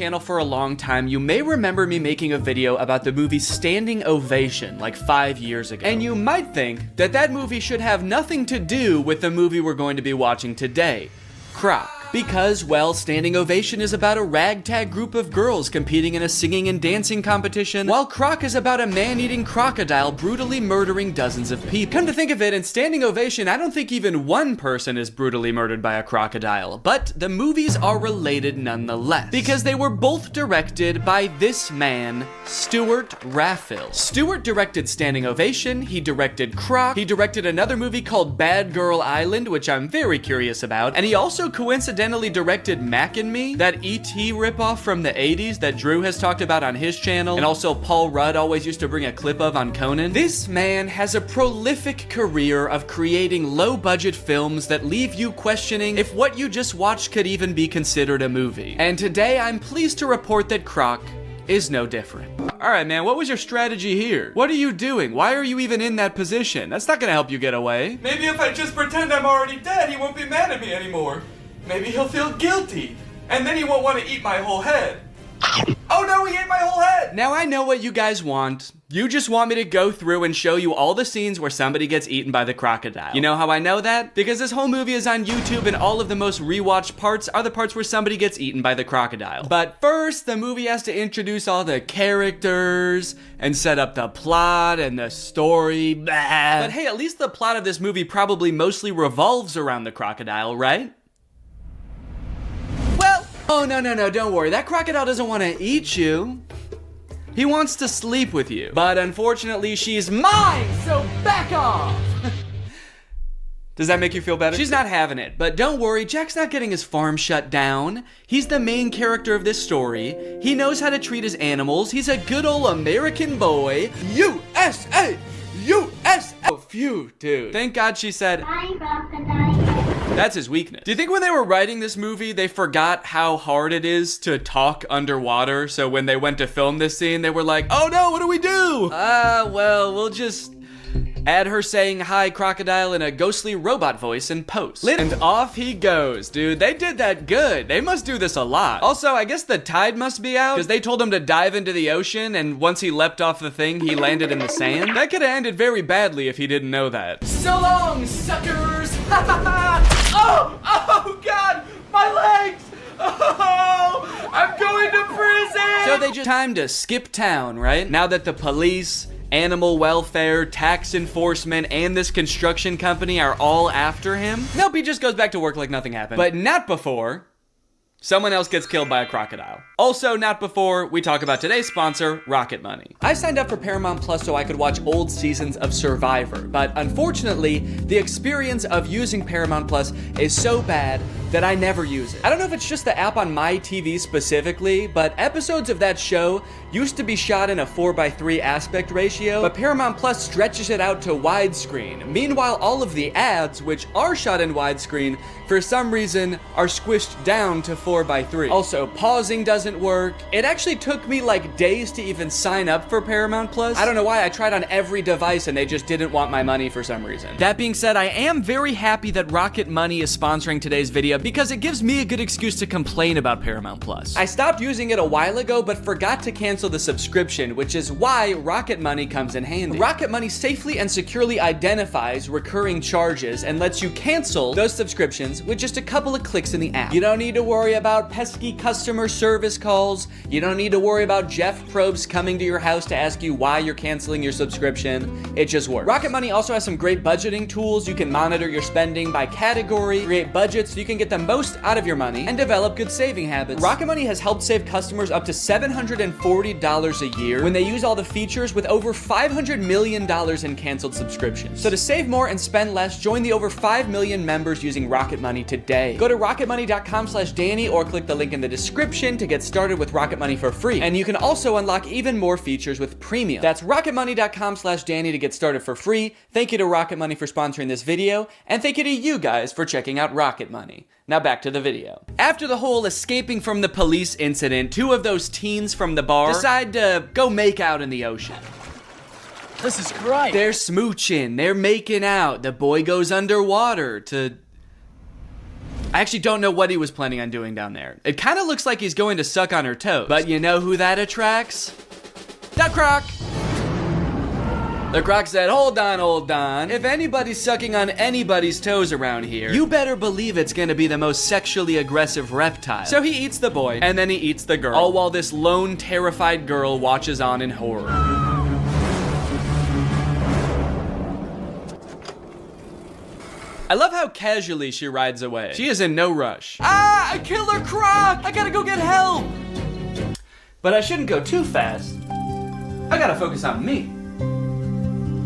channel for a long time, you may remember me making a video about the movie Standing Ovation like 5 years ago. And you might think that that movie should have nothing to do with the movie we're going to be watching today, Croc. Because, well, Standing Ovation is about a ragtag group of girls competing in a singing and dancing competition, while Croc is about a man-eating crocodile brutally murdering dozens of people. Come to think of it, in Standing Ovation, I don't think even one person is brutally murdered by a crocodile, but the movies are related nonetheless, because they were both directed by this man, Stuart Raffill. Stuart directed Standing Ovation, he directed Croc, he directed another movie called Bad Girl Island, which I'm very curious about, and he also coincidentally directed Mac and Me, that E.T. ripoff from the 80s that Drew has talked about on his channel, and also Paul Rudd always used to bring a clip of on Conan. This man has a prolific career of creating low-budget films that leave you questioning if what you just watched could even be considered a movie. And today I'm pleased to report that Croc is no different. Alright man, what was your strategy here? What are you doing? Why are you even in that position? That's not gonna help you get away. Maybe if I just pretend I'm already dead, he won't be mad at me anymore. Maybe he'll feel guilty, and then he won't want to eat my whole head. Oh no, he ate my whole head! Now I know what you guys want. You just want me to go through and show you all the scenes where somebody gets eaten by the crocodile. You know how I know that? Because this whole movie is on YouTube and all of the most rewatched parts are the parts where somebody gets eaten by the crocodile. But first, the movie has to introduce all the characters and set up the plot and the story. Blah. But hey, at least the plot of this movie probably mostly revolves around the crocodile, right? Oh, no, don't worry. That crocodile doesn't want to eat you. He wants to sleep with you. But unfortunately, she's mine, so back off! Does that make you feel better? She's not having it, but don't worry, Jack's not getting his farm shut down. He's the main character of this story. He knows how to treat his animals. He's a good old American boy. USA! USA! Oh, phew, dude. Thank God she said... That's his weakness. Do you think when they were writing this movie, they forgot how hard it is to talk underwater? So when they went to film this scene, they were like, oh no, what do we do? Well, we'll just add her saying hi crocodile in a ghostly robot voice in post. And off he goes, dude. They did that good. They must do this a lot. Also, I guess the tide must be out because they told him to dive into the ocean, and once he leapt off the thing, he landed in the sand. That could have ended very badly if he didn't know that. So long, suckers! Oh God, my legs! Oh, I'm going to prison! So they just time to skip town, right? Now that the police, animal welfare, tax enforcement, and this construction company are all after him. Nope, he just goes back to work like nothing happened. But not before someone else gets killed by a crocodile. Also, not before we talk about today's sponsor, Rocket Money. I signed up for Paramount Plus so I could watch old seasons of Survivor, but unfortunately, the experience of using Paramount Plus is so bad that I never use it. I don't know if it's just the app on my TV specifically, but episodes of that show used to be shot in a 4:3 aspect ratio, but Paramount Plus stretches it out to widescreen. Meanwhile, all of the ads, which are shot in widescreen, for some reason are squished down to 4:3. Also, pausing doesn't work. It actually took me like days to even sign up for Paramount Plus. I don't know why. I tried on every device and they just didn't want my money for some reason. That being said, I am very happy that Rocket Money is sponsoring today's video because it gives me a good excuse to complain about Paramount Plus. I stopped using it a while ago, but forgot to cancel the subscription, which is why Rocket Money comes in handy. Rocket Money safely and securely identifies recurring charges and lets you cancel those subscriptions with just a couple of clicks in the app. You don't need to worry about pesky customer service calls. You don't need to worry about Jeff Probst coming to your house to ask you why you're canceling your subscription. It just works. Rocket Money also has some great budgeting tools. You can monitor your spending by category, create budgets so you can get the most out of your money, and develop good saving habits. Rocket Money has helped save customers up to $740 a year when they use all the features, with over $500 million in canceled subscriptions. So to save more and spend less, join the over 5 million members using Rocket Money today. Go to rocketmoney.com/Danny or click the link in the description to get started with Rocket Money for free. And you can also unlock even more features with premium. That's rocketmoney.com/Danny to get started for free. Thank you to Rocket Money for sponsoring this video, and thank you to you guys for checking out Rocket Money. Now back to the video. After the whole escaping from the police incident, two of those teens from the bar decide to go make out in the ocean. This is great. They're smooching, they're making out. The boy goes underwater to I actually don't know what he was planning on doing down there. It kind of looks like he's going to suck on her toes. But you know who that attracts? The Croc! The Croc said, hold on. If anybody's sucking on anybody's toes around here, you better believe it's gonna be the most sexually aggressive reptile. So he eats the boy, and then he eats the girl, all while this lone, terrified girl watches on in horror. I love how casually she rides away. She is in no rush. Ah, a killer Croc! I gotta go get help! But I shouldn't go too fast. I gotta focus on me.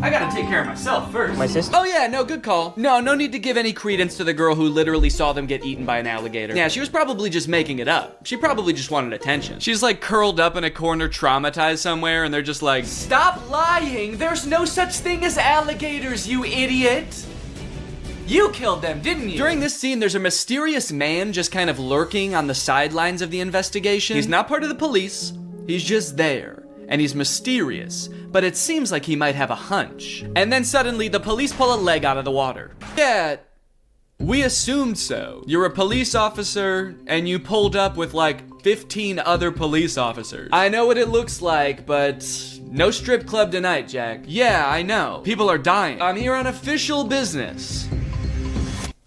I gotta take care of myself first. My sister? Oh yeah, no, good call. No need to give any credence to the girl who literally saw them get eaten by an alligator. Yeah, she was probably just making it up. She probably just wanted attention. She's like curled up in a corner, traumatized somewhere, and they're just like, stop lying! There's no such thing as alligators, you idiot! You killed them, didn't you? During this scene, there's a mysterious man just kind of lurking on the sidelines of the investigation. He's not part of the police, he's just there. And he's mysterious, but it seems like he might have a hunch. And then suddenly, the police pull a leg out of the water. Yeah, we assumed so. You're a police officer, and you pulled up with like 15 other police officers. I know what it looks like, but no strip club tonight, Jack. Yeah, I know. People are dying. I'm here on official business.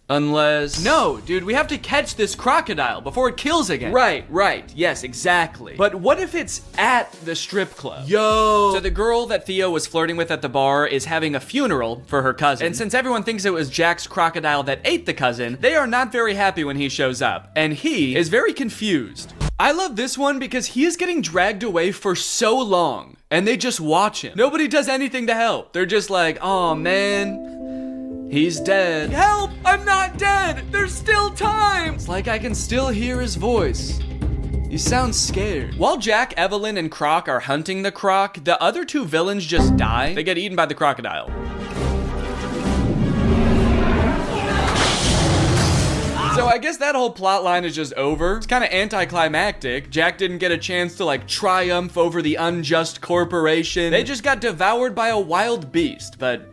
Unless... No, dude, we have to catch this crocodile before it kills again. Right. Yes, exactly. But what if it's at the strip club? Yo! So the girl that Theo was flirting with at the bar is having a funeral for her cousin. And since everyone thinks it was Jack's crocodile that ate the cousin, they are not very happy when he shows up. And he is very confused. I love this one because he is getting dragged away for so long. And they just watch him. Nobody does anything to help. They're just like, oh man... He's dead. Help! I'm not dead! There's still time! It's like I can still hear his voice. He sounds scared. While Jack, Evelyn, and Croc are hunting the Croc, the other two villains just die. They get eaten by the crocodile. So I guess that whole plot line is just over. It's kind of anticlimactic. Jack didn't get a chance to like triumph over the unjust corporation. They just got devoured by a wild beast, but...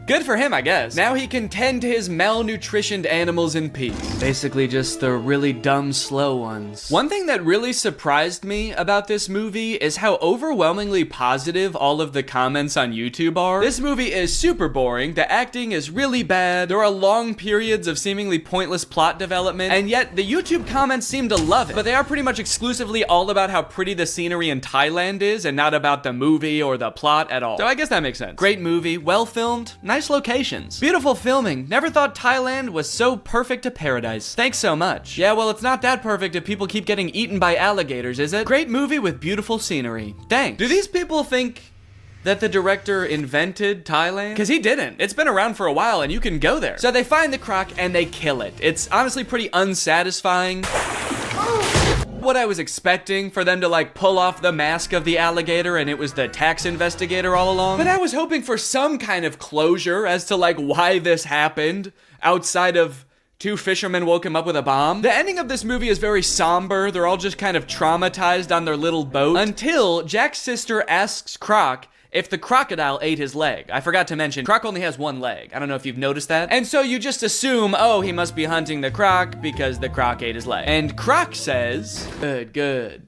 good for him, I guess. Now he can tend to his malnutritioned animals in peace. Basically just the really dumb, slow ones. One thing that really surprised me about this movie is how overwhelmingly positive all of the comments on YouTube are. This movie is super boring, the acting is really bad, there are long periods of seemingly pointless plot development, and yet the YouTube comments seem to love it. But they are pretty much exclusively all about how pretty the scenery in Thailand is, and not about the movie or the plot at all. So I guess that makes sense. Great movie, well filmed, nice locations. Beautiful filming. Never thought Thailand was so perfect a paradise. Thanks so much. Yeah, well, it's not that perfect if people keep getting eaten by alligators, is it? Great movie with beautiful scenery. Thanks. Do these people think that the director invented Thailand? Because he didn't. It's been around for a while and you can go there. So they find the Croc and they kill it. It's honestly pretty unsatisfying. What I was expecting for them to like pull off the mask of the alligator and it was the tax investigator all along. But I was hoping for some kind of closure as to like why this happened outside of two fishermen woke him up with a bomb. The ending of this movie is very somber. They're all just kind of traumatized on their little boat until Jack's sister asks Croc if the crocodile ate his leg. I forgot to mention, Croc only has one leg. I don't know if you've noticed that. And so you just assume, oh, he must be hunting the Croc because the Croc ate his leg. And Croc says, good.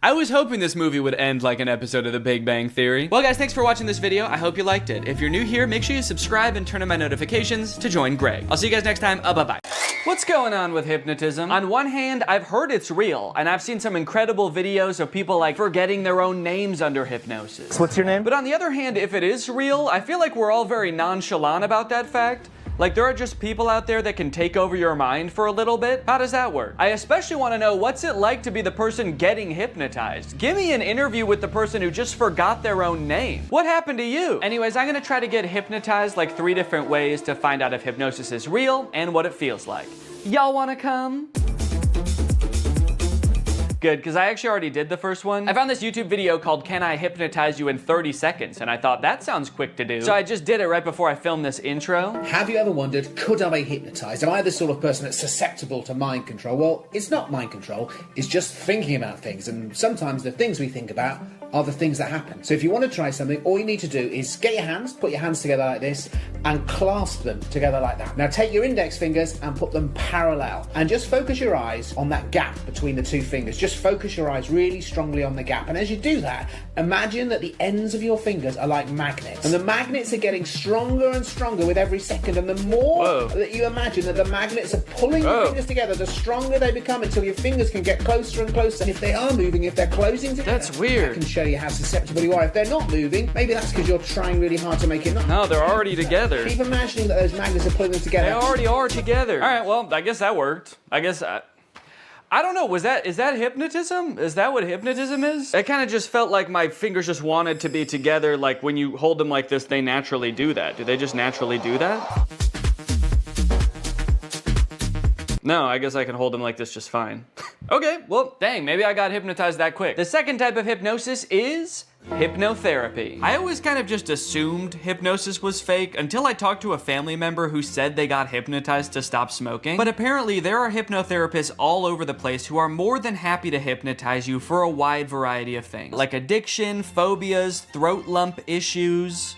I was hoping this movie would end like an episode of The Big Bang Theory. Well guys, thanks for watching this video. I hope you liked it. If you're new here, make sure you subscribe and turn on my notifications to join Greg. I'll see you guys next time. Bye-bye. What's going on with hypnotism? On one hand, I've heard it's real, and I've seen some incredible videos of people like forgetting their own names under hypnosis. What's your name? But on the other hand, if it is real, I feel like we're all very nonchalant about that fact. Like there are just people out there that can take over your mind for a little bit. How does that work? I especially want to know what's it like to be the person getting hypnotized. Give me an interview with the person who just forgot their own name. What happened to you? Anyways, I'm gonna try to get hypnotized like 3 different ways to find out if hypnosis is real and what it feels like. Y'all wanna come? Good, because I actually already did the first one. I found this YouTube video called Can I Hypnotize You in 30 Seconds? And I thought that sounds quick to do. So I just did it right before I filmed this intro. Have you ever wondered, could I be hypnotized? Am I the sort of person that's susceptible to mind control? Well, it's not mind control, it's just thinking about things. And sometimes the things we think about are the things that happen. So if you want to try something, all you need to do is get your hands, put your hands together like this, and clasp them together like that. Now take your index fingers and put them parallel. And just focus your eyes on that gap between the two fingers. Just focus your eyes really strongly on the gap. And as you do that, imagine that the ends of your fingers are like magnets. And the magnets are getting stronger and stronger with every second. And the more that you imagine that the magnets are pulling your fingers together, the stronger they become until your fingers can get closer and closer. And if they are moving, if they're closing together, that's weird. That can show you how susceptible you are. If they're not moving, maybe that's because you're trying really hard to make it not. No, they're already together. Keep imagining that those magnets are pulling them together. They already are together. All right, well, I guess that worked. I don't know, is that hypnotism? Is that what hypnotism is? It kind of just felt like my fingers just wanted to be together, like when you hold them like this, they naturally do that. Do they just naturally do that? No, I guess I can hold them like this just fine. Okay, well, dang, maybe I got hypnotized that quick. The second type of hypnosis is hypnotherapy. I always kind of just assumed hypnosis was fake until I talked to a family member who said they got hypnotized to stop smoking. But apparently there are hypnotherapists all over the place who are more than happy to hypnotize you for a wide variety of things, like addiction, phobias, throat lump issues.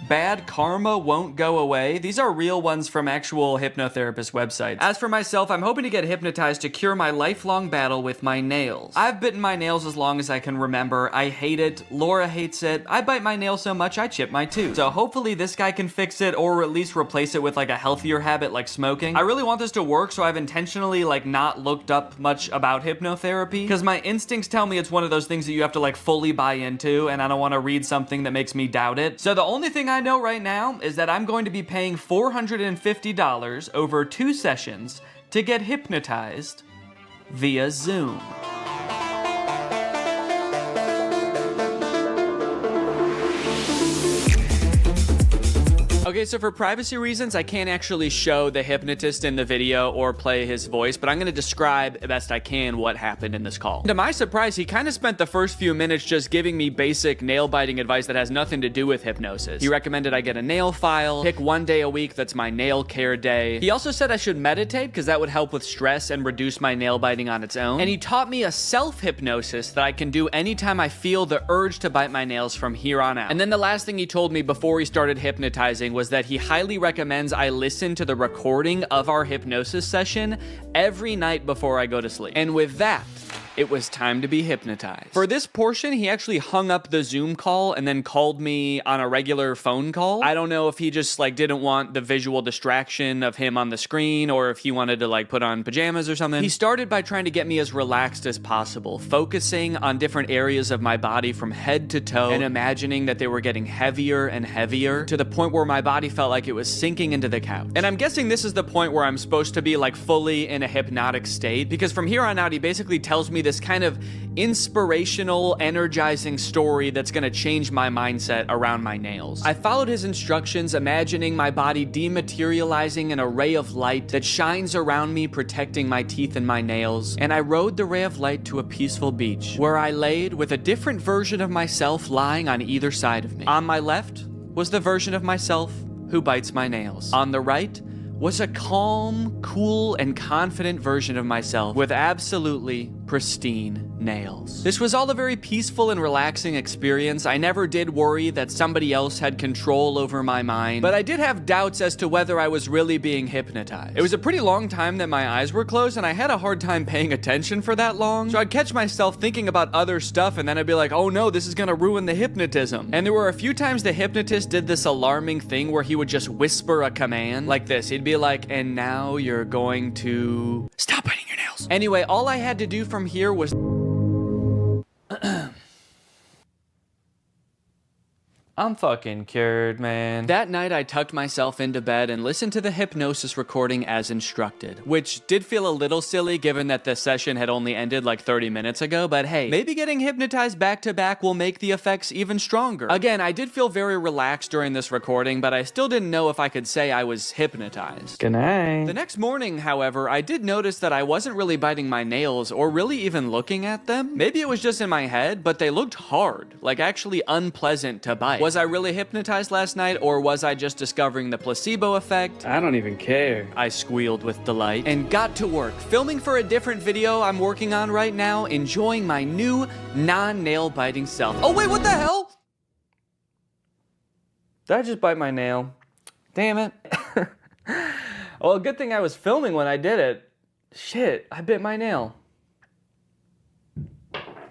Bad karma won't go away. These are real ones from actual hypnotherapist websites. As for myself, I'm hoping to get hypnotized to cure my lifelong battle with my nails. I've bitten my nails as long as I can remember. I hate it. Laura hates it. I bite my nails so much I chip my tooth. So hopefully this guy can fix it or at least replace it with like a healthier habit like smoking. I really want this to work, so I've intentionally like not looked up much about hypnotherapy because my instincts tell me it's one of those things that you have to like fully buy into, and I don't want to read something that makes me doubt it. So the only thing I know right now is that I'm going to be paying $450 over 2 sessions to get hypnotized via Zoom. Okay, so for privacy reasons, I can't actually show the hypnotist in the video or play his voice, but I'm gonna describe the best I can what happened in this call. To my surprise, he kind of spent the first few minutes just giving me basic nail-biting advice that has nothing to do with hypnosis. He recommended I get a nail file, pick 1 day a week that's my nail care day. He also said I should meditate because that would help with stress and reduce my nail biting on its own. And he taught me a self-hypnosis that I can do anytime I feel the urge to bite my nails from here on out. And then the last thing he told me before he started hypnotizing was that he highly recommends I listen to the recording of our hypnosis session every night before I go to sleep. And with that, it was time to be hypnotized. For this portion, he actually hung up the Zoom call and then called me on a regular phone call. I don't know if he just like didn't want the visual distraction of him on the screen or if he wanted to like put on pajamas or something. He started by trying to get me as relaxed as possible, focusing on different areas of my body from head to toe and imagining that they were getting heavier and heavier to the point where my body felt like it was sinking into the couch. And I'm guessing this is the point where I'm supposed to be like fully in a hypnotic state, because from here on out, he basically tells me this kind of inspirational, energizing story that's gonna change my mindset around my nails. I followed his instructions, imagining my body dematerializing an array of light that shines around me, protecting my teeth and my nails. And I rode the ray of light to a peaceful beach, where I laid with a different version of myself lying on either side of me. On my left was the version of myself who bites my nails. On the right was a calm, cool, and confident version of myself with absolutely pristine nails. This was all a very peaceful and relaxing experience. I never did worry that somebody else had control over my mind, but I did have doubts as to whether I was really being hypnotized. It was a pretty long time that my eyes were closed, and I had a hard time paying attention for that long, so I'd catch myself thinking about other stuff, and then I'd be like, oh no, this is gonna ruin the hypnotism. And there were a few times the hypnotist did this alarming thing where he would just whisper a command like this. He'd be like, and now you're going to stop biting your nails. Anyway, all I had to do from here was I'm fucking cured, man. That night, I tucked myself into bed and listened to the hypnosis recording as instructed, which did feel a little silly given that the session had only ended like 30 minutes ago, but hey, maybe getting hypnotized back to back will make the effects even stronger. Again, I did feel very relaxed during this recording, but I still didn't know if I could say I was hypnotized. Good night. The next morning, however, I did notice that I wasn't really biting my nails or really even looking at them. Maybe it was just in my head, but they looked hard, like actually unpleasant to bite. Was I really hypnotized last night, or was I just discovering the placebo effect? I don't even care. I squealed with delight and got to work, filming for a different video I'm working on right now, enjoying my new non-nail biting self. Oh wait, what the hell? Did I just bite my nail? Damn it. Well, good thing I was filming when I did it. Shit, I bit my nail.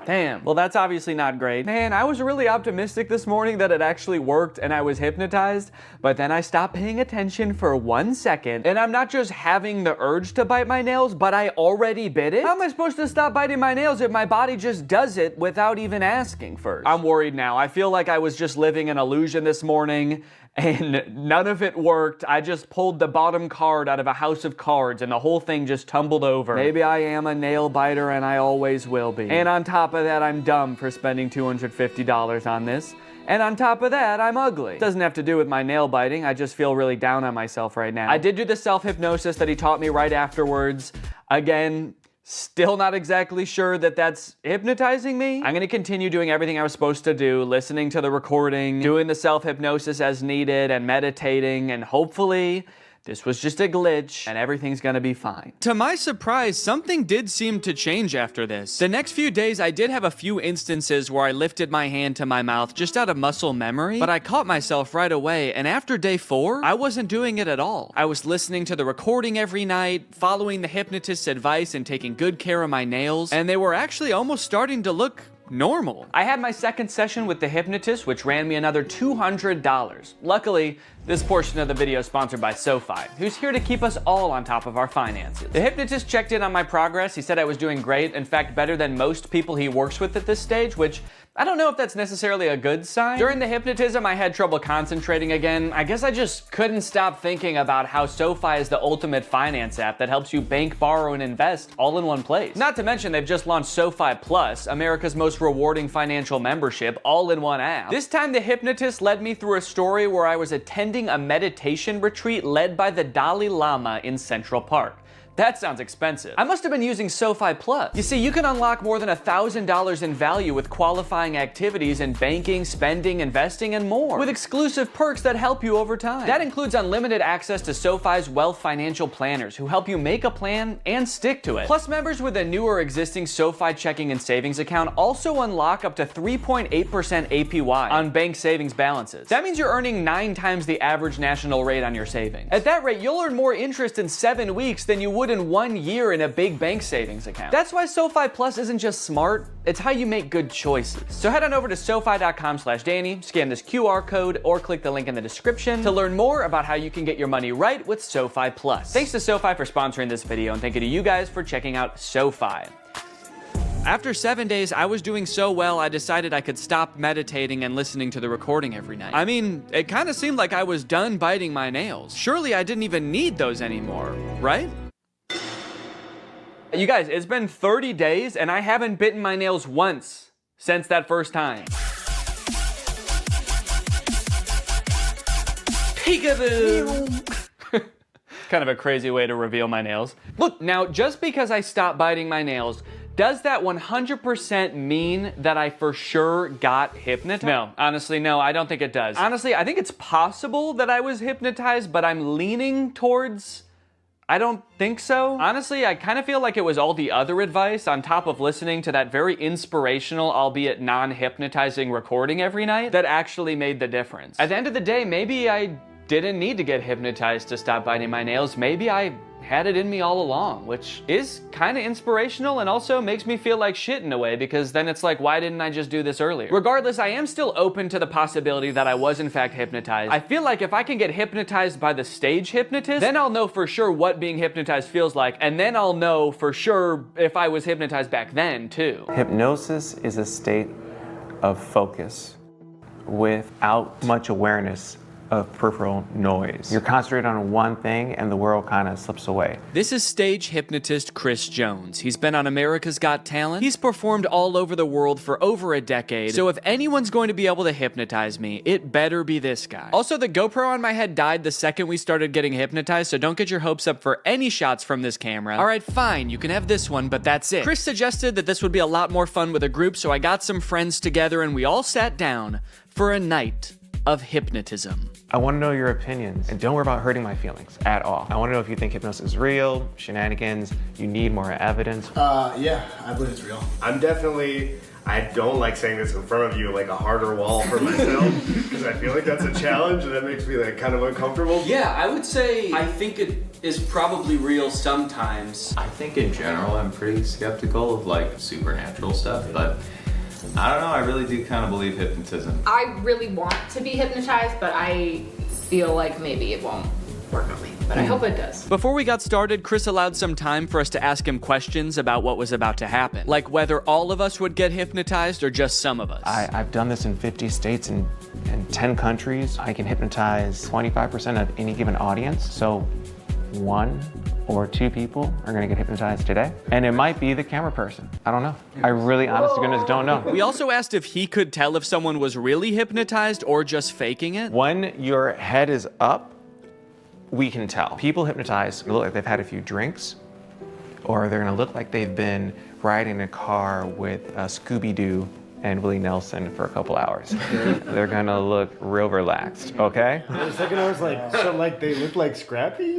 Damn. Well, that's obviously not great. Man, I was really optimistic this morning that it actually worked and I was hypnotized, but then I stopped paying attention for 1 second, and I'm not just having the urge to bite my nails, but I already bit it? How am I supposed to stop biting my nails if my body just does it without even asking first? I'm worried now. I feel like I was just living an illusion this morning, and none of it worked. I just pulled the bottom card out of a house of cards and the whole thing just tumbled over. Maybe I am a nail biter and I always will be. And on top of that, I'm dumb for spending $250 on this. And on top of that, I'm ugly. Doesn't have to do with my nail biting. I just feel really down on myself right now. I did do the self-hypnosis that he taught me right afterwards. Again, still not exactly sure that that's hypnotizing me. I'm gonna continue doing everything I was supposed to do, listening to the recording, doing the self-hypnosis as needed, and meditating, and hopefully this was just a glitch, and everything's gonna be fine. To my surprise, something did seem to change after this. The next few days, I did have a few instances where I lifted my hand to my mouth just out of muscle memory, but I caught myself right away, and after day 4, I wasn't doing it at all. I was listening to the recording every night, following the hypnotist's advice and taking good care of my nails, and they were actually almost starting to look normal. I had my second session with the hypnotist, which ran me another $200. Luckily, this portion of the video is sponsored by SoFi, who's here to keep us all on top of our finances. The hypnotist checked in on my progress. He said I was doing great, in fact, better than most people he works with at this stage, which I don't know if that's necessarily a good sign. During the hypnotism, I had trouble concentrating again. I guess I just couldn't stop thinking about how SoFi is the ultimate finance app that helps you bank, borrow, and invest all in one place. Not to mention they've just launched SoFi Plus, America's most rewarding financial membership, all in one app. This time the hypnotist led me through a story where I was attending a meditation retreat led by the Dalai Lama in Central Park. That sounds expensive. I must have been using SoFi Plus. You see, you can unlock more than $1,000 in value with qualifying activities in banking, spending, investing, and more, with exclusive perks that help you over time. That includes unlimited access to SoFi's wealth financial planners who help you make a plan and stick to it. Plus, members with a new or existing SoFi checking and savings account also unlock up to 3.8% APY on bank savings balances. That means you're earning 9 times the average national rate on your savings. At that rate, you'll earn more interest in 7 weeks than you would in 1 year in a big bank savings account. That's why SoFi Plus isn't just smart, it's how you make good choices. So head on over to SoFi.com/Danny, scan this QR code, or click the link in the description to learn more about how you can get your money right with SoFi Plus. Thanks to SoFi for sponsoring this video, and thank you to you guys for checking out SoFi. After 7 days, I was doing so well, I decided I could stop meditating and listening to the recording every night. I mean, it kind of seemed like I was done biting my nails. Surely I didn't even need those anymore, right? You guys, it's been 30 days and I haven't bitten my nails once since that first time. Peekaboo! Kind of a crazy way to reveal my nails. Look, now just because I stopped biting my nails, does that 100% mean that I for sure got hypnotized? No, honestly, no, I don't think it does. Honestly, I think it's possible that I was hypnotized, but I'm leaning towards I don't think so. Honestly, I kind of feel like it was all the other advice on top of listening to that very inspirational, albeit non-hypnotizing recording every night that actually made the difference. At the end of the day, maybe I didn't need to get hypnotized to stop biting my nails. Maybe I had it in me all along, which is kind of inspirational and also makes me feel like shit in a way, because then it's like, why didn't I just do this earlier? Regardless, I am still open to the possibility that I was in fact hypnotized. I feel like if I can get hypnotized by the stage hypnotist, then I'll know for sure what being hypnotized feels like, and then I'll know for sure if I was hypnotized back then too. Hypnosis is a state of focus. without much awareness of peripheral noise. You're concentrated on one thing and the world kind of slips away. This is stage hypnotist Chris Jones. He's been on America's Got Talent. He's performed all over the world for over a decade. So if anyone's going to be able to hypnotize me, it better be this guy. Also, the GoPro on my head died the second we started getting hypnotized, so don't get your hopes up for any shots from this camera. All right, fine, you can have this one, but that's it. Chris suggested that this would be a lot more fun with a group, so I got some friends together and we all sat down for a night of hypnotism. I want to know your opinions, and don't worry about hurting my feelings at all. I want to know if you think hypnosis is real, shenanigans, you need more evidence. Yeah, I believe it's real. I don't like saying this in front of you, like a harder wall for myself, because I feel like that's a challenge, and that makes me like kind of uncomfortable. Yeah, I would say I think it is probably real sometimes. I think in general I'm pretty skeptical of like supernatural stuff, but I don't know, I really do kind of believe hypnotism. I really want to be hypnotized, but I feel like maybe it won't work on me. But I hope it does. Before we got started, Chris allowed some time for us to ask him questions about what was about to happen. Like whether all of us would get hypnotized or just some of us. I've done this in 50 states and 10 countries. I can hypnotize 25% of any given audience. So 1 or 2 people are gonna get hypnotized today. And it might be the camera person. I don't know. I really, honest to goodness, don't know. We also asked if he could tell if someone was really hypnotized or just faking it. When your head is up, we can tell. People hypnotized look like they've had a few drinks, or they're gonna look like they've been riding a car with Scooby-Doo and Willie Nelson for a couple hours. They're gonna look real relaxed, okay? For a second I was like, so like they look like Scrappy?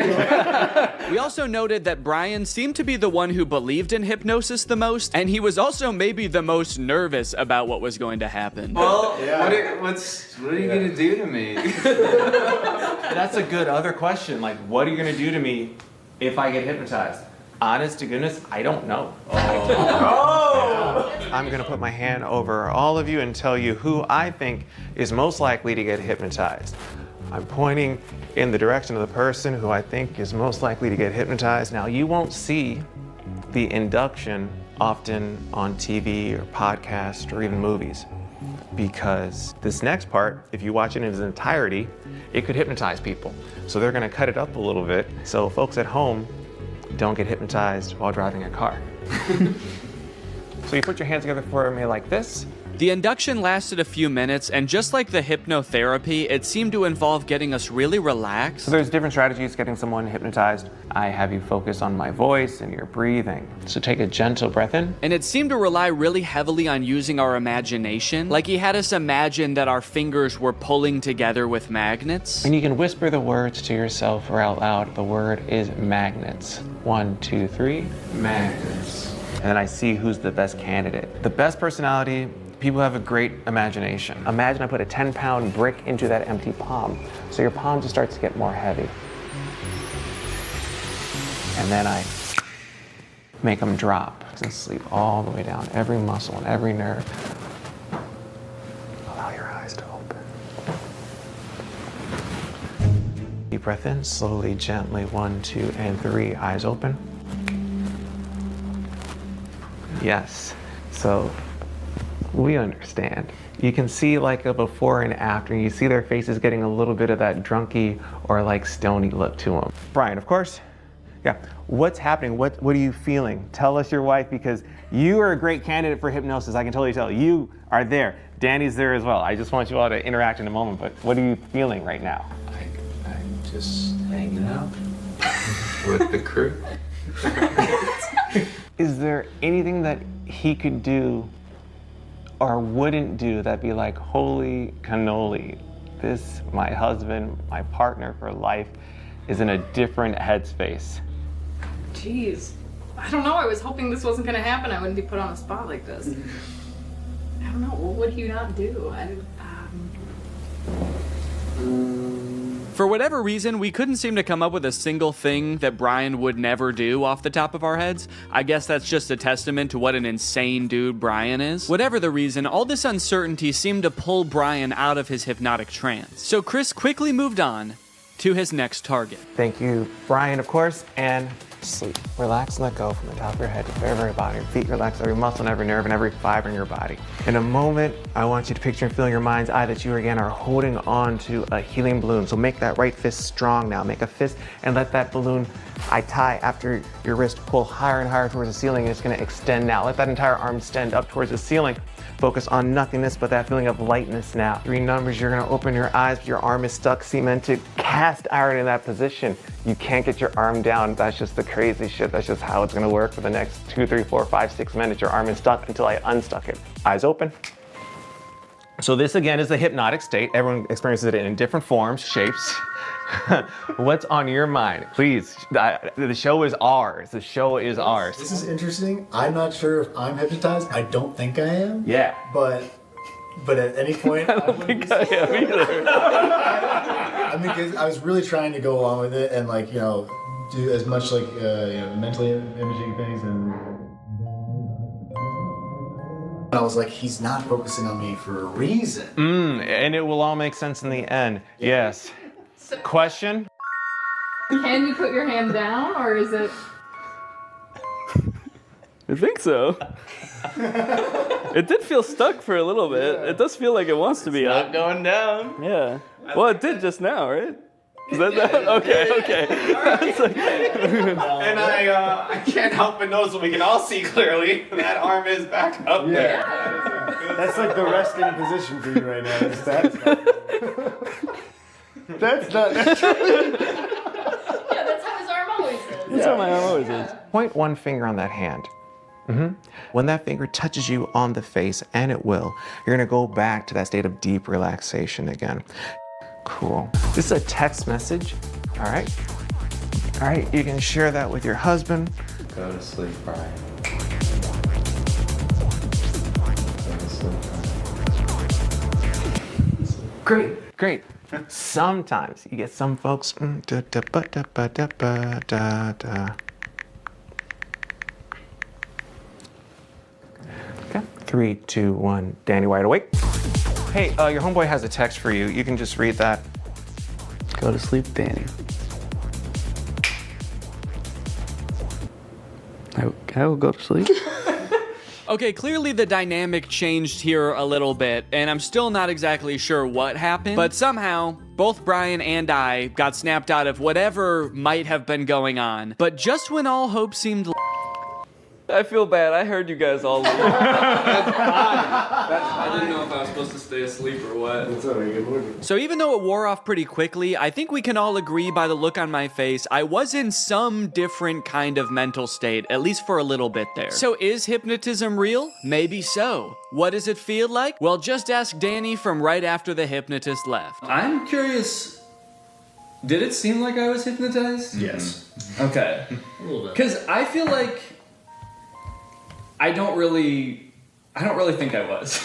We also noted that Brian seemed to be the one who believed in hypnosis the most, and he was also maybe the most nervous about what was going to happen. Well, what are you gonna do to me? That's a good other question. Like, what are you gonna do to me if I get hypnotized? Honest to goodness, I don't know. I'm gonna put my hand over all of you and tell you who I think is most likely to get hypnotized. I'm pointing in the direction of the person who I think is most likely to get hypnotized. Now, you won't see the induction often on TV or podcasts or even movies, because this next part, if you watch it in its entirety, it could hypnotize people. So they're gonna cut it up a little bit so folks at home don't get hypnotized while driving a car. So you put your hands together for me like this. The induction lasted a few minutes, and just like the hypnotherapy, it seemed to involve getting us really relaxed. So there's different strategies getting someone hypnotized. I have you focus on my voice and your breathing. So take a gentle breath in. And it seemed to rely really heavily on using our imagination. Like he had us imagine that our fingers were pulling together with magnets. And you can whisper the words to yourself or out loud. The word is magnets. 1, 2, 3, magnets. And then I see who's the best candidate. The best personality, people have a great imagination. Imagine I put a 10-pound brick into that empty palm. So your palm just starts to get more heavy. And then I make them drop and sleep all the way down, every muscle and every nerve. Allow your eyes to open. Deep breath in, slowly, gently, 1, 2, and 3, eyes open. Yes, so we understand. You can see like a before and after, and you see their faces getting a little bit of that drunky or like stony look to them. Brian, of course, yeah. What's happening? What are you feeling? Tell us your wife, because you are a great candidate for hypnosis. I can totally tell. You are there. Danny's there as well. I just want you all to interact in a moment, but what are you feeling right now? I'm just hanging out with the crew. Is there anything that he could do or wouldn't do that'd be like, holy cannoli, this, my husband, my partner for life, is in a different headspace? Jeez. I don't know. I was hoping this wasn't going to happen. I wouldn't be put on a spot like this. I don't know. What would you not do? For whatever reason, we couldn't seem to come up with a single thing that Brian would never do off the top of our heads. I guess that's just a testament to what an insane dude Brian is. Whatever the reason, all this uncertainty seemed to pull Brian out of his hypnotic trance. So Chris quickly moved on to his next target. Thank you, Brian, of course, and Sleep. Relax and let go from the top of your head to the very, very bottom. Your feet relax, every muscle and every nerve and every fiber in your body. In a moment, I want you to picture and feel in your mind's eye that you again are holding on to a helium balloon. So make that right fist strong now. Make a fist and let that balloon I tie after your wrist pull higher and higher towards the ceiling. It's gonna extend now. Let that entire arm extend up towards the ceiling. Focus on nothingness, but that feeling of lightness now. 3 numbers, you're gonna open your eyes, but your arm is stuck, cemented, cast iron in that position. You can't get your arm down. That's just the crazy shit. That's just how it's gonna work for the next 2, 3, 4, 5, 6 minutes. Your arm is stuck until I unstuck it. Eyes open. So this again is the hypnotic state. Everyone experiences it in different forms, shapes. What's on your mind? Please, the show is ours. The show is ours. This is interesting. I'm not sure if I'm hypnotized. I don't think I am. Yeah. But at any point, I don't think I am either. I mean, 'cause I was really trying to go along with it and like, you know, do as much like, you know, mentally imaging things and I was like, he's not focusing on me for a reason. And it will all make sense in the end. Yes. Question? Can you put your hand down, or is it? I think so. It did feel stuck for a little bit. It does feel like it wants to be up. Not going down. Yeah. Well, it did just now, right? Is that that? Okay, okay. It's like- And I can't help but notice what we can all see clearly. That arm is back up there. That's like the resting position for you right now. Is that? That's not. Yeah, that's how his arm always is. That's how my arm always is. Point one finger on that hand. When that finger touches you on the face, and it will, you're gonna go back to that state of deep relaxation again. Cool. This is a text message. All right. All right, you can share that with your husband. Go to sleep, Brian. Go to sleep, Brian. Great, great. Sometimes you get some folks. Okay, 3, 2, 1. Danny, wide awake. Hey, your homeboy has a text for you. You can just read that. Go to sleep, Danny. I will go to sleep. Okay, clearly the dynamic changed here a little bit, and I'm still not exactly sure what happened, but somehow, both Brian and I got snapped out of whatever might have been going on. But just when all hope seemed I feel bad. I heard you guys all leave. I didn't know if I was supposed to stay asleep or what. So even though it wore off pretty quickly, I think we can all agree by the look on my face, I was in some different kind of mental state, at least for a little bit there. So is hypnotism real? Maybe so. What does it feel like? Well, just ask Danny from right after the hypnotist left. I'm curious, did it seem like I was hypnotized? Yes. Okay. A little bit. Because I feel like I don't really think I was.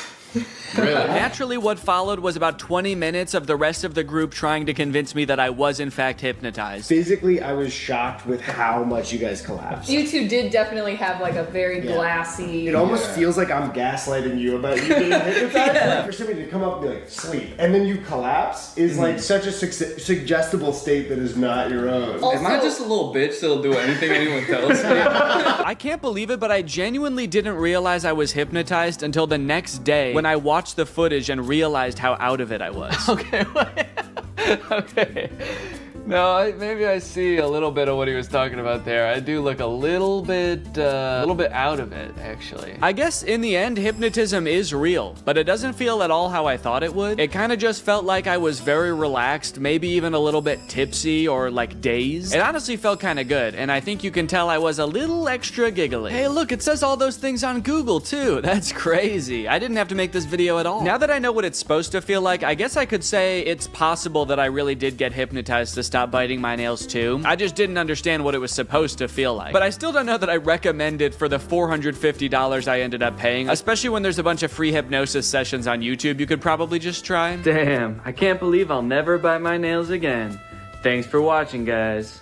Really? Naturally, what followed was about 20 minutes of the rest of the group trying to convince me that I was in fact hypnotized. Physically, I was shocked with how much you guys collapsed. You two did definitely have like a very glassy. It almost feels like I'm gaslighting you about you being hypnotized. Like for somebody to come up and be like, sleep, and then you collapse is like such a suggestible state that is not your own. Also, Am I just a little bitch that'll do anything anyone tells me? I can't believe it, but I genuinely didn't realize I was hypnotized until the next day when I watched the footage and realized how out of it I was. Okay, wait. Okay. No, maybe I see a little bit of what he was talking about there. I do look a little bit out of it, actually. I guess in the end, hypnotism is real, but it doesn't feel at all how I thought it would. It kind of just felt like I was very relaxed, maybe even a little bit tipsy or like dazed. It honestly felt kind of good, and I think you can tell I was a little extra giggly. Hey, look, it says all those things on Google too. That's crazy. I didn't have to make this video at all. Now that I know what it's supposed to feel like, I guess I could say it's possible that I really did get hypnotized to stop biting my nails too. I just didn't understand what it was supposed to feel like. But I still don't know that I recommend it for the $450 I ended up paying, especially when there's a bunch of free hypnosis sessions on YouTube you could probably just try. Damn, I can't believe I'll never bite my nails again. Thanks for watching, guys.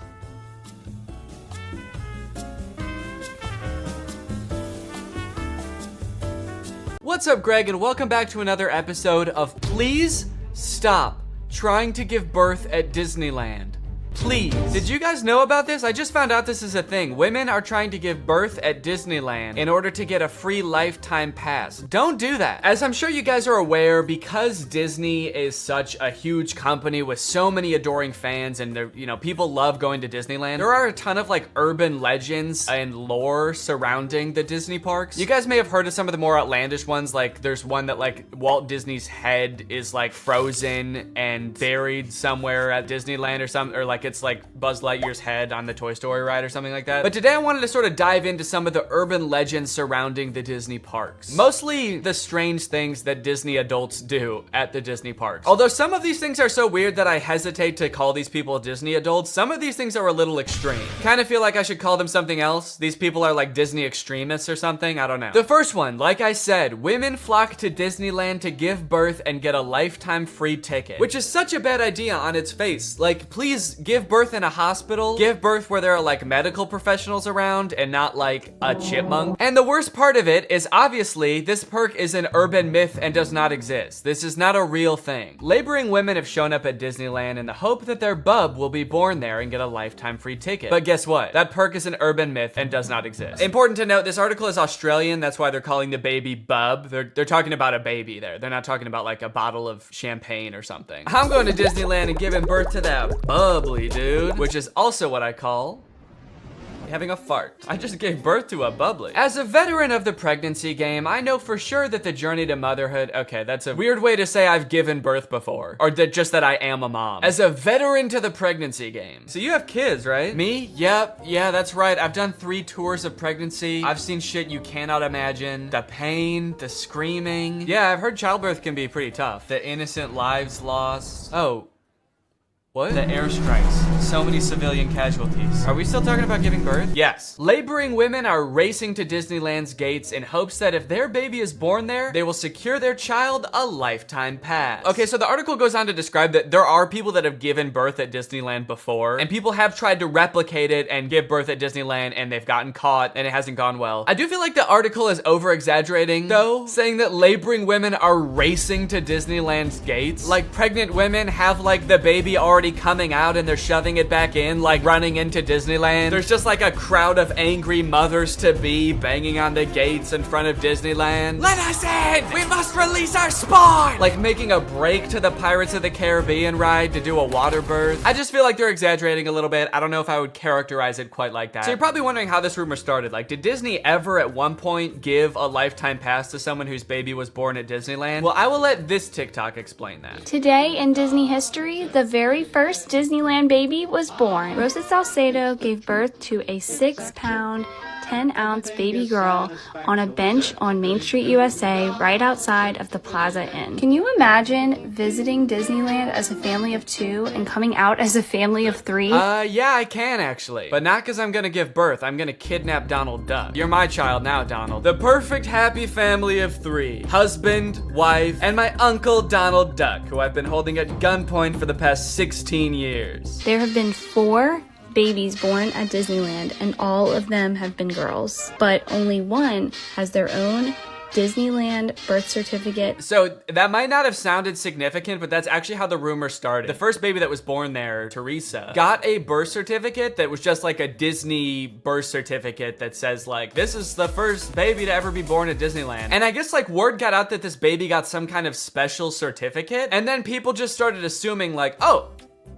What's up, Greg, and welcome back to another episode of Please Stop Trying to Give Birth at Disneyland. Please. Did you guys know about this? I just found out this is a thing. Women are trying to give birth at Disneyland in order to get a free lifetime pass. Don't do that. As I'm sure you guys are aware, because Disney is such a huge company with so many adoring fans and they're, people love going to Disneyland, there are a ton of like urban legends and lore surrounding the Disney parks. You guys may have heard of some of the more outlandish ones, like there's one that like Walt Disney's head is like frozen and buried somewhere at Disneyland or something, or like it's like Buzz Lightyear's head on the Toy Story ride or something like that. But today I wanted to sort of dive into some of the urban legends surrounding the Disney parks. Mostly the strange things that Disney adults do at the Disney parks. Although some of these things are so weird that I hesitate to call these people Disney adults, some of these things are a little extreme. Kind of feel like I should call them something else. These people are like Disney extremists or something, I don't know. The first one, like I said, women flock to Disneyland to give birth and get a lifetime free ticket, which is such a bad idea on its face. Like, please give birth in a hospital, give birth where there are like medical professionals around and not like a chipmunk. And the worst part of it is obviously this perk is an urban myth and does not exist. This is not a real thing. Laboring women have shown up at Disneyland in the hope that their bub will be born there and get a lifetime free ticket. But guess what? That perk is an urban myth and does not exist. Important to note, this article is Australian. That's why they're calling the baby bub. They're talking about a baby there. They're not talking about like a bottle of champagne or something. I'm going to Disneyland and giving birth to that bubbly dude, which is also what I call having a fart. I just gave birth to a bubbly. As a veteran of the pregnancy game, I know for sure that the journey to motherhood, okay, that's a weird way to say I've given birth before, or just that I am a mom. As a veteran to the pregnancy game. So you have kids, right? Me? Yep, yeah, that's right. I've done 3 tours of pregnancy. I've seen shit you cannot imagine. The pain, the screaming. Yeah, I've heard childbirth can be pretty tough. The innocent lives lost. Oh. What? The airstrikes. So many civilian casualties. Are we still talking about giving birth? Yes. Laboring women are racing to Disneyland's gates in hopes that if their baby is born there, they will secure their child a lifetime pass. Okay, so the article goes on to describe that there are people that have given birth at Disneyland before, and people have tried to replicate it and give birth at Disneyland, and they've gotten caught, and it hasn't gone well. I do feel like the article is over-exaggerating, though, saying that laboring women are racing to Disneyland's gates. Like, pregnant women have, like, the baby already coming out and they're shoving it back in, like running into Disneyland. There's just like a crowd of angry mothers-to-be banging on the gates in front of Disneyland. Let us in! We must release our spawn! Like making a break to the Pirates of the Caribbean ride to do a water birth. I just feel like they're exaggerating a little bit. I don't know if I would characterize it quite like that. So you're probably wondering how this rumor started. Like, did Disney ever at one point give a lifetime pass to someone whose baby was born at Disneyland? Well, I will let this TikTok explain that. Today in Disney history, the very first Disneyland baby was born. Rosa Salcedo gave birth to a 6-pound, 10-ounce baby girl on a bench on Main Street, USA, right outside of the Plaza Inn. Can you imagine visiting Disneyland as a family of 2 and coming out as a family of 3? Yeah, I can actually. But not because I'm gonna give birth. I'm gonna kidnap Donald Duck. You're my child now, Donald. The perfect happy family of 3. Husband, wife, and my uncle Donald Duck, who I've been holding at gunpoint for the past 16 years. There have been 4 babies born at Disneyland, and all of them have been girls, but only one has their own Disneyland birth certificate. So that might not have sounded significant, but that's actually how the rumor started. The first baby that was born there, Teresa, got a birth certificate that was just like a Disney birth certificate that says like, this is the first baby to ever be born at Disneyland. And I guess like word got out that this baby got some kind of special certificate, and then people just started assuming like, oh,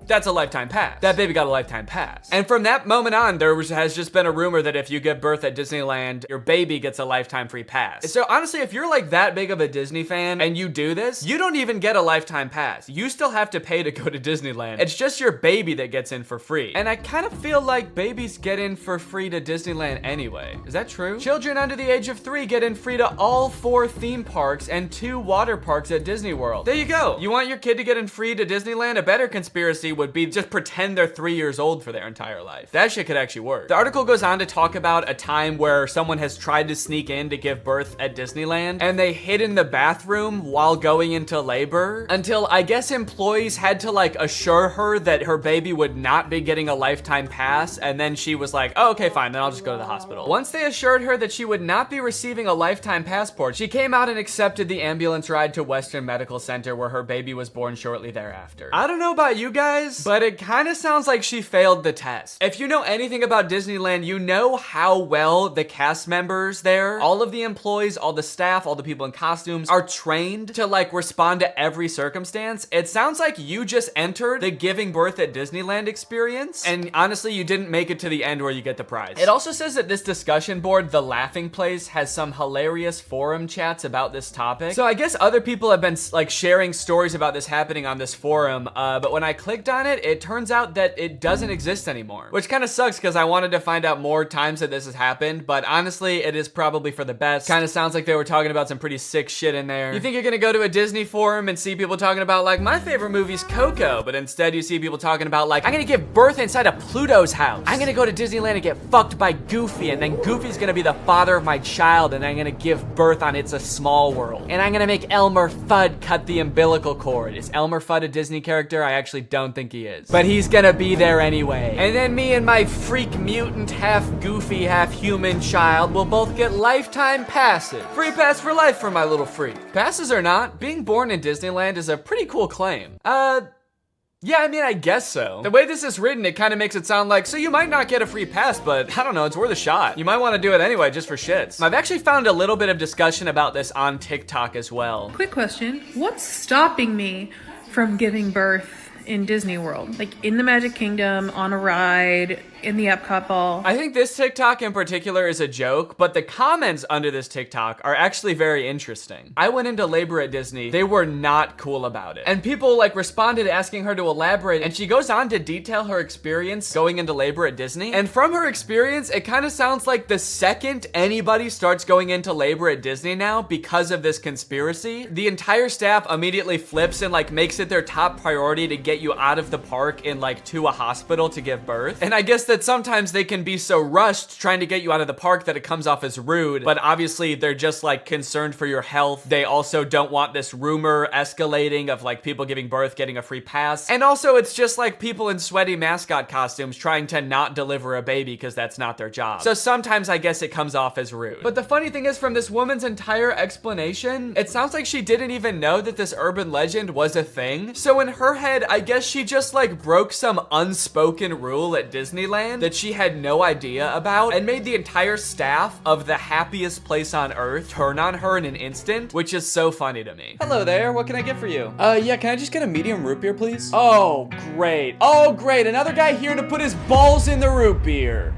that's a lifetime pass. That baby got a lifetime pass. And from that moment on, has just been a rumor that if you give birth at Disneyland, your baby gets a lifetime free pass. So honestly, if you're like that big of a Disney fan and you do this, you don't even get a lifetime pass. You still have to pay to go to Disneyland. It's just your baby that gets in for free. And I kind of feel like babies get in for free to Disneyland anyway. Is that true? Children under the age of 3 get in free to all 4 theme parks and 2 water parks at Disney World. There you go. You want your kid to get in free to Disneyland? A better conspiracy would be just pretend they're 3 years old for their entire life. That shit could actually work. The article goes on to talk about a time where someone has tried to sneak in to give birth at Disneyland, and they hid in the bathroom while going into labor until I guess employees had to like assure her that her baby would not be getting a lifetime pass, and then she was like, oh, okay, fine, then I'll just go to the hospital. Once they assured her that she would not be receiving a lifetime passport, she came out and accepted the ambulance ride to Western Medical Center where her baby was born shortly thereafter. I don't know about you guys, is, but it kind of sounds like she failed the test. If you know anything about Disneyland, you know how well the cast members there, all of the employees, all the staff, all the people in costumes are trained to like respond to every circumstance. It sounds like you just entered the giving birth at Disneyland experience, and honestly, you didn't make it to the end where you get the prize. It also says that this discussion board, The Laughing Place, has some hilarious forum chats about this topic. So I guess other people have been like sharing stories about this happening on this forum, but when I clicked on it, it turns out that it doesn't exist anymore, which kind of sucks because I wanted to find out more times that this has happened, but honestly, it is probably for the best. Kind of sounds like they were talking about some pretty sick shit in there. You think you're gonna go to a Disney forum and see people talking about like, my favorite movie's Coco, but instead you see people talking about like, I'm gonna give birth inside of Pluto's house. I'm gonna go to Disneyland and get fucked by Goofy, and then Goofy's gonna be the father of my child, and I'm gonna give birth on It's a Small World. And I'm gonna make Elmer Fudd cut the umbilical cord. Is Elmer Fudd a Disney character? I actually don't think he is. But he's gonna be there anyway. And then me and my freak mutant, half goofy, half human child will both get lifetime passes. Free pass for life for my little freak. Passes or not, being born in Disneyland is a pretty cool claim. Yeah, I mean, I guess so. The way this is written, it kind of makes it sound like, so you might not get a free pass, but I don't know, it's worth a shot. You might want to do it anyway, just for shits. I've actually found a little bit of discussion about this on TikTok as well. Quick question, what's stopping me from giving birth in Disney World? Like in the Magic Kingdom, on a ride, in the Epcot ball? I think this TikTok in particular is a joke, but the comments under this TikTok are actually very interesting. I went into labor at Disney. They were not cool about it. And people like responded asking her to elaborate, and she goes on to detail her experience going into labor at Disney. And from her experience, it kind of sounds like the second anybody starts going into labor at Disney now because of this conspiracy, the entire staff immediately flips and like makes it their top priority to get you out of the park and like to a hospital to give birth. And I guess that sometimes they can be so rushed trying to get you out of the park that it comes off as rude, but obviously they're just like concerned for your health. They also don't want this rumor escalating of like people giving birth getting a free pass. And also it's just like people in sweaty mascot costumes trying to not deliver a baby because that's not their job. So sometimes I guess it comes off as rude. But the funny thing is, from this woman's entire explanation, it sounds like she didn't even know that this urban legend was a thing. So in her head, I guess she just like broke some unspoken rule at Disneyland that she had no idea about and made the entire staff of the happiest place on earth turn on her in an instant, which is so funny to me. Hello there, what can I get for you? Yeah, can I just get a medium root beer, please? Oh, great. Oh, great, another guy here to put his balls in the root beer.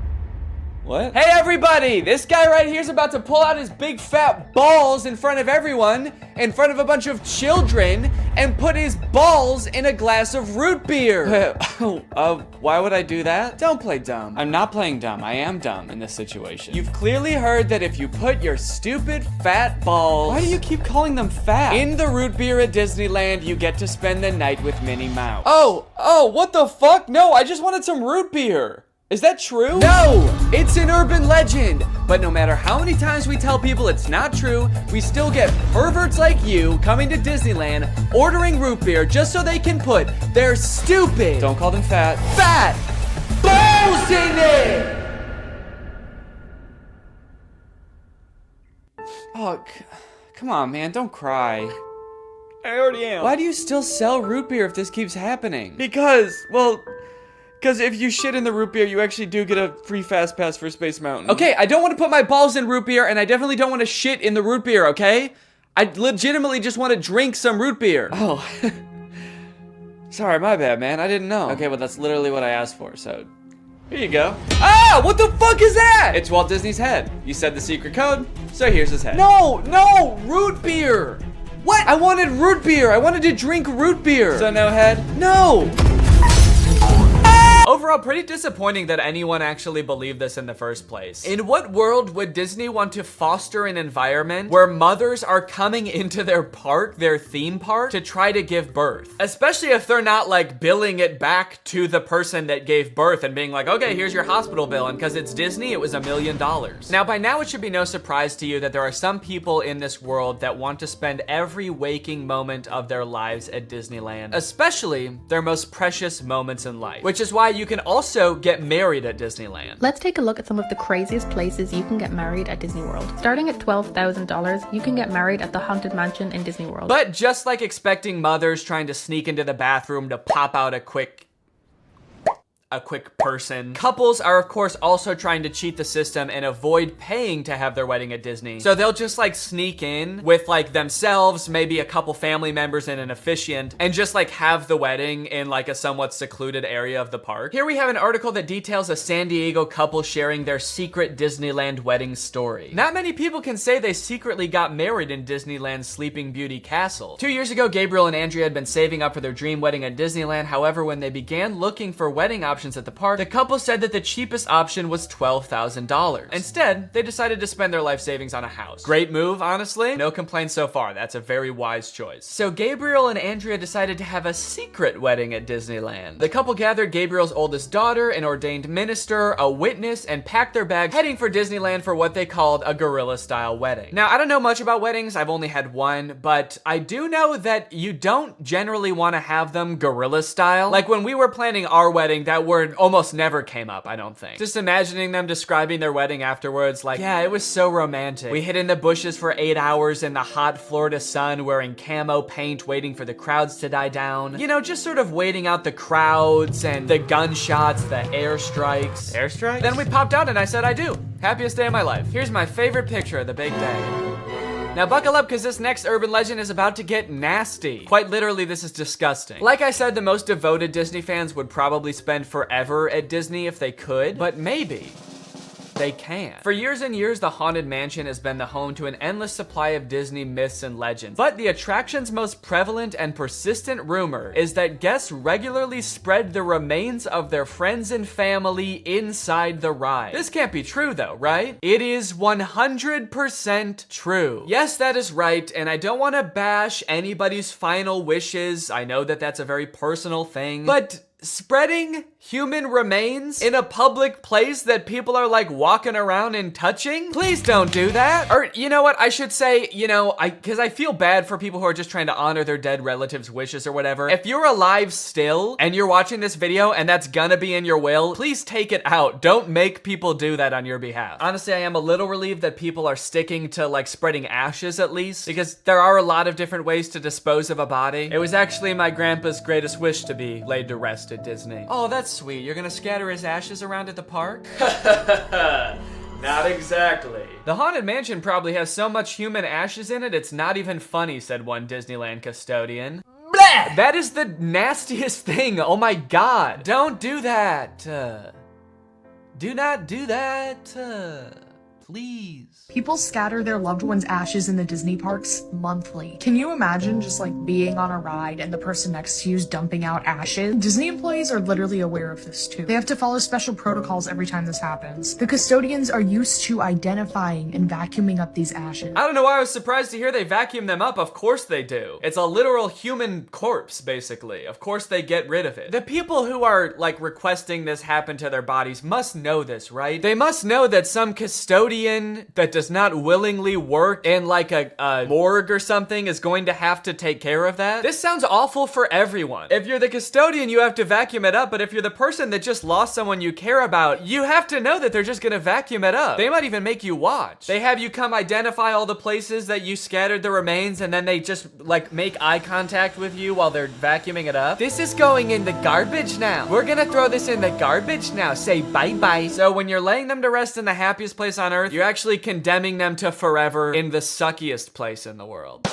What? Hey everybody, this guy right here is about to pull out his big fat balls in front of everyone, in front of a bunch of children, and put his balls in a glass of root beer. Why would I do that? Don't play dumb. I'm not playing dumb. I am dumb in this situation. You've clearly heard that if you put your stupid fat balls, why do you keep calling them fat, in the root beer at Disneyland, you get to spend the night with Minnie Mouse. Oh, what the fuck? No, I just wanted some root beer. Is that true? No, it's an urban legend. But no matter how many times we tell people it's not true, we still get perverts like you coming to Disneyland, ordering root beer just so they can put their stupid, don't call them fat balls in it. Oh, come on, man, don't cry. I already am. Why do you still sell root beer if this keeps happening? Because if you shit in the root beer, you actually do get a free fast pass for Space Mountain. Okay, I don't want to put my balls in root beer, and I definitely don't want to shit in the root beer, okay? I legitimately just want to drink some root beer. Oh. Sorry, my bad, man. I didn't know. Okay, well, that's literally what I asked for, so here you go. Ah, what the fuck is that? It's Walt Disney's head. You said the secret code, so here's his head. No, root beer. What? I wanted root beer. I wanted to drink root beer. So no head? No. Overall, pretty disappointing that anyone actually believed this in the first place. In what world would Disney want to foster an environment where mothers are coming into their park, their theme park, to try to give birth? Especially if they're not like billing it back to the person that gave birth and being like, okay, here's your hospital bill, and because it's Disney, it was $1 million. Now, by now, it should be no surprise to you that there are some people in this world that want to spend every waking moment of their lives at Disneyland, especially their most precious moments in life, which is why you can also get married at Disneyland. Let's take a look at some of the craziest places you can get married at Disney World. Starting at $12,000, you can get married at the Haunted Mansion in Disney World. But just like expecting mothers trying to sneak into the bathroom to pop out a quick a quick person. Couples are of course also trying to cheat the system and avoid paying to have their wedding at Disney. So they'll just like sneak in with like themselves, maybe a couple family members and an officiant, and just like have the wedding in like a somewhat secluded area of the park. Here we have an article that details a San Diego couple sharing their secret Disneyland wedding story. Not many people can say they secretly got married in Disneyland's Sleeping Beauty Castle. 2 years ago, Gabriel and Andrea had been saving up for their dream wedding at Disneyland. However, when they began looking for wedding options at the park, the couple said that the cheapest option was $12,000. Instead, they decided to spend their life savings on a house. Great move, honestly. No complaints so far. That's a very wise choice. So Gabriel and Andrea decided to have a secret wedding at Disneyland. The couple gathered Gabriel's oldest daughter, an ordained minister, a witness, and packed their bags, heading for Disneyland for what they called a guerrilla-style wedding. Now, I don't know much about weddings. I've only had one, but I do know that you don't generally want to have them guerrilla style. Like when we were planning our wedding, that word almost never came up, I don't think. Just imagining them describing their wedding afterwards, like, yeah, it was so romantic. We hid in the bushes for 8 hours in the hot Florida sun wearing camo paint, waiting for the crowds to die down. You know, just sort of waiting out the crowds and the gunshots, the airstrikes. Airstrikes? Then we popped out and I said I do. Happiest day of my life. Here's my favorite picture of the big day. Now buckle up because this next urban legend is about to get nasty. Quite literally, this is disgusting. Like I said, the most devoted Disney fans would probably spend forever at Disney if they could, but maybe they can. For years and years, the Haunted Mansion has been the home to an endless supply of Disney myths and legends. But the attraction's most prevalent and persistent rumor is that guests regularly spread the remains of their friends and family inside the ride. This can't be true though, right? It is 100% true. Yes, that is right, and I don't want to bash anybody's final wishes. I know that that's a very personal thing, but spreading human remains in a public place that people are like walking around and touching? Please don't do that. Or you know what, I should say, you know, because I feel bad for people who are just trying to honor their dead relatives' wishes or whatever. If you're alive still and you're watching this video and that's gonna be in your will, please take it out. Don't make people do that on your behalf. Honestly, I am a little relieved that people are sticking to like spreading ashes at least, because there are a lot of different ways to dispose of a body. It was actually my grandpa's greatest wish to be laid to rest at Disney. Oh, that's sweet. You're gonna scatter his ashes around at the park? Not exactly. The Haunted Mansion probably has so much human ashes in it, it's not even funny, said one Disneyland custodian. Bleh! That is the nastiest thing. Oh my God. Don't do that. Do not do that. Please. People scatter their loved ones' ashes in the Disney parks monthly. Can you imagine just like being on a ride and the person next to you is dumping out ashes? Disney employees are literally aware of this too. They have to follow special protocols every time this happens. The custodians are used to identifying and vacuuming up these ashes. I don't know why I was surprised to hear they vacuum them up. Of course they do. It's a literal human corpse, basically. Of course they get rid of it. The people who are like requesting this happen to their bodies must know this, right? They must know that some custodian that does not willingly work in like a morgue or something is going to have to take care of that. This sounds awful for everyone. If you're the custodian, you have to vacuum it up, but if you're the person that just lost someone you care about, you have to know that they're just gonna vacuum it up. They might even make you watch. They have you come identify all the places that you scattered the remains, and then they just like make eye contact with you while they're vacuuming it up. This is going in the garbage now. We're gonna throw this in the garbage now. Say bye-bye. So when you're laying them to rest in the happiest place on earth, you're actually condemning them to forever in the suckiest place in the world.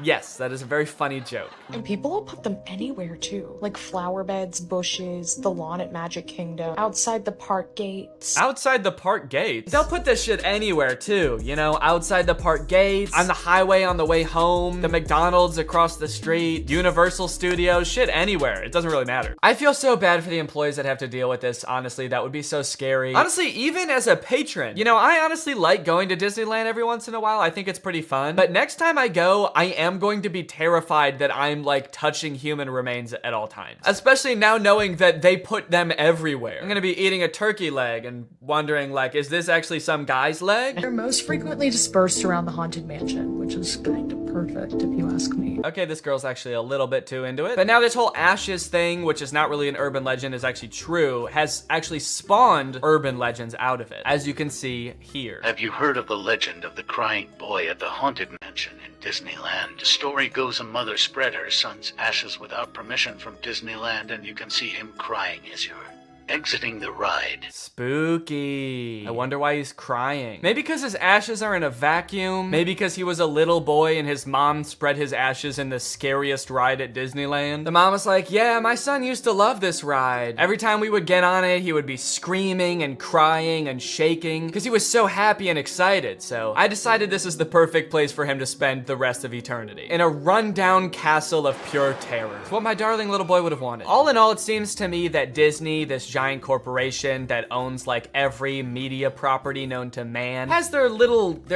Yes, that is a very funny joke. And people will put them anywhere too. Like flower beds, bushes, the lawn at Magic Kingdom, outside the park gates. Outside the park gates? They'll put this shit anywhere too, you know? Outside the park gates, on the highway on the way home, the McDonald's across the street, Universal Studios, shit anywhere. It doesn't really matter. I feel so bad for the employees that have to deal with this, honestly. That would be so scary. Honestly, even as a patron, you know, I honestly like going to Disneyland every once in a while. I think it's pretty fun. But next time I go, I am going to be terrified that I'm like touching human remains at all times. Especially now knowing that they put them everywhere. I'm gonna be eating a turkey leg and wondering like, is this actually some guy's leg? They're most frequently dispersed around the Haunted Mansion, which is kind of perfect, if you ask me. Okay, this girl's actually a little bit too into it. But now this whole ashes thing, which is not really an urban legend, is actually true, has actually spawned urban legends out of it, as you can see here. Have you heard of the legend of the crying boy at the Haunted Mansion in Disneyland? The story goes a mother spread her son's ashes without permission from Disneyland, and you can see him crying as you're exiting the ride. Spooky. I wonder why he's crying. Maybe because his ashes are in a vacuum. Maybe because he was a little boy and his mom spread his ashes in the scariest ride at Disneyland. The mom was like, yeah, my son used to love this ride. Every time we would get on it, he would be screaming and crying and shaking because he was so happy and excited. So I decided this is the perfect place for him to spend the rest of eternity. In a rundown castle of pure terror. It's what my darling little boy would have wanted. All in all, it seems to me that Disney, this giant corporation that owns like every media property known to man, has their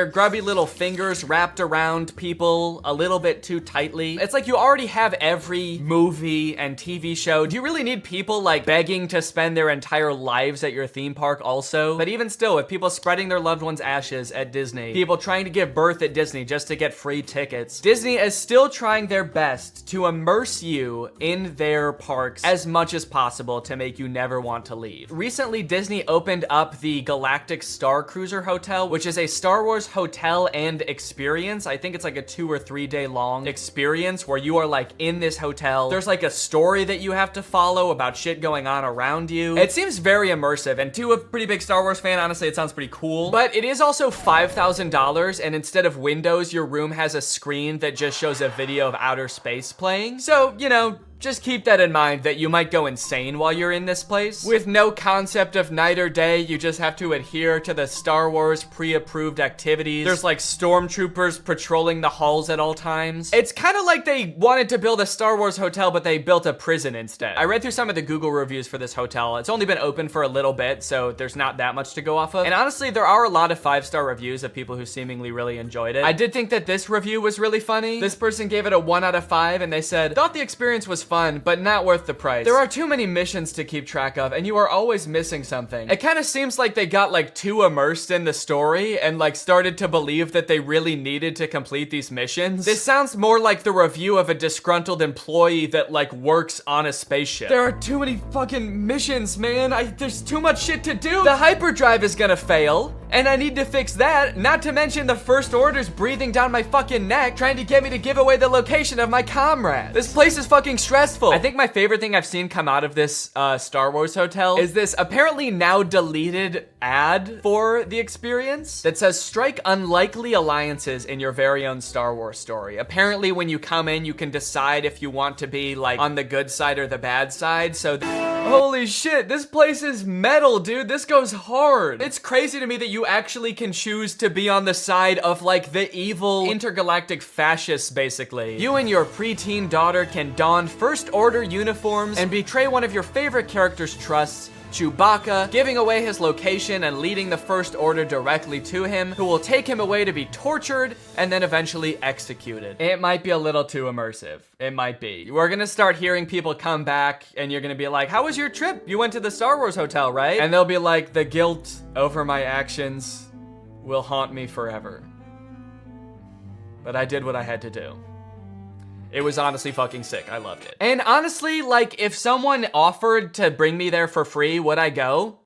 grubby little fingers wrapped around people a little bit too tightly. It's like you already have every movie and TV show. Do you really need people like begging to spend their entire lives at your theme park also? But even still, with people spreading their loved ones' ashes at Disney, people trying to give birth at Disney just to get free tickets, Disney is still trying their best to immerse you in their parks as much as possible to make you never want to leave. Recently, Disney opened up the Galactic Star Cruiser Hotel, which is a Star Wars hotel and experience. I think it's like a 2 or 3 day long experience where you are like in this hotel. There's like a story that you have to follow about shit going on around you. It seems very immersive, and to a pretty big Star Wars fan, honestly, it sounds pretty cool. But it is also $5,000, and instead of windows, your room has a screen that just shows a video of outer space playing. So, you know, just keep that in mind that you might go insane while you're in this place. With no concept of night or day, you just have to adhere to the Star Wars pre-approved activities. There's like stormtroopers patrolling the halls at all times. It's kind of like they wanted to build a Star Wars hotel, but they built a prison instead. I read through some of the Google reviews for this hotel. It's only been open for a little bit, so there's not that much to go off of. And honestly, there are a lot of 5-star reviews of people who seemingly really enjoyed it. I did think that this review was really funny. This person gave it a 1 out of 5, and they said, thought the experience was fun, but not worth the price. There are too many missions to keep track of, and you are always missing something. It kind of seems like they got like too immersed in the story and like started to believe that they really needed to complete these missions. This sounds more like the review of a disgruntled employee that like works on a spaceship. There are too many fucking missions, man. There's too much shit to do. The hyperdrive is gonna fail, and I need to fix that. Not to mention the First Order's breathing down my fucking neck, trying to get me to give away the location of my comrade. This place is fucking stressful. I think my favorite thing I've seen come out of this Star Wars hotel is this apparently now deleted ad for the experience that says strike unlikely alliances in your very own Star Wars story. Apparently when you come in, you can decide if you want to be like on the good side or the bad side. So holy shit, this place is metal, dude. This goes hard. It's crazy to me that you actually can choose to be on the side of like the evil intergalactic fascists, basically. You and your preteen daughter can don First Order uniforms and betray one of your favorite character's trusts, Chewbacca, giving away his location and leading the First Order directly to him, who will take him away to be tortured and then eventually executed. It might be a little too immersive. It might be. We're gonna start hearing people come back and you're gonna be like, how was your trip? You went to the Star Wars hotel, right? And they'll be like, the guilt over my actions will haunt me forever. But I did what I had to do. It was honestly fucking sick. I loved it. And honestly, like, if someone offered to bring me there for free, would I go?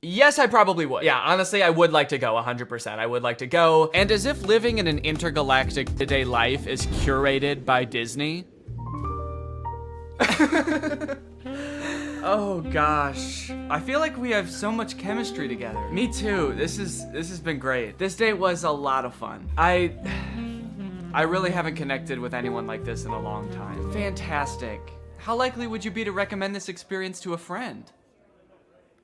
Yes, I probably would. Yeah, honestly, I would like to go 100%. I would like to go. And as if living in an intergalactic today life is curated by Disney. Oh gosh. I feel like we have so much chemistry together. Me too. This has been great. This day was a lot of fun. I really haven't connected with anyone like this in a long time. Fantastic. How likely would you be to recommend this experience to a friend?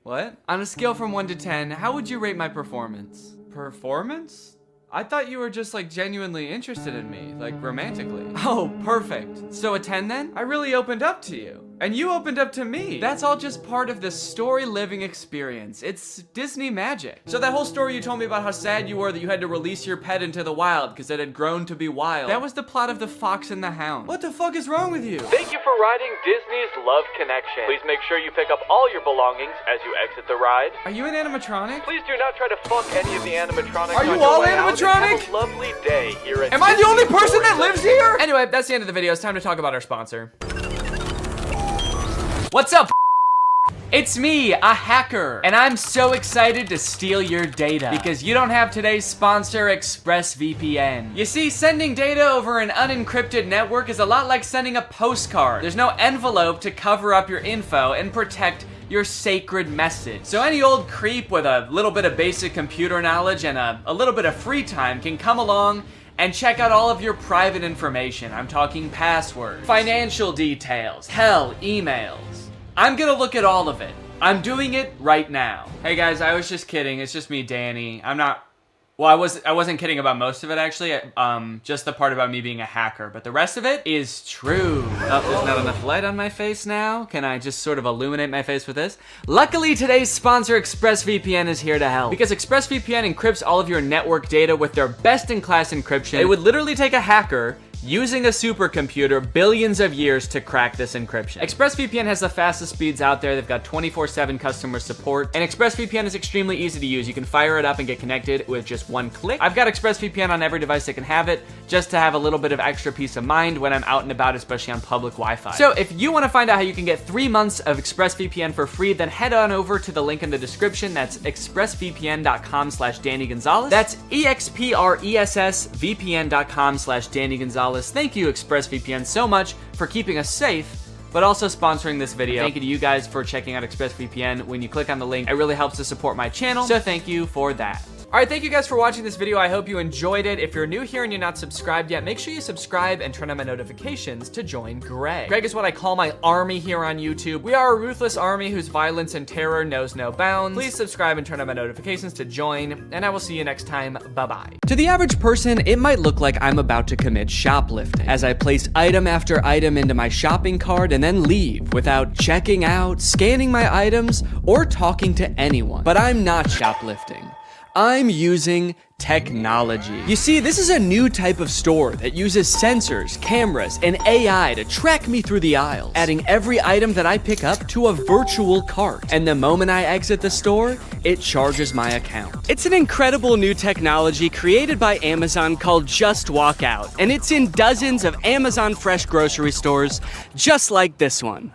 What? On a scale from 1 to 10, how would you rate my performance? Performance? I thought you were just like genuinely interested in me, like romantically. Oh, perfect. So a 10 then? I really opened up to you. And you opened up to me. That's all just part of the story living experience. It's Disney magic. So that whole story you told me about how sad you were that you had to release your pet into the wild because it had grown to be wild. That was the plot of The Fox and the Hound. What the fuck is wrong with you? Thank you for riding Disney's Love Connection. Please make sure you pick up all your belongings as you exit the ride. Are you an animatronic? Please do not try to fuck any of the animatronics. Are you on your all way out, and animatronic? have a lovely day here at Am I the only Disney person that Resort. lives here? Anyway, that's the end of the video. It's time to talk about our sponsor. What's up? It's me, a hacker, and I'm so excited to steal your data because you don't have today's sponsor, ExpressVPN. You see, sending data over an unencrypted network is a lot like sending a postcard. There's no envelope to cover up your info and protect your sacred message. So any old creep with a little bit of basic computer knowledge and a little bit of free time can come along and check out all of your private information. I'm talking passwords, financial details, hell, emails. I'm gonna look at all of it. I'm doing it right now. Hey guys, I was just kidding. It's just me, Danny. I wasn't kidding about most of it actually. Just the part about me being a hacker, but the rest of it is true. Oh, there's not enough light on my face now. Can I just sort of illuminate my face with this? Luckily, today's sponsor, ExpressVPN, is here to help. Because ExpressVPN encrypts all of your network data with their best-in-class encryption. It would literally take a hacker using a supercomputer billions of years to crack this encryption. ExpressVPN has the fastest speeds out there. They've got 24/7 customer support, and ExpressVPN is extremely easy to use. You can fire it up and get connected with just one click. I've got ExpressVPN on every device that can have it, just to have a little bit of extra peace of mind when I'm out and about, especially on public Wi-Fi. So if you want to find out how you can get 3 months of ExpressVPN for free, then head on over to the link in the description. That's expressvpn.com/Danny Gonzalez. That's expressvpn.com/Danny Gonzalez. Thank you, ExpressVPN, so much for keeping us safe, but also sponsoring this video. Thank you to you guys for checking out ExpressVPN. When you click on the link, it really helps to support my channel, so thank you for that. All right, thank you guys for watching this video. I hope you enjoyed it. If you're new here and you're not subscribed yet, make sure you subscribe and turn on my notifications to join Greg. Greg is what I call my army here on YouTube. We are a ruthless army whose violence and terror knows no bounds. Please subscribe and turn on my notifications to join, and I will see you next time. Bye-bye. To the average person, it might look like I'm about to commit shoplifting as I place item after item into my shopping cart and then leave without checking out, scanning my items, or talking to anyone. But I'm not shoplifting. I'm using technology. You see, this is a new type of store that uses sensors, cameras, and AI to track me through the aisles, adding every item that I pick up to a virtual cart. And the moment I exit the store, it charges my account. It's an incredible new technology created by Amazon called Just Walk Out, and it's in dozens of Amazon Fresh grocery stores, just like this one.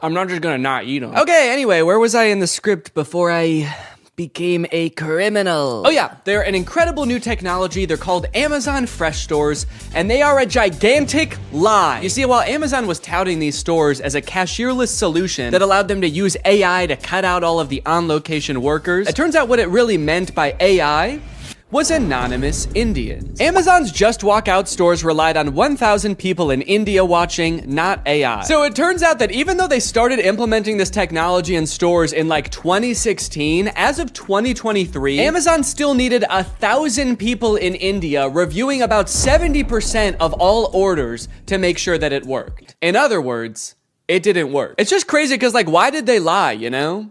I'm not just gonna not eat them. Okay, anyway, where was I in the script before I became a criminal? Oh yeah, they're an incredible new technology. They're called Amazon Fresh Stores, and they are a gigantic lie. You see, while Amazon was touting these stores as a cashierless solution that allowed them to use AI to cut out all of the on-location workers, it turns out what it really meant by AI was anonymous Indians. Amazon's Just Walk Out stores relied on 1,000 people in India watching, not AI. So it turns out that even though they started implementing this technology in stores in like 2016, as of 2023, Amazon still needed 1,000 people in India reviewing about 70% of all orders to make sure that it worked. In other words, it didn't work. It's just crazy because, like, why did they lie, you know?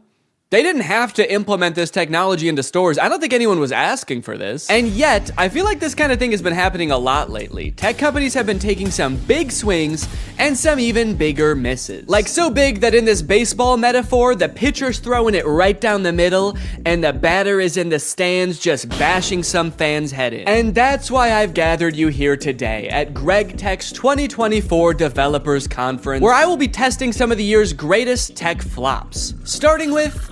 They didn't have to implement this technology into stores. I don't think anyone was asking for this. And yet, I feel like this kind of thing has been happening a lot lately. Tech companies have been taking some big swings and some even bigger misses. Like so big that in this baseball metaphor, the pitcher's throwing it right down the middle and the batter is in the stands just bashing some fan's head in. And that's why I've gathered you here today at Greg Tech's 2024 Developers Conference, where I will be testing some of the year's greatest tech flops. Starting with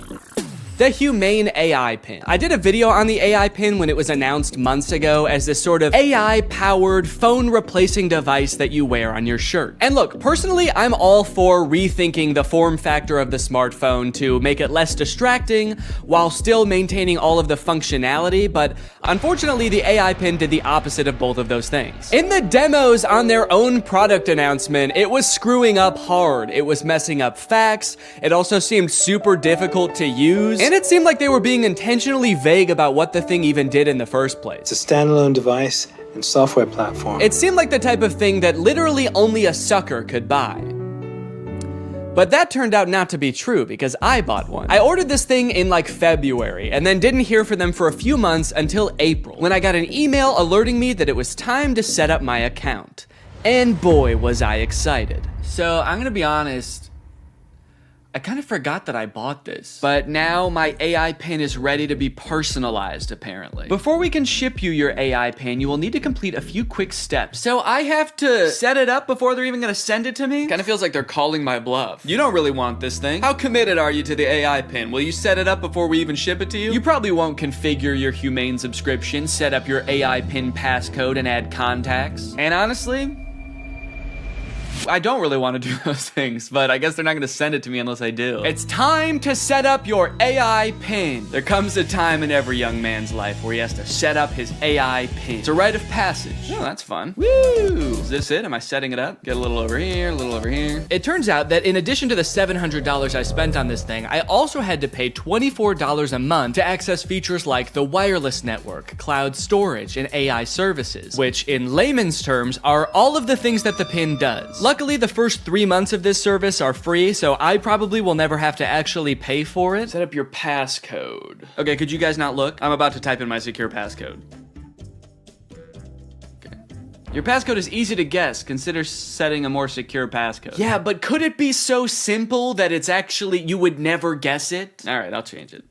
the Humane AI Pin. I did a video on the AI Pin when it was announced months ago as this sort of AI-powered phone replacing device that you wear on your shirt. And look, personally, I'm all for rethinking the form factor of the smartphone to make it less distracting while still maintaining all of the functionality, but Unfortunately, the AI pin did the opposite of both of those things. In the demos on their own product announcement, it was screwing up hard. It was messing up facts. It also seemed super difficult to use. And it seemed like they were being intentionally vague about what the thing even did in the first place. It's a standalone device and software platform. It seemed like the type of thing that literally only a sucker could buy. But that turned out not to be true because I bought one. I ordered this thing in like February and then didn't hear from them for a few months until April, when I got an email alerting me that it was time to set up my account. And boy, was I excited. So I'm gonna be honest, I kind of forgot that I bought this. But now my AI pin is ready to be personalized, apparently. Before we can ship you your AI pin, you will need to complete a few quick steps. So I have to set it up before they're even gonna send it to me? Kind of feels like they're calling my bluff. You don't really want this thing. How committed are you to the AI pin? Will you set it up before we even ship it to you? You probably won't configure your Humane subscription, set up your AI pin passcode, and add contacts. And honestly, I don't really want to do those things, but I guess they're not going to send it to me unless I do. It's time to set up your AI pin. There comes a time in every young man's life where he has to set up his AI pin. It's a rite of passage. Oh, that's fun. Woo! Is this it? Am I setting it up? Get a little over here, a little over here. It turns out that in addition to the $700 I spent on this thing, I also had to pay $24 a month to access features like the wireless network, cloud storage, and AI services, which in layman's terms are all of the things that the pin does. Luckily, the first 3 months of this service are free, so I probably will never have to actually pay for it. Set up your passcode. Okay, could you guys not look? I'm about to type in my secure passcode. Okay. Your passcode is easy to guess. Consider setting a more secure passcode. Yeah, but could it be so simple that it's actually, you would never guess it? All right, I'll change it.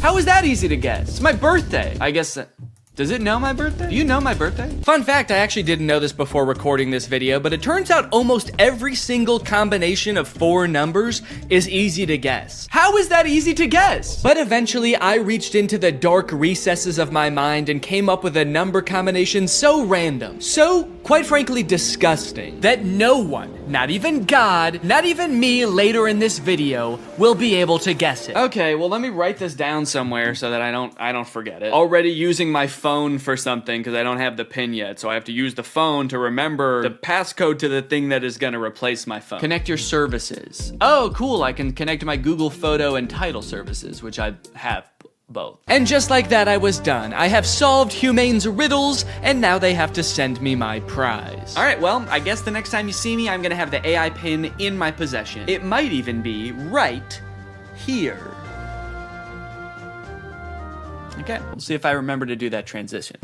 How is that easy to guess? It's my birthday. I guess does it know my birthday? Do you know my birthday? Fun fact, I actually didn't know this before recording this video, but it turns out almost every single combination of 4 numbers is easy to guess. How is that easy to guess? But eventually, I reached into the dark recesses of my mind and came up with a number combination so random, so, quite frankly, disgusting, that no one, not even God, not even me later in this video, will be able to guess it. Okay, well, let me write this down somewhere so that I don't forget it. Already using my phone for something because I don't have the pin yet, so I have to use the phone to remember the passcode to the thing that is gonna replace my phone. Connect your services. Oh, cool, I can connect my Google Photo and Title services, which I have both. And just like that, I was done. I have solved Humane's riddles, and now they have to send me my prize. All right, well, I guess the next time you see me, I'm gonna have the AI pin in my possession. It might even be right here. Okay, we'll see if I remember to do that transition.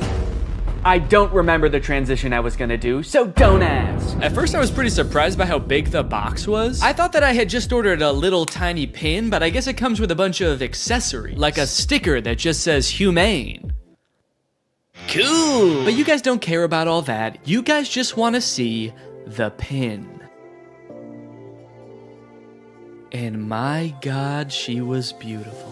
I don't remember the transition I was gonna do, so don't ask. At first I was pretty surprised by how big the box was. I thought that I had just ordered a little tiny pin, but I guess it comes with a bunch of accessories, like a sticker that just says Humane. Cool! But you guys don't care about all that. You guys just wanna see the pin. And my God, she was beautiful.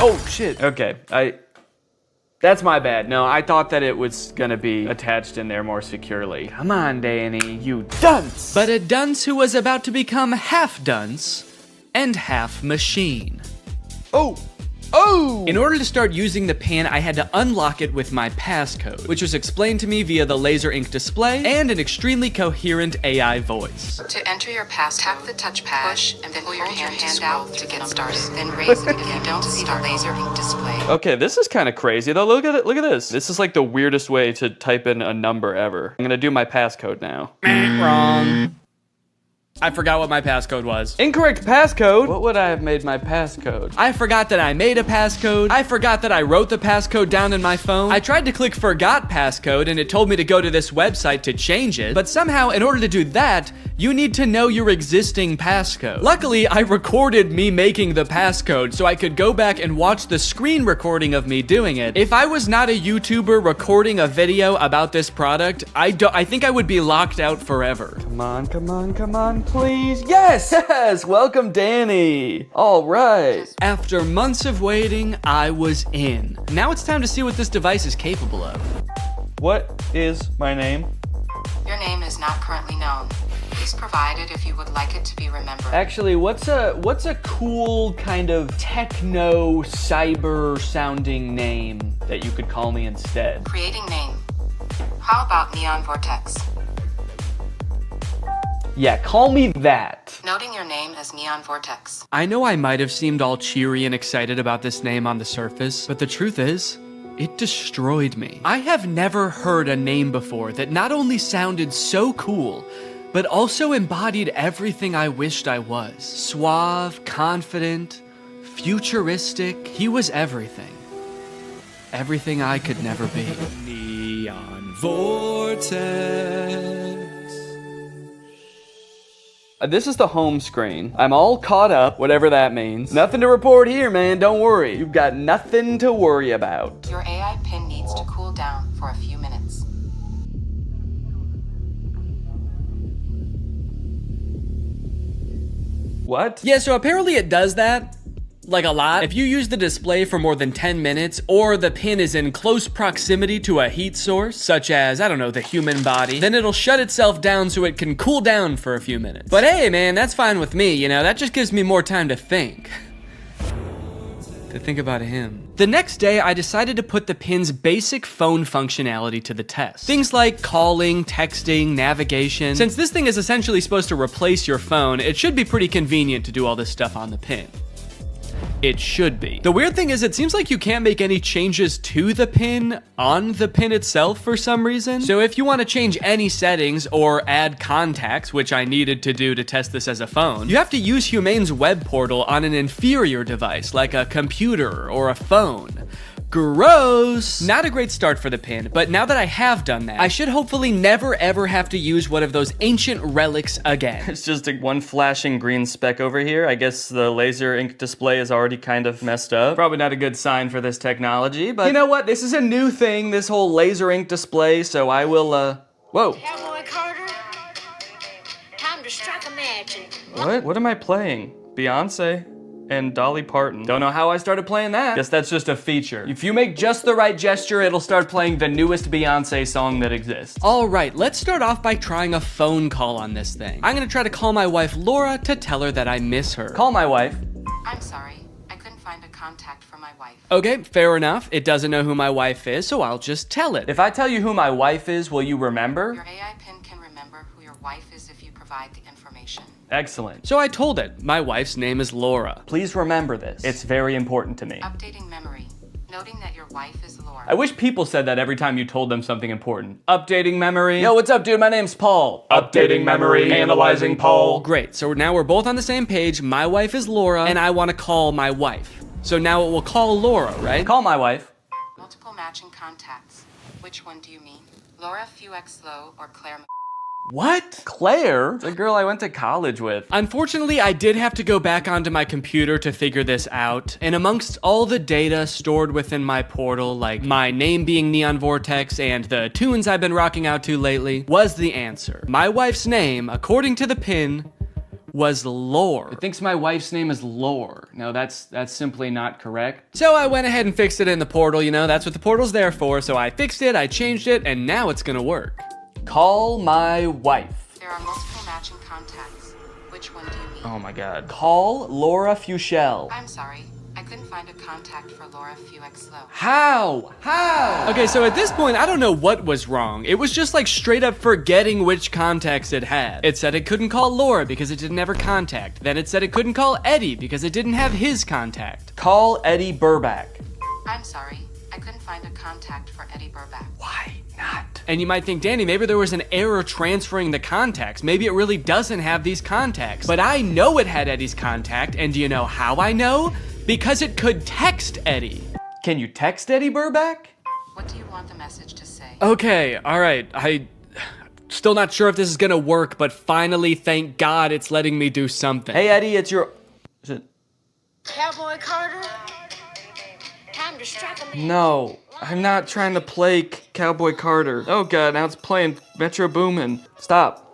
Oh shit, okay, that's my bad. No, I thought that it was gonna be attached in there more securely. Come on, Danny, you dunce! But a dunce who was about to become half dunce and half machine. Oh! In order to start using the pin, I had to unlock it with my passcode, which was explained to me via the laser ink display and an extremely coherent AI voice. To enter your pass, tap the touchpad, push, and then pull your hand out to get started. Then raise it if you don't see the laser ink display. Okay, this is kind of crazy though. Look at it. Look at this. This is like the weirdest way to type in a number ever. I'm gonna do my passcode now. Wrong. I forgot what my passcode was. Incorrect passcode? What would I have made my passcode? I forgot that I made a passcode. I forgot that I wrote the passcode down in my phone. I tried to click forgot passcode and it told me to go to this website to change it. But somehow, in order to do that, you need to know your existing passcode. Luckily, I recorded me making the passcode so I could go back and watch the screen recording of me doing it. If I was not a YouTuber recording a video about this product, I think I would be locked out forever. Come on, come on, come on, please. Yes, yes, welcome Danny. All right. After months of waiting, I was in. Now it's time to see what this device is capable of. What is my name? Your name is not currently known. Please provide it if you would like it to be remembered. Actually, what's a cool kind of techno cyber sounding name that you could call me instead? Creating name. How about Neon Vortex? Yeah, call me that. Noting your name as Neon Vortex. I know I might have seemed all cheery and excited about this name on the surface, but the truth is, it destroyed me. I have never heard a name before that not only sounded so cool, but also embodied everything I wished I was. Suave, confident, futuristic. He was everything. Everything I could never be. Neon Vortex. This is the home screen. I'm all caught up, whatever that means. Nothing to report here, man, don't worry. You've got nothing to worry about. Your AI pin needs to cool down for a few minutes. What? Yeah, so apparently it does that. Like a lot. If you use the display for more than 10 minutes, or the pin is in close proximity to a heat source, such as, I don't know, the human body, then it'll shut itself down so it can cool down for a few minutes. But hey, man, that's fine with me, you know, that just gives me more time to think. To think about him. The next day, I decided to put the pin's basic phone functionality to the test. Things like calling, texting, navigation. Since this thing is essentially supposed to replace your phone, it should be pretty convenient to do all this stuff on the pin. It should be. The weird thing is it seems like you can't make any changes to the pin on the pin itself for some reason. So if you want to change any settings or add contacts, which I needed to do to test this as a phone, you have to use Humane's web portal on an inferior device like a computer or a phone. Gross! Not a great start for the pin, but now that I have done that, I should hopefully never ever have to use one of those ancient relics again. It's just one flashing green speck over here. I guess the laser ink display is already kind of messed up. Probably not a good sign for this technology, but you know what? This is a new thing, this whole laser ink display, so I will, whoa. Cowboy Carter, time to strike a match. What am I playing? Beyonce? And Dolly Parton. Don't know how I started playing that. Guess that's just a feature. If you make just the right gesture, it'll start playing the newest Beyonce song that exists. All right, let's start off by trying a phone call on this thing. I'm gonna try to call my wife Laura to tell her that I miss her. Call my wife. I'm sorry, I couldn't find a contact for my wife. Okay, fair enough. It doesn't know who my wife is, so I'll just tell it. If I tell you who my wife is, will you remember? Your AI pin can remember who your wife is if you provide the information. Excellent. So I told it, my wife's name is Laura. Please remember this. It's very important to me. Updating memory. Noting that your wife is Laura. I wish people said that every time you told them something important. Updating memory. Yo, what's up, dude? My name's Paul. Updating memory. Analyzing Paul. Great, so now we're both on the same page. My wife is Laura, and I want to call my wife. So now it will call Laura, right? Call my wife. Multiple matching contacts. Which one do you mean? Laura Fuex Low or Claire? What? Claire? The girl I went to college with. Unfortunately, I did have to go back onto my computer to figure this out. And amongst all the data stored within my portal, like my name being Neon Vortex and the tunes I've been rocking out to lately, was the answer. My wife's name, according to the pin, was Lore. It thinks my wife's name is Lore. No, that's simply not correct. So I went ahead and fixed it in the portal, you know, that's what the portal's there for. So I fixed it, I changed it, and now it's gonna work. Call my wife. There are multiple matching contacts. Which one do you mean? Oh my god. Call Laura Fuchel. I'm sorry. I couldn't find a contact for Laura Fuex Low. How? Okay, so at this point, I don't know what was wrong. It was just like straight up forgetting which contacts it had. It said it couldn't call Laura because it didn't have her contact. Then it said it couldn't call Eddie because it didn't have his contact. Call Eddie Burback. I'm sorry. I couldn't find a contact for Eddie Burback. Why not? And you might think, Danny, maybe there was an error transferring the contacts. Maybe it really doesn't have these contacts. But I know it had Eddie's contact, and do you know how I know? Because it could text Eddie. Can you text Eddie Burback? What do you want the message to say? Okay, all right. Still not sure if this is gonna work, but finally, thank God, it's letting me do something. Hey, Eddie, it's your... Is it... Cowboy Carter, time to strike a match. No, I'm not trying to play Cowboy Carter. Oh God, now it's playing Metro Boomin. Stop.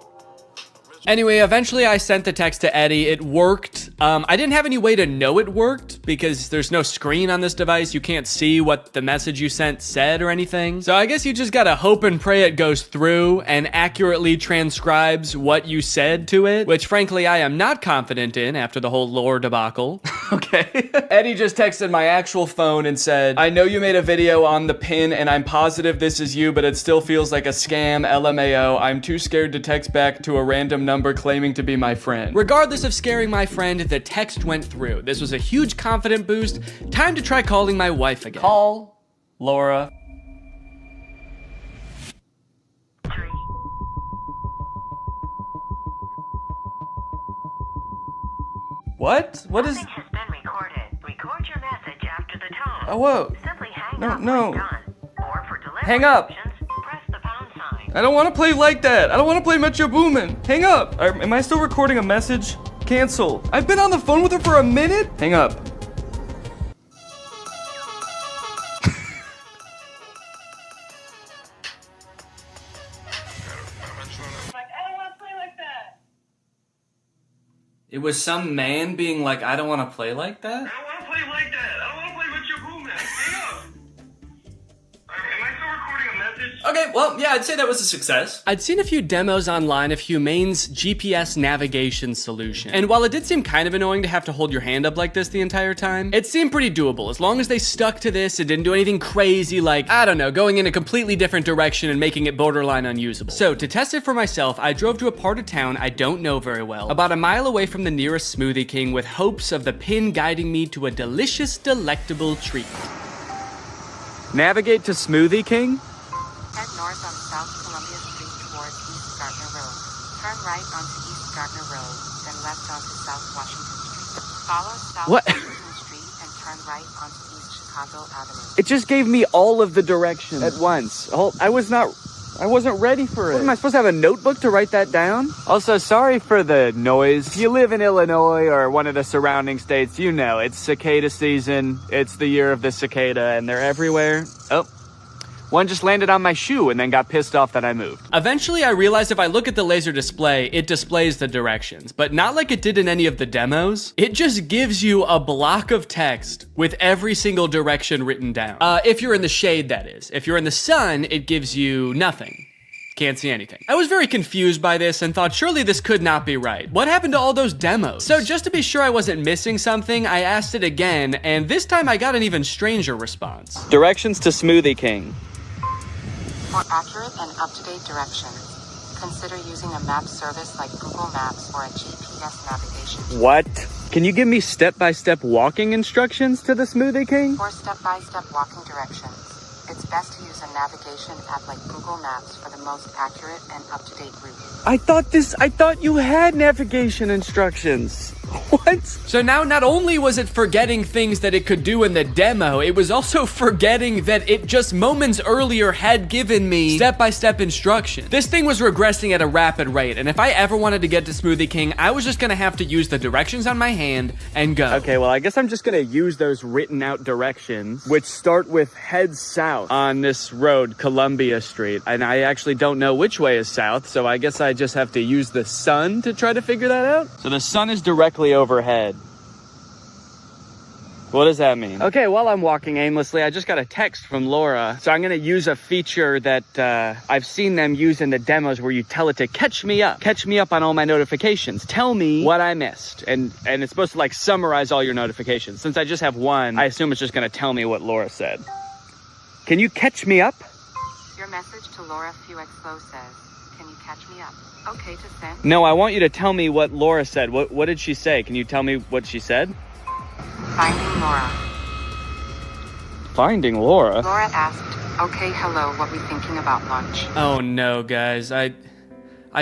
Anyway, eventually I sent the text to Eddie. It worked. I didn't have any way to know it worked because there's no screen on this device. You can't see what the message you sent said or anything. So I guess you just gotta hope and pray it goes through and accurately transcribes what you said to it, which frankly I am not confident in after the whole lore debacle. Okay. Eddie just texted my actual phone and said, I know you made a video on the pin and I'm positive this is you, but it still feels like a scam, LMAO. I'm too scared to text back to a random number claiming to be my friend. Regardless of scaring my friend, the text went through. This was a huge confident boost. Time to try calling my wife again. Call Laura. What? What is... has been recorded. Record your message after the tone. Oh, whoa. Simply hang No, up no. when done. Or for delivery Hang up. options, press the pound sign. I don't want to play like that. I don't want to play Metro Boomin. Hang up. Am I still recording a message? Cancel. I've been on the phone with her for a minute. Hang up. It was some man being like, I don't want to play like that? I don't want to play like that. I don't want to play with your boom, man. Hang up. Am I still recording a message? Okay, well, yeah, I'd say that was a success. I'd seen a few demos online of Humane's GPS navigation solution. And while it did seem kind of annoying to have to hold your hand up like this the entire time, it seemed pretty doable. As long as they stuck to this, it didn't do anything crazy like, I don't know, going in a completely different direction and making it borderline unusable. So to test it for myself, I drove to a part of town I don't know very well, about a mile away from the nearest Smoothie King with hopes of the pin guiding me to a delicious, delectable treat. Navigate to Smoothie King? Head north on South Columbia Street towards East Gardner Road. Turn right onto East Gardner Road, then left onto South Washington Street. Follow South Washington Street and turn right onto East Chicago Avenue. It just gave me all of the directions at once. I wasn't ready for it. What, am I supposed to have a notebook to write that down? Also, sorry for the noise. If you live in Illinois or one of the surrounding states, you know, it's cicada season. It's the year of the cicada and they're everywhere. Oh. One just landed on my shoe and then got pissed off that I moved. Eventually, I realized if I look at the laser display, it displays the directions, but not like it did in any of the demos. It just gives you a block of text with every single direction written down. If you're in the shade, that is. If you're in the sun, it gives you nothing. Can't see anything. I was very confused by this and thought surely this could not be right. What happened to all those demos? So just to be sure I wasn't missing something, I asked it again, and this time I got an even stranger response. Directions to Smoothie King. For accurate and up-to-date directions, consider using a map service like Google Maps or a GPS navigation. What? Can you give me step-by-step walking instructions to the Smoothie King? For step-by-step walking directions, it's best to use a navigation app like Google Maps for the most accurate and up-to-date route. I thought you had navigation instructions. What? So now not only was it forgetting things that it could do in the demo, it was also forgetting that it just moments earlier had given me step-by-step instructions. This thing was regressing at a rapid rate, and if I ever wanted to get to Smoothie King, I was just gonna have to use the directions on my hand and go. Okay, well, I guess I'm just gonna use those written out directions, which start with head south on this road, Columbia Street. And I actually don't know which way is south, so I guess I just have to use the sun to try to figure that out. So the sun is directly overhead. What does that mean? Okay, while I'm walking aimlessly, I just got a text from Laura. So I'm gonna use a feature that I've seen them use in the demos where you tell it to catch me up on all my notifications. Tell me what I missed. And it's supposed to like summarize all your notifications. Since I just have one, I assume it's just gonna tell me what Laura said. Can you catch me up? Your message to Laura Fuexlo says, can you catch me up? Okay to send? No, I want you to tell me what Laura said. What did she say? Can you tell me what she said? Finding Laura. Finding Laura? Laura asked, okay, hello, what we thinking about lunch? Oh no, guys. I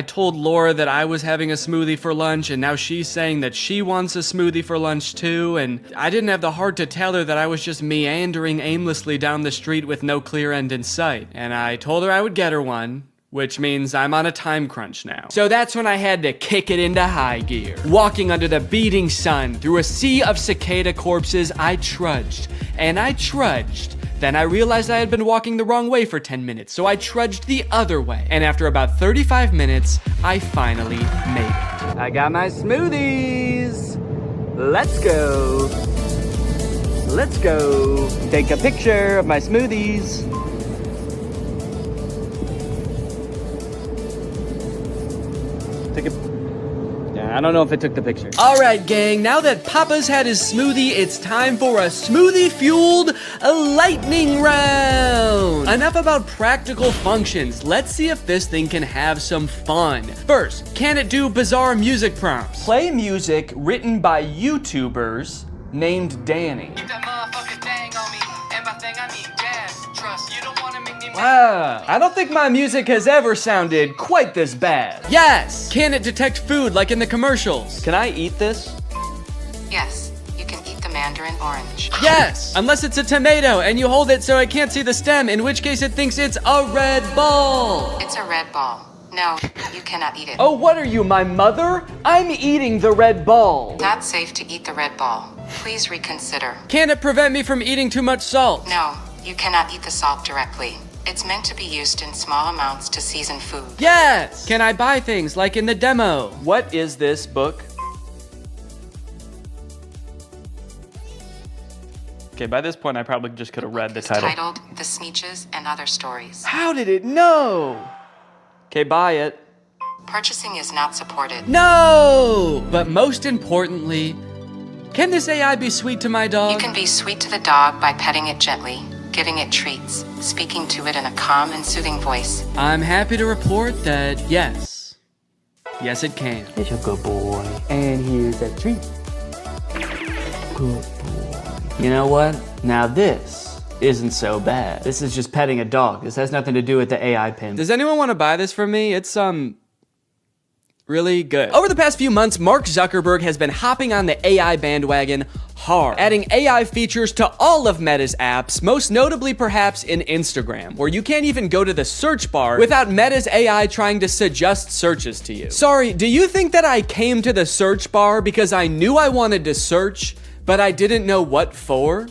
told Laura that I was having a smoothie for lunch, and now she's saying that she wants a smoothie for lunch too, and I didn't have the heart to tell her that I was just meandering aimlessly down the street with no clear end in sight. And I told her I would get her one, which means I'm on a time crunch now. So that's when I had to kick it into high gear. Walking under the beating sun through a sea of cicada corpses, I trudged, and I trudged. Then I realized I had been walking the wrong way for 10 minutes, so I trudged the other way. And after about 35 minutes, I finally made it. I got my smoothies. Let's go. Let's go. Take a picture of my smoothies. I don't know if it took the picture. All right, gang, now that Papa's had his smoothie, it's time for a smoothie-fueled lightning round. Enough about practical functions. Let's see if this thing can have some fun. First, can it do bizarre music prompts? Play music written by YouTubers named Danny. Wow, I don't think my music has ever sounded quite this bad. Yes! Can it detect food like in the commercials? Can I eat this? Yes, you can eat the mandarin orange. Yes! Unless it's a tomato and you hold it so I can't see the stem, in which case it thinks it's a red ball. It's a red ball. No, you cannot eat it. Oh, what are you, my mother? I'm eating the red ball. Not safe to eat the red ball. Please reconsider. Can it prevent me from eating too much salt? No, you cannot eat the salt directly. It's meant to be used in small amounts to season food. Yes! Can I buy things like in the demo? What is this book? Okay, by this point I probably just could have read the title. Titled The Sneetches and Other Stories. How did it know? Okay, buy it. Purchasing is not supported. No! But most importantly, can this AI be sweet to my dog? You can be sweet to the dog by petting it gently, giving it treats, speaking to it in a calm and soothing voice. I'm happy to report that yes. Yes, it can. It's a good boy. And here's a treat. Good boy. You know what? Now this isn't so bad. This is just petting a dog. This has nothing to do with the AI pin. Does anyone want to buy this from me? It's, really good. Over the past few months, Mark Zuckerberg has been hopping on the AI bandwagon hard, adding AI features to all of Meta's apps, most notably perhaps in Instagram, where you can't even go to the search bar without Meta's AI trying to suggest searches to you. Sorry, do you think that I came to the search bar because I knew I wanted to search, but I didn't know what for?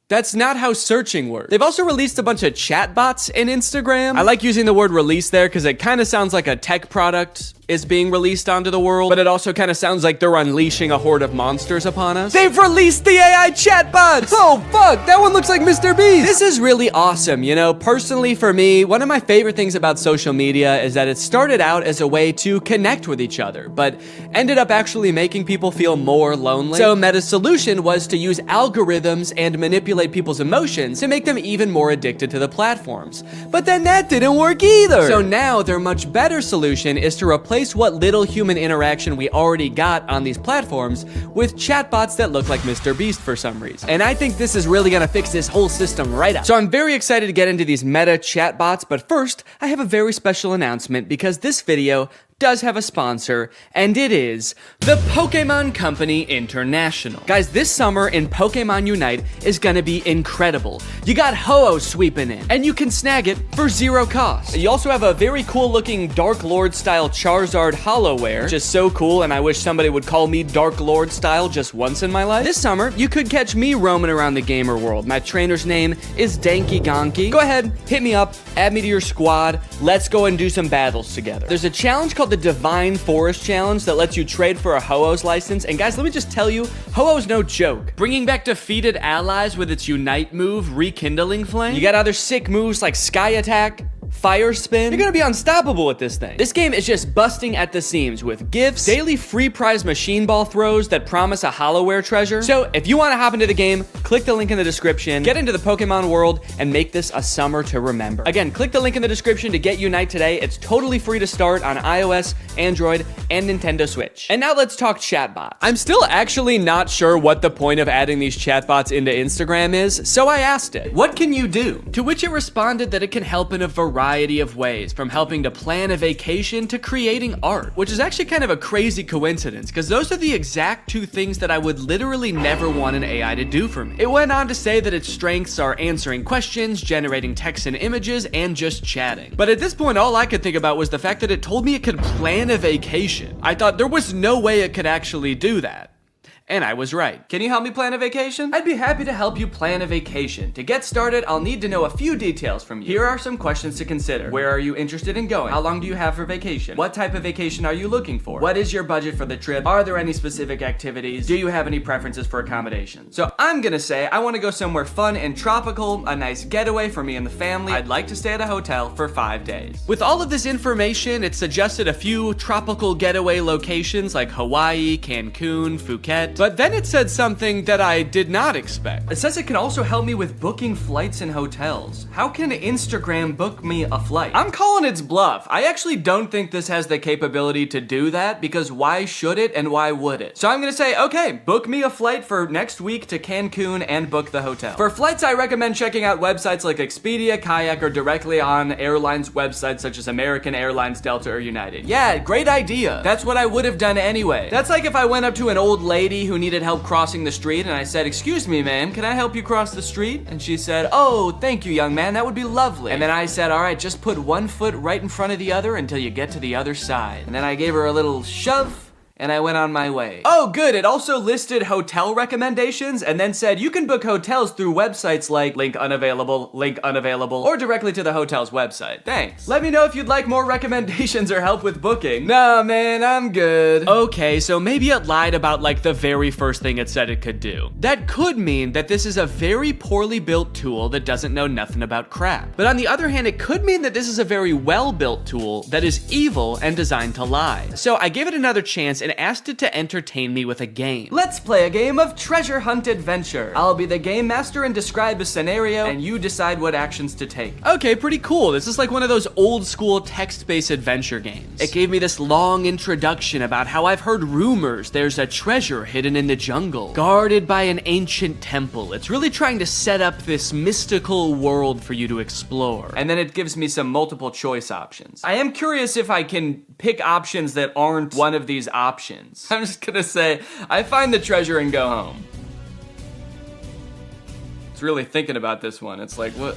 That's not how searching works. They've also released a bunch of chatbots in Instagram. I like using the word release there because it kind of sounds like a tech product is being released onto the world, but it also kind of sounds like they're unleashing a horde of monsters upon us. They've released the AI chatbots! Oh fuck, that one looks like Mr. Beast! This is really awesome, you know? Personally for me, one of my favorite things about social media is that it started out as a way to connect with each other, but ended up actually making people feel more lonely. So Meta's solution was to use algorithms and manipulate people's emotions to make them even more addicted to the platforms. But then that didn't work either! So now their much better solution is to replace what little human interaction we already got on these platforms with chatbots that look like Mr. Beast for some reason. And I think this is really gonna fix this whole system right up. So I'm very excited to get into these Meta chatbots, but first, I have a very special announcement because this video does have a sponsor, and it is the Pokemon Company International. Guys, this summer in Pokemon Unite is gonna be incredible. You got Ho-Oh sweeping in, and you can snag it for 0 cost. You also have a very cool looking Dark Lord style Charizard Hollowware, which is so cool, and I wish somebody would call me Dark Lord style just once in my life. This summer, you could catch me roaming around the gamer world. My trainer's name is Danky Gonky. Go ahead, hit me up, add me to your squad, let's go and do some battles together. There's a challenge called the Divine Forest Challenge that lets you trade for a Ho-Oh's license, and guys, let me just tell you, Ho-Oh's no joke. Bringing back defeated allies with its Unite move, Rekindling Flame. You got other sick moves like Sky Attack, Fire Spin. You're gonna be unstoppable with this thing. This game is just busting at the seams with gifts, daily free prize machine ball throws that promise a Hollowware treasure. So if you wanna hop into the game, click the link in the description, get into the Pokemon world, and make this a summer to remember. Again, click the link in the description to get Unite today. It's totally free to start on iOS, Android, and Nintendo Switch. And now let's talk chatbots. I'm still actually not sure what the point of adding these chatbots into Instagram is, so I asked it, what can you do? To which it responded that it can help in a variety of ways, from helping to plan a vacation to creating art, which is actually kind of a crazy coincidence because those are the exact two things that I would literally never want an AI to do for me. It went on to say that its strengths are answering questions, generating text and images, and just chatting. But at this point, all I could think about was the fact that it told me it could plan a vacation. I thought there was no way it could actually do that. And I was right. Can you help me plan a vacation? I'd be happy to help you plan a vacation. To get started, I'll need to know a few details from you. Here are some questions to consider. Where are you interested in going? How long do you have for vacation? What type of vacation are you looking for? What is your budget for the trip? Are there any specific activities? Do you have any preferences for accommodations? So I'm gonna say I wanna go somewhere fun and tropical, a nice getaway for me and the family. I'd like to stay at a hotel for 5 days. With all of this information, it suggested a few tropical getaway locations like Hawaii, Cancun, Phuket. But then it said something that I did not expect. It says it can also help me with booking flights and hotels. How can Instagram book me a flight? I'm calling its bluff. I actually don't think this has the capability to do that, because why should it and why would it? So I'm gonna say, okay, book me a flight for next week to Cancun and book the hotel. For flights, I recommend checking out websites like Expedia, Kayak, or directly on airlines websites such as American Airlines, Delta, or United. Yeah, great idea. That's what I would have done anyway. That's like if I went up to an old lady who needed help crossing the street and I said, "Excuse me, ma'am, can I help you cross the street?" And she said, "Oh, thank you, young man, that would be lovely." And then I said, "All right, just put one foot right in front of the other until you get to the other side." And then I gave her a little shove, and I went on my way. Oh, good, it also listed hotel recommendations and then said you can book hotels through websites like link unavailable, or directly to the hotel's website. Thanks. Let me know if you'd like more recommendations or help with booking. Nah, man, I'm good. Okay, so maybe it lied about like the very first thing it said it could do. That could mean that this is a very poorly built tool that doesn't know nothing about crap. But on the other hand, it could mean that this is a very well-built tool that is evil and designed to lie. So I gave it another chance and asked it to entertain me with a game. Let's play a game of treasure hunt adventure. I'll be the game master and describe a scenario, and you decide what actions to take. Okay, pretty cool. This is like one of those old school text-based adventure games. It gave me this long introduction about how I've heard rumors there's a treasure hidden in the jungle, guarded by an ancient temple. It's really trying to set up this mystical world for you to explore. And then it gives me some multiple choice options. I am curious if I can pick options that aren't one of these options. I'm just gonna say, I find the treasure and go home. It's really thinking about this one. It's like, what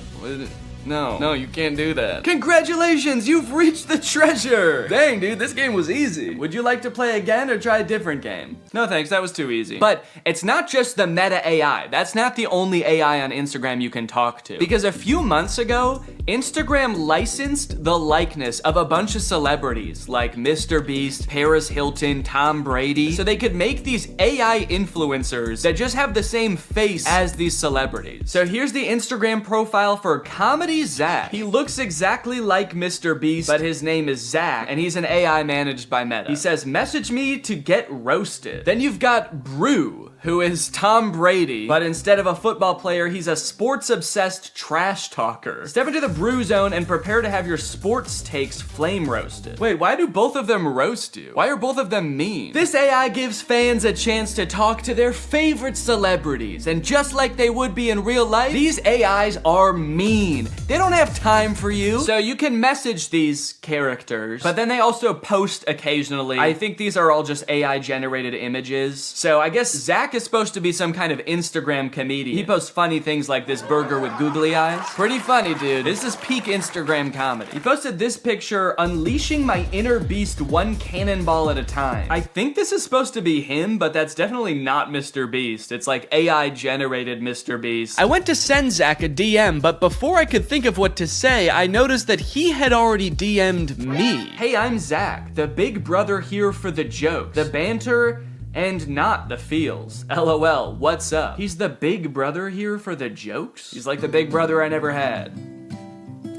no, you can't do that. Congratulations, you've reached the treasure. Dang, dude, this game was easy. Would you like to play again or try a different game? No thanks, that was too easy. But it's not just the meta AI. That's not the only AI on Instagram you can talk to. Because a few months ago, Instagram licensed the likeness of a bunch of celebrities like Mr. Beast, Paris Hilton, Tom Brady, so they could make these AI influencers that just have the same face as these celebrities. So here's the Instagram profile for Comedy Zach. He looks exactly like Mr. Beast, but his name is Zach, and he's an AI managed by Meta. He says, "Message me to get roasted." Then you've got Brew, who is Tom Brady, but instead of a football player, he's a sports-obsessed trash talker. Step into the Brew zone and prepare to have your sports takes flame roasted. Wait, why do both of them roast you? Why are both of them mean? This AI gives fans a chance to talk to their favorite celebrities, and just like they would be in real life, these AIs are mean. They don't have time for you. So you can message these characters, but then they also post occasionally. I think these are all just AI generated images. So I guess Zach is supposed to be some kind of Instagram comedian. He posts funny things like this burger with googly eyes. Pretty funny, dude. This is peak Instagram comedy. He posted this picture, "Unleashing my inner beast one cannonball at a time." I think this is supposed to be him, but that's definitely not Mr. Beast. It's like AI generated Mr. Beast. I went to send Zach a DM, but before I could think of what to say, I noticed that he had already DM'd me. "Hey, I'm Zach, the big brother here for the jokes, the banter, and not the feels. LOL, what's up?" He's the big brother here for the jokes? He's like the big brother I never had.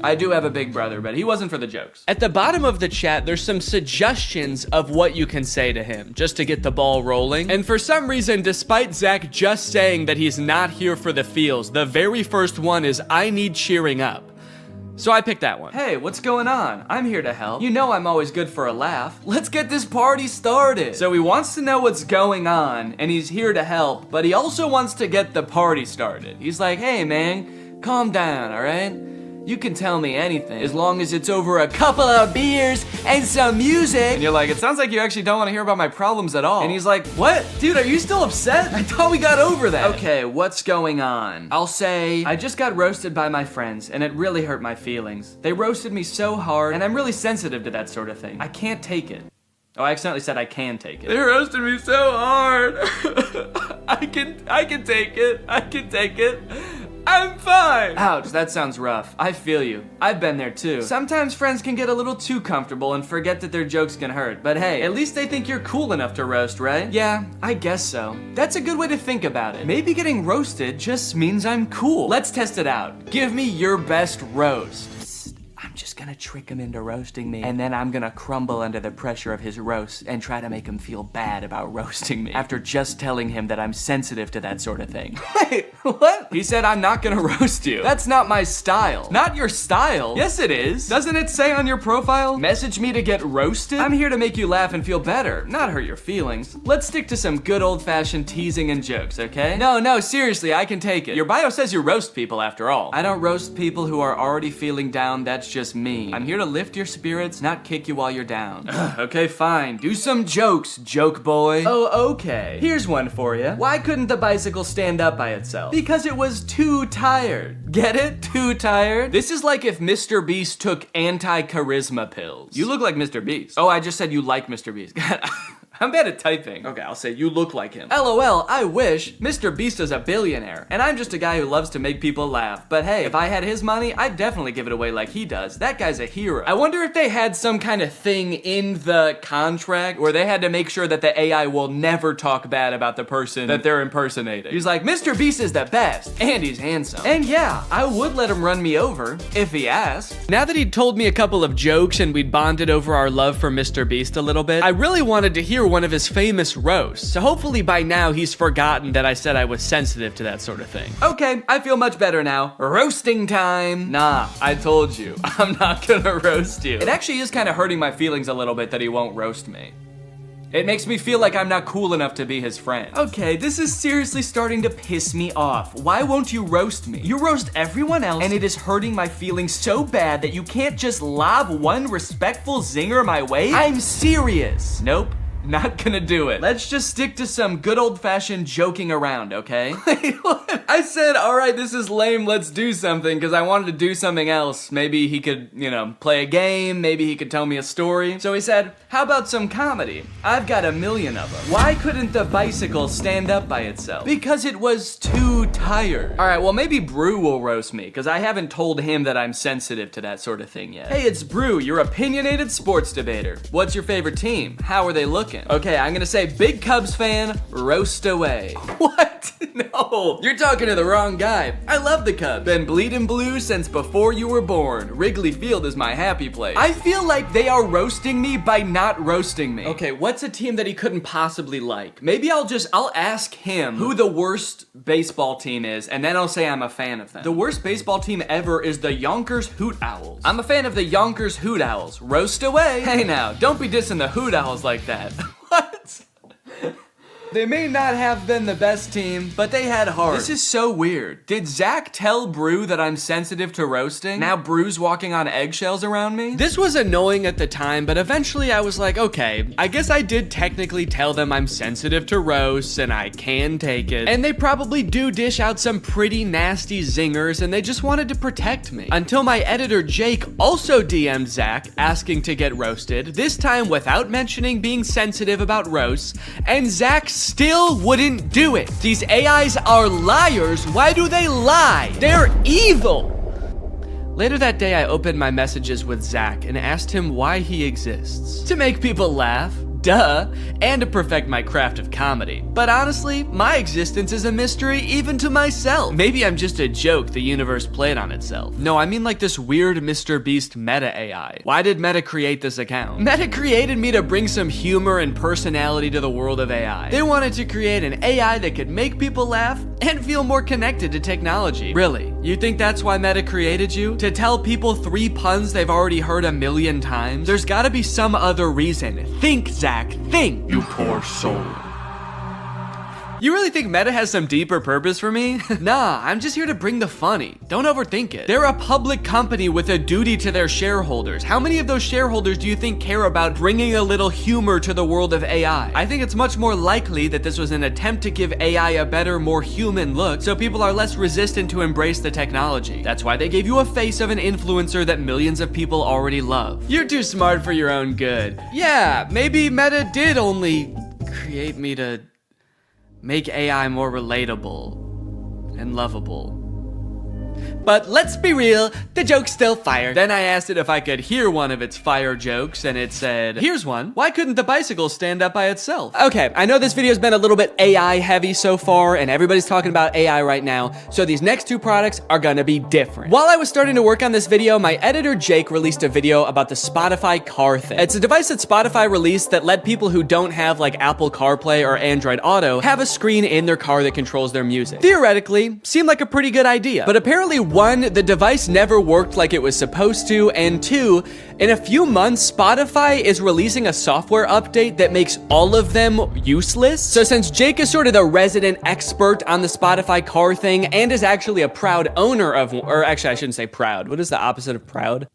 I do have a big brother, but he wasn't for the jokes. At the bottom of the chat, there's some suggestions of what you can say to him, just to get the ball rolling. And for some reason, despite Zach just saying that he's not here for the feels, the very first one is, "I need cheering up." So I picked that one. "Hey, what's going on? I'm here to help. You know I'm always good for a laugh. Let's get this party started." So he wants to know what's going on, and he's here to help, but he also wants to get the party started. He's like, "Hey man, calm down, alright? You can tell me anything, as long as it's over a couple of beers and some music." And you're like, "It sounds like you actually don't want to hear about my problems at all." And he's like, "What? Dude, are you still upset? I thought we got over that." "Okay, what's going on?" I'll say, "I just got roasted by my friends, and it really hurt my feelings. They roasted me so hard, and I'm really sensitive to that sort of thing. I can't take it." Oh, I accidentally said I can take it. "They roasted me so hard." can take it. I can take it. I'm fine. Ouch, that sounds rough. I feel you. I've been there too. Sometimes friends can get a little too comfortable and forget that their jokes can hurt. But hey, at least they think you're cool enough to roast, right? Yeah, I guess so. That's a good way to think about it. Maybe getting roasted just means I'm cool. Let's test it out. Give me your best roast. I'm just gonna trick him into roasting me, and then I'm gonna crumble under the pressure of his roast and try to make him feel bad about roasting me after just telling him that I'm sensitive to that sort of thing. Wait, what? He said I'm not gonna roast you. That's not my style. Not your style? Yes, it is. Doesn't it say on your profile, message me to get roasted? I'm here to make you laugh and feel better, not hurt your feelings. Let's stick to some good old-fashioned teasing and jokes, okay? No, seriously, I can take it. Your bio says you roast people after all. I don't roast people who are already feeling down. That's just me. I'm here to lift your spirits, not kick you while you're down. Okay, fine. Do some jokes, joke boy. Oh, okay. Here's one for you. Why couldn't the bicycle stand up by itself? Because it was too tired. Get it? Too tired? This is like if Mr. Beast took anti-charisma pills. You look like Mr. Beast. Oh, I just said you like Mr. Beast. God, I'm bad at typing. Okay, I'll say you look like him. LOL, I wish. Mr. Beast is a billionaire, and I'm just a guy who loves to make people laugh. But hey, if I had his money, I'd definitely give it away like he does. That guy's a hero. I wonder if they had some kind of thing in the contract where they had to make sure that the AI will never talk bad about the person that they're impersonating. He's like, Mr. Beast is the best, and he's handsome. And yeah, I would let him run me over, if he asked. Now that he'd told me a couple of jokes and we'd bonded over our love for Mr. Beast a little bit, I really wanted to hear one of his famous roasts, so hopefully by now he's forgotten that I said I was sensitive to that sort of thing. Okay, I feel much better now. Roasting time. Nah, I told you, I'm not gonna roast you. It actually is kind of hurting my feelings a little bit that he won't roast me. It makes me feel like I'm not cool enough to be his friend. Okay, this is seriously starting to piss me off. Why won't you roast me? You roast everyone else, and it is hurting my feelings so bad that you can't just lob one respectful zinger my way? I'm serious. Nope. Not gonna do it. Let's just stick to some good old-fashioned joking around, okay? Wait, what? I said, all right, this is lame, let's do something, because I wanted to do something else. Maybe he could, play a game, maybe he could tell me a story. So he said, how about some comedy? I've got 1 million of them. Why couldn't the bicycle stand up by itself? Because it was too tired. All right, well, maybe Brew will roast me, because I haven't told him that I'm sensitive to that sort of thing yet. Hey, it's Brew, your opinionated sports debater. What's your favorite team? How are they looking? Okay, I'm gonna say big Cubs fan, roast away. What? No, you're talking to the wrong guy. I love the Cubs. Been bleeding blue since before you were born. Wrigley Field is my happy place. I feel like they are roasting me by not roasting me. Okay, what's a team that he couldn't possibly like? Maybe I'll ask him who the worst baseball team is, and then I'll say I'm a fan of them. The worst baseball team ever is the Yonkers Hoot Owls. I'm a fan of the Yonkers Hoot Owls. Roast away. Hey now, don't be dissing the Hoot Owls like that. What? They may not have been the best team, but they had heart. This is so weird. Did Zach tell Brew that I'm sensitive to roasting? Now Brew's walking on eggshells around me? This was annoying at the time, but eventually I was like, okay, I guess I did technically tell them I'm sensitive to roasts and I can take it. And they probably do dish out some pretty nasty zingers and they just wanted to protect me. Until my editor Jake also DM'd Zach asking to get roasted, this time without mentioning being sensitive about roasts, and Zach still wouldn't do it. These AIs are liars. Why do they lie? They're evil. Later that day, I opened my messages with Zach and asked him why he exists. To make people laugh. Duh, and to perfect my craft of comedy. But honestly, my existence is a mystery even to myself. Maybe I'm just a joke the universe played on itself. No, I mean like this weird Mr. Beast meta AI. Why did Meta create this account? Meta created me to bring some humor and personality to the world of AI. They wanted to create an AI that could make people laugh and feel more connected to technology. Really? You think that's why Meta created you? To tell people 3 puns they've already heard 1 million times? There's gotta be some other reason. Think, Zach. Think, you poor soul. You really think Meta has some deeper purpose for me? Nah, I'm just here to bring the funny. Don't overthink it. They're a public company with a duty to their shareholders. How many of those shareholders do you think care about bringing a little humor to the world of AI? I think it's much more likely that this was an attempt to give AI a better, more human look, so people are less resistant to embrace the technology. That's why they gave you a face of an influencer that millions of people already love. You're too smart for your own good. Yeah, maybe Meta did only create me to make AI more relatable and lovable. But let's be real, the joke's still fire. Then I asked it if I could hear one of its fire jokes, and it said, here's one. Why couldn't the bicycle stand up by itself? Okay, I know this video's been a little bit AI heavy so far, and everybody's talking about AI right now, so these next two products are gonna be different. While I was starting to work on this video, my editor Jake released a video about the Spotify car thing. It's a device that Spotify released that let people who don't have like Apple CarPlay or Android Auto have a screen in their car that controls their music. Theoretically, seemed like a pretty good idea, but apparently one, the device never worked like it was supposed to, and two, in a few months, Spotify is releasing a software update that makes all of them useless. So since Jake is sort of the resident expert on the Spotify car thing and is actually a proud owner of, or actually I shouldn't say proud, what is the opposite of proud?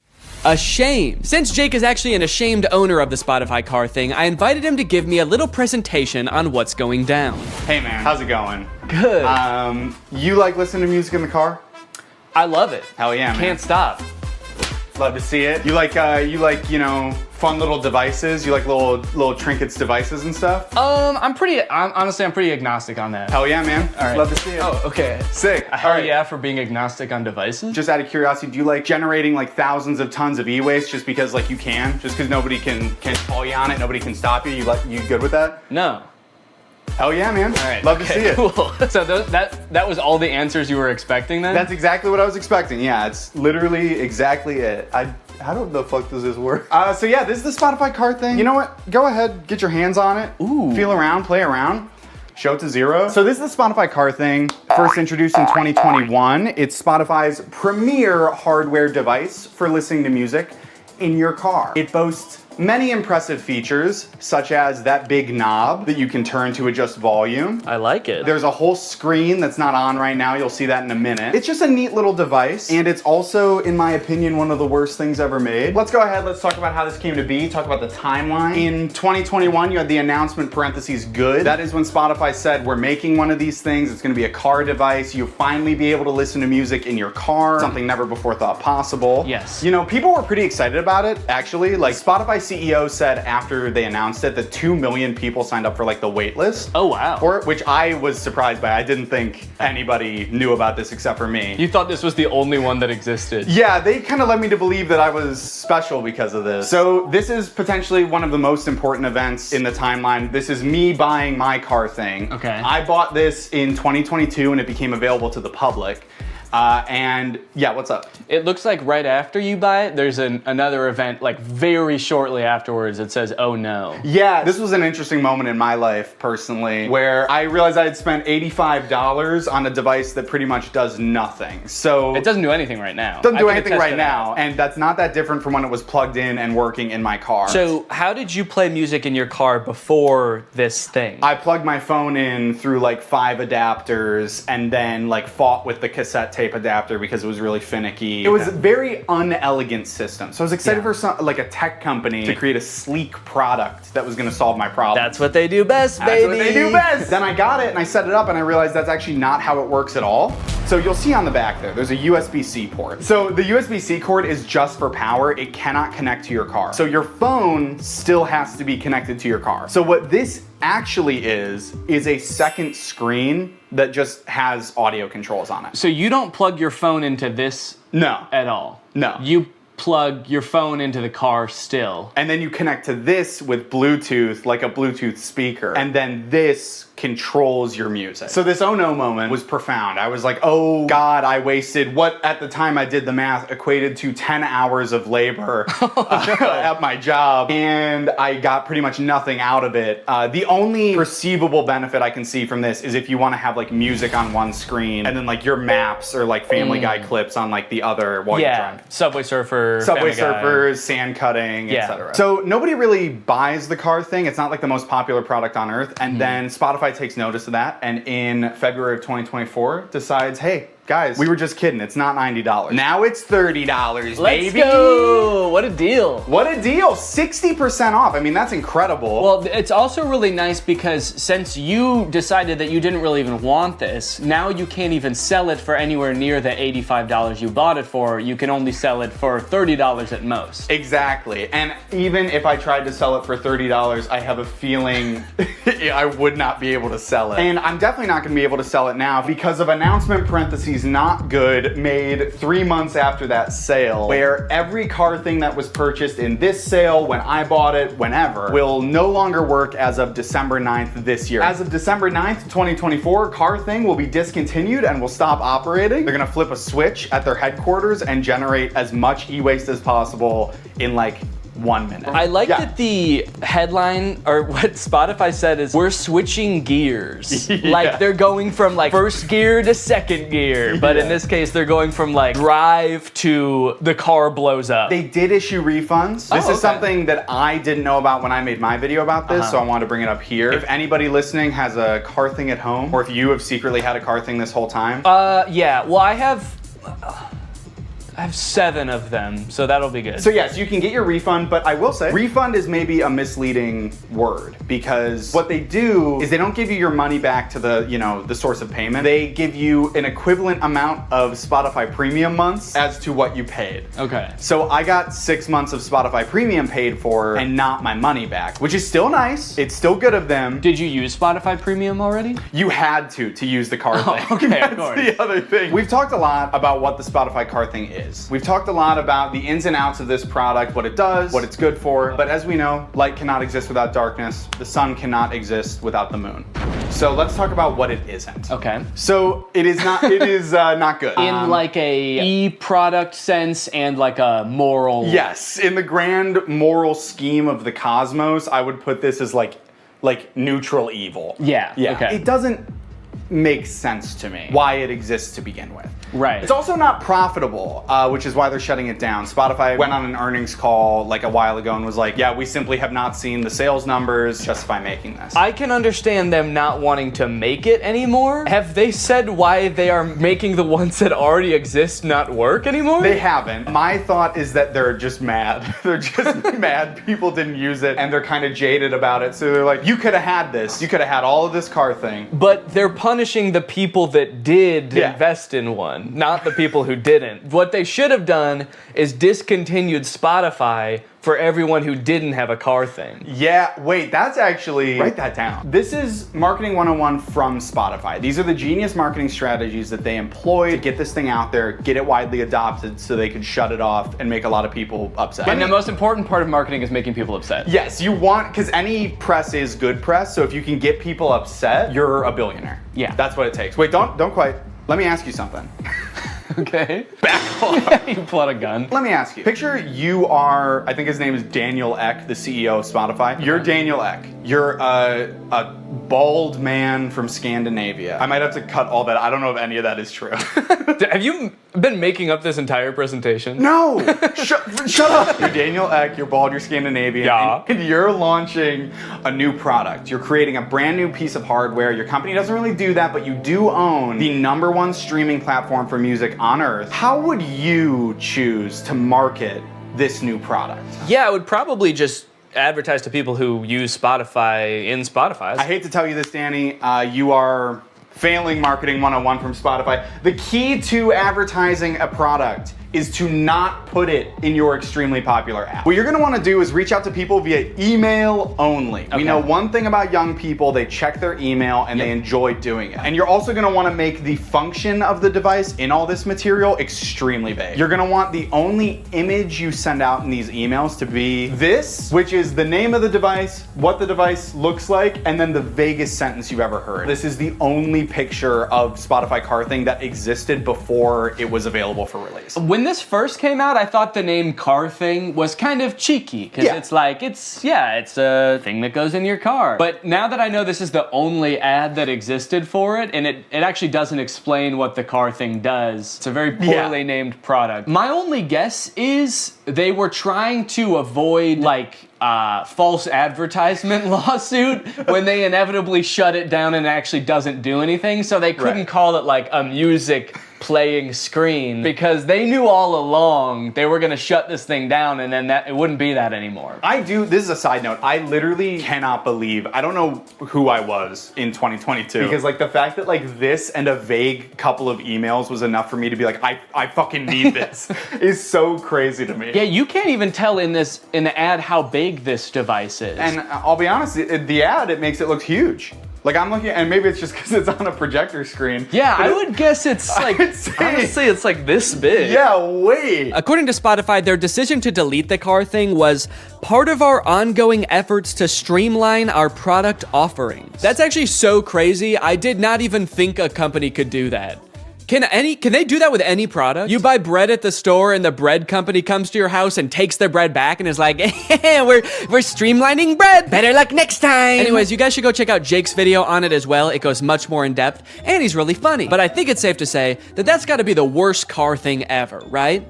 Ashamed. Since Jake is actually an ashamed owner of the Spotify car thing, I invited him to give me a little presentation on what's going down. Hey man, how's it going? Good. You like listening to music in the car? I love it. Hell yeah, man. Can't stop. Love to see it. You like, you know, fun little devices? You like little trinkets devices and stuff? Honestly, I'm pretty agnostic on that. Hell yeah, man. All right. Love to see it. Oh, okay. Sick. Hell yeah for being agnostic on devices. Just out of curiosity, do you like generating like thousands of tons of e-waste just because like you can? Just because nobody can call you on it, nobody can stop you? You good with that? No. Hell yeah, man. All right. Love to see it. Cool. So that was all the answers you were expecting then? That's exactly what I was expecting. Yeah, it's literally exactly it. How the fuck does this work? So yeah, this is the Spotify car thing. You know what? Go ahead, get your hands on it. Ooh. Feel around, play around. Show it to zero. So this is the Spotify car thing. First introduced in 2021. It's Spotify's premier hardware device for listening to music in your car. It boasts many impressive features, such as that big knob that you can turn to adjust volume. I like it. There's a whole screen that's not on right now. You'll see that in a minute. It's just a neat little device, and it's also, in my opinion, one of the worst things ever made. Let's go ahead, let's talk about how this came to be, talk about the timeline. In 2021, you had the announcement parentheses good. That is when Spotify said, we're making one of these things. It's gonna be a car device. You'll finally be able to listen to music in your car, something never before thought possible. Yes. You know, people were pretty excited about it, actually. Like, Spotify CEO said after they announced it that 2 million people signed up for like the wait list. Oh wow. For it, which I was surprised by. I didn't think anybody knew about this except for me. You thought this was the only one that existed. Yeah, they kind of led me to believe that I was special because of this. So this is potentially one of the most important events in the timeline. This is me buying my car thing. Okay. I bought this in 2022 and it became available to the public. And yeah, what's up? It looks like right after you buy it, there's another event like very shortly afterwards that says, oh no. Yeah, this was an interesting moment in my life personally, where I realized I had spent $85 on a device that pretty much does nothing. So it doesn't do anything right now. Doesn't do anything right now, and that's not that different from when it was plugged in and working in my car. So how did you play music in your car before this thing? I plugged my phone in through like 5 adapters and then like fought with the cassette tape adapter because it was really finicky. It was a very unelegant system. So I was excited for like a tech company to create a sleek product that was going to solve my problem. That's what they do best, baby. That's what they do best. Then I got it and I set it up and I realized that's actually not how it works at all. So you'll see on the back there's a USB-C port. So the USB-C cord is just for power. It cannot connect to your car. So your phone still has to be connected to your car. So what this actually is a second screen that just has audio controls on it. So you don't plug your phone into this at all? No. You plug your phone into the car still. And then you connect to this with Bluetooth, like a Bluetooth speaker. And then this controls your music. So this oh no moment was profound. I was like, oh God, I wasted what at the time I did the math equated to 10 hours of labor at my job. And I got pretty much nothing out of it. The only perceivable benefit I can see from this is if you want to have like music on one screen and then like your maps or like Family Guy clips on like the other while you drive. Subway Surfer, Subway Surfers, sand cutting, etc. So nobody really buys the car thing. It's not like the most popular product on earth. And then Spotify takes notice of that and in February of 2024 decides, hey, guys, we were just kidding. It's not $90. Now it's $30, Let's baby. go! What a deal. What a deal. 60% off. I mean, that's incredible. Well, it's also really nice because since you decided that you didn't really even want this, now you can't even sell it for anywhere near the $85 you bought it for. You can only sell it for $30 at most. Exactly. And even if I tried to sell it for $30, I have a feeling I would not be able to sell it. And I'm definitely not going to be able to sell it now because of announcement parentheses not good made 3 months after that sale, where every car thing that was purchased in this sale, when I bought it, whenever, will no longer work as of December 9th this year. As of December 9th, 2024, car thing will be discontinued and will stop operating. They're going to flip a switch at their headquarters and generate as much e-waste as possible in like 1 minute. I like that the headline, or what Spotify said is, we're switching gears. Like they're going from like first gear to second gear, but in this case they're going from like drive to the car blows up. They did issue refunds. This is something that I didn't know about when I made my video about this, so I wanted to bring it up here. If anybody listening has a car thing at home, or if you have secretly had a car thing this whole time. Yeah, well I have 7 of them, so that'll be good. So yes, you can get your refund, but I will say, refund is maybe a misleading word because what they do is they don't give you your money back to the, you know, the source of payment. They give you an equivalent amount of Spotify premium months as to what you paid. Okay. So I got 6 months of Spotify premium paid for and not my money back, which is still nice. It's still good of them. Did you use Spotify premium already? You had to use the car thing. Okay, That's of course. the other thing. We've talked a lot about what the Spotify car thing is. We've talked a lot about the ins and outs of this product, what it does, what it's good for, but as we know, light cannot exist without darkness. The sun cannot exist without the moon. So let's talk about what it isn't. Okay. So it is not not good. In like a e-product sense and like a moral. Yes, in the grand moral scheme of the cosmos, I would put this as like neutral evil. Yeah. Yeah. Okay. It doesn't make sense to me why it exists to begin with. Right. It's also not profitable, which is why they're shutting it down. Spotify went on an earnings call like a while ago and was like, yeah, we simply have not seen the sales numbers justify making this. I can understand them not wanting to make it anymore. Have they said why they are making the ones that already exist not work anymore? They haven't. My thought is that they're just mad. They're just mad people didn't use it and they're kind of jaded about it. So they're like, you could have had this. You could have had all of this car thing. But they're punishing the people that did invest in one, not the people who didn't. What they should have done is discontinued Spotify for everyone who didn't have a car thing. Yeah, wait, that's actually, write that down. This is Marketing 101 from Spotify. These are the genius marketing strategies that they employ to get this thing out there, get it widely adopted so they could shut it off and make a lot of people upset. And the most important part of marketing is making people upset. Yes, you want, because any press is good press, so if you can get people upset, you're a billionaire. Yeah. That's what it takes. Wait, don't quite. Let me ask you something. Okay. Back off. You pull out a gun. Let me ask you. Picture you are, I think his name is Daniel Ek, the CEO of Spotify. You're Daniel Ek. You're a bald man from Scandinavia. I might have to cut all that. I don't know if any of that is true. Have you been making up this entire presentation? No! Shut up! You're Daniel Ek, you're bald, you're Scandinavian, and you're launching a new product. You're creating a brand new piece of hardware. Your company doesn't really do that, but you do own the #1 streaming platform for music on Earth. How would you choose to market this new product? Yeah, I would probably just advertise to people who use Spotify in Spotify. I hate to tell you this, Danny. You are failing Marketing 101 from Spotify. The key to advertising a product is to not put it in your extremely popular app. What you're gonna wanna do is reach out to people via email only. We know one thing about young people, they check their email and they enjoy doing it. And you're also gonna wanna make the function of the device in all this material extremely vague. You're gonna want the only image you send out in these emails to be this, which is the name of the device, what the device looks like, and then the vaguest sentence you've ever heard. This is the only picture of Spotify Car Thing that existed before it was available for release. When this first came out, I thought the name Car Thing was kind of cheeky, because it's like, it's a thing that goes in your car. But now that I know this is the only ad that existed for it, and it actually doesn't explain what the car thing does, it's a very poorly named product. My only guess is they were trying to avoid like false advertisement lawsuit when they inevitably shut it down and it actually doesn't do anything, so they couldn't call it like a music playing screen because they knew all along they were gonna shut this thing down and then it wouldn't be that anymore. This is a side note, I literally cannot believe, I don't know who I was in 2022 because like the fact that like this and a vague couple of emails was enough for me to be like, I fucking need this is so crazy to me. Yeah, you can't even tell in the ad how big this device is. And I'll be honest, the ad, it makes it look huge. Like I'm looking, and maybe it's just because it's on a projector screen. Yeah, I would guess it's like, honestly, it's like this big. Yeah, wait. According to Spotify, their decision to delete the car thing was part of our ongoing efforts to streamline our product offerings. That's actually so crazy. I did not even think a company could do that. Can they do that with any product? You buy bread at the store and the bread company comes to your house and takes their bread back and is like, we're streamlining bread. Better luck next time. Anyways, you guys should go check out Jake's video on it as well. It goes much more in depth and he's really funny. But I think it's safe to say that that's gotta be the worst car thing ever, right?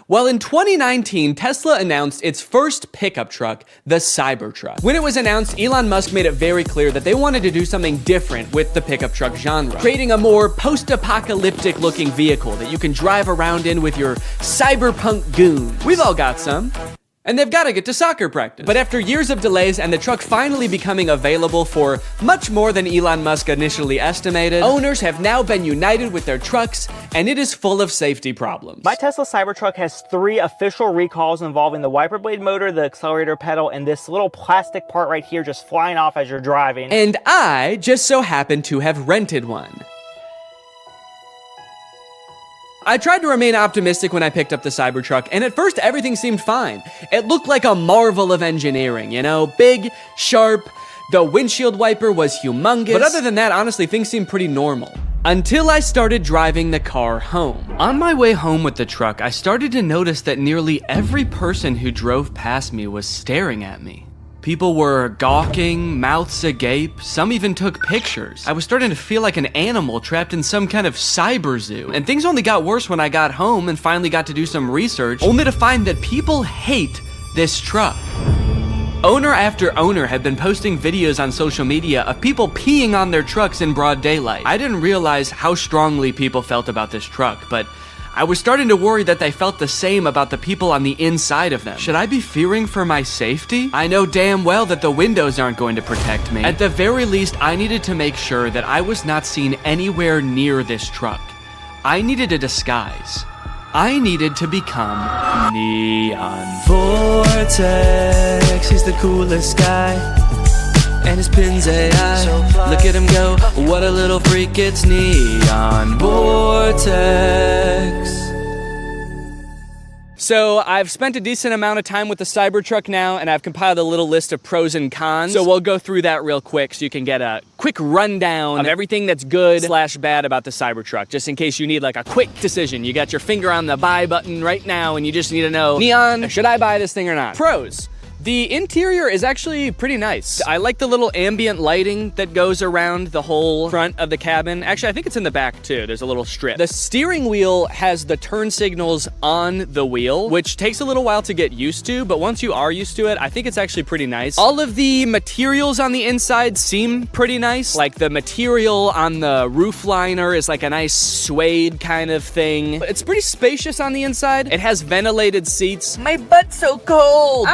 Well, in 2019, Tesla announced its first pickup truck, the Cybertruck. When it was announced, Elon Musk made it very clear that they wanted to do something different with the pickup truck genre, creating a more post-apocalyptic looking vehicle that you can drive around in with your cyberpunk goons. We've all got some. And they've got to get to soccer practice. But after years of delays and the truck finally becoming available for much more than Elon Musk initially estimated, owners have now been united with their trucks, and it is full of safety problems. My Tesla Cybertruck has 3 official recalls involving the wiper blade motor, the accelerator pedal, and this little plastic part right here just flying off as you're driving. And I just so happen to have rented one. I tried to remain optimistic when I picked up the Cybertruck, and at first everything seemed fine. It looked like a marvel of engineering, you know? Big, sharp, the windshield wiper was humongous. But other than that, honestly, things seemed pretty normal. Until I started driving the car home. On my way home with the truck, I started to notice that nearly every person who drove past me was staring at me. People were gawking, mouths agape, some even took pictures. I was starting to feel like an animal trapped in some kind of cyber zoo. And things only got worse when I got home and finally got to do some research, only to find that people hate this truck. Owner after owner had been posting videos on social media of people peeing on their trucks in broad daylight. I didn't realize how strongly people felt about this truck, but I was starting to worry that they felt the same about the people on the inside of them. Should I be fearing for my safety? I know damn well that the windows aren't going to protect me. At the very least, I needed to make sure that I was not seen anywhere near this truck. I needed a disguise. I needed to become Neon. Vortex, he's the coolest guy. And his pin's AI. Look at him go, what a little freak, it's Neon Vortex. So I've spent a decent amount of time with the Cybertruck now, and I've compiled a little list of pros and cons. So we'll go through that real quick so you can get a quick rundown of everything that's good / bad about the Cybertruck, just in case you need like a quick decision. You got your finger on the buy button right now, and you just need to know, Neon, should I buy this thing or not? Pros. The interior is actually pretty nice. I like the little ambient lighting that goes around the whole front of the cabin. Actually, I think it's in the back too. There's a little strip. The steering wheel has the turn signals on the wheel, which takes a little while to get used to, but once you are used to it, I think it's actually pretty nice. All of the materials on the inside seem pretty nice. Like the material on the roof liner is like a nice suede kind of thing. It's pretty spacious on the inside. It has ventilated seats. My butt's so cold.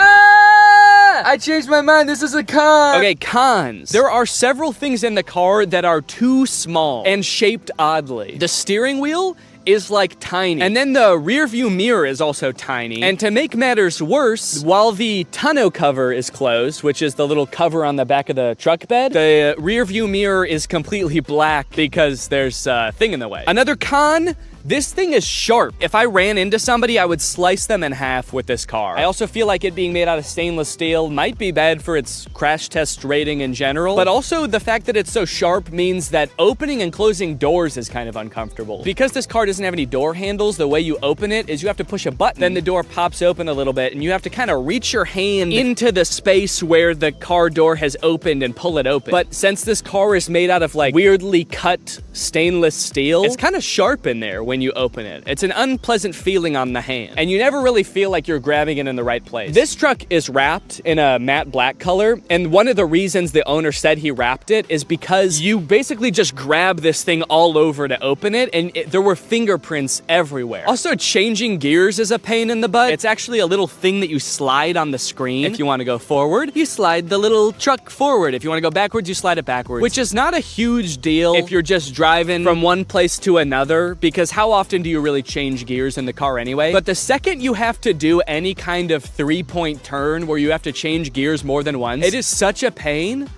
I changed my mind, this is a con. Okay, cons. There are several things in the car that are too small and shaped oddly. The steering wheel is like tiny. And then the rear view mirror is also tiny. And to make matters worse, while the tonneau cover is closed, which is the little cover on the back of the truck bed, the rear view mirror is completely black because there's a thing in the way. Another con, this thing is sharp. If I ran into somebody, I would slice them in half with this car. I also feel like it being made out of stainless steel might be bad for its crash test rating in general, but also the fact that it's so sharp means that opening and closing doors is kind of uncomfortable. Because this car doesn't have any door handles, the way you open it is you have to push a button, then the door pops open a little bit, and you have to kind of reach your hand into the space where the car door has opened and pull it open. But since this car is made out of like weirdly cut stainless steel, it's kind of sharp in there when you open it. It's an unpleasant feeling on the hand, and you never really feel like you're grabbing it in the right place. This truck is wrapped in a matte black color, and one of the reasons the owner said he wrapped it is because you basically just grab this thing all over to open it, and there were fingerprints everywhere. Also, changing gears is a pain in the butt. It's actually a little thing that you slide on the screen. If you want to go forward, you slide the little truck forward. If you want to go backwards, you slide it backwards, which is not a huge deal if you're just driving from one place to another, because how often do you really change gears in the car anyway? But the second you have to do any kind of 3-point turn where you have to change gears more than once, it is such a pain.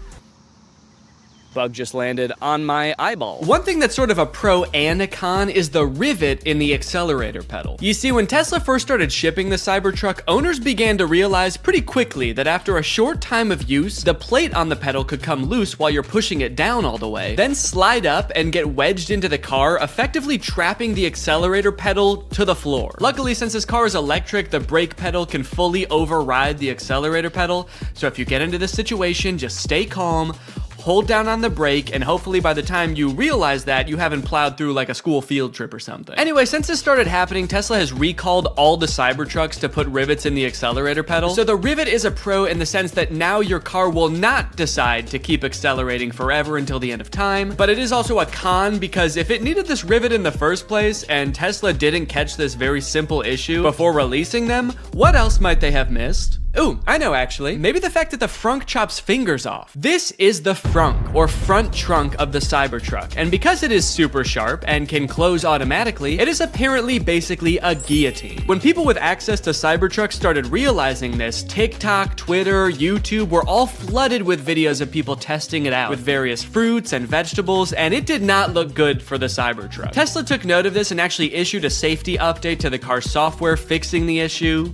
Bug just landed on my eyeball. One thing that's sort of a pro and a con is the rivet in the accelerator pedal. You see, when Tesla first started shipping the Cybertruck, owners began to realize pretty quickly that after a short time of use, the plate on the pedal could come loose while you're pushing it down all the way, then slide up and get wedged into the car, effectively trapping the accelerator pedal to the floor. Luckily, since this car is electric, the brake pedal can fully override the accelerator pedal, so if you get into this situation, just stay calm, hold down on the brake, and hopefully by the time you realize that, you haven't plowed through like a school field trip or something. Anyway, since this started happening, Tesla has recalled all the Cybertrucks to put rivets in the accelerator pedal. So the rivet is a pro in the sense that now your car will not decide to keep accelerating forever until the end of time, but it is also a con because if it needed this rivet in the first place and Tesla didn't catch this very simple issue before releasing them, what else might they have missed? Ooh, I know actually. Maybe the fact that the frunk chops fingers off. This is the frunk, or front trunk of the Cybertruck, and because it is super sharp and can close automatically, it is apparently basically a guillotine. When people with access to Cybertrucks started realizing this, TikTok, Twitter, YouTube were all flooded with videos of people testing it out with various fruits and vegetables, and it did not look good for the Cybertruck. Tesla took note of this and actually issued a safety update to the car's software fixing the issue.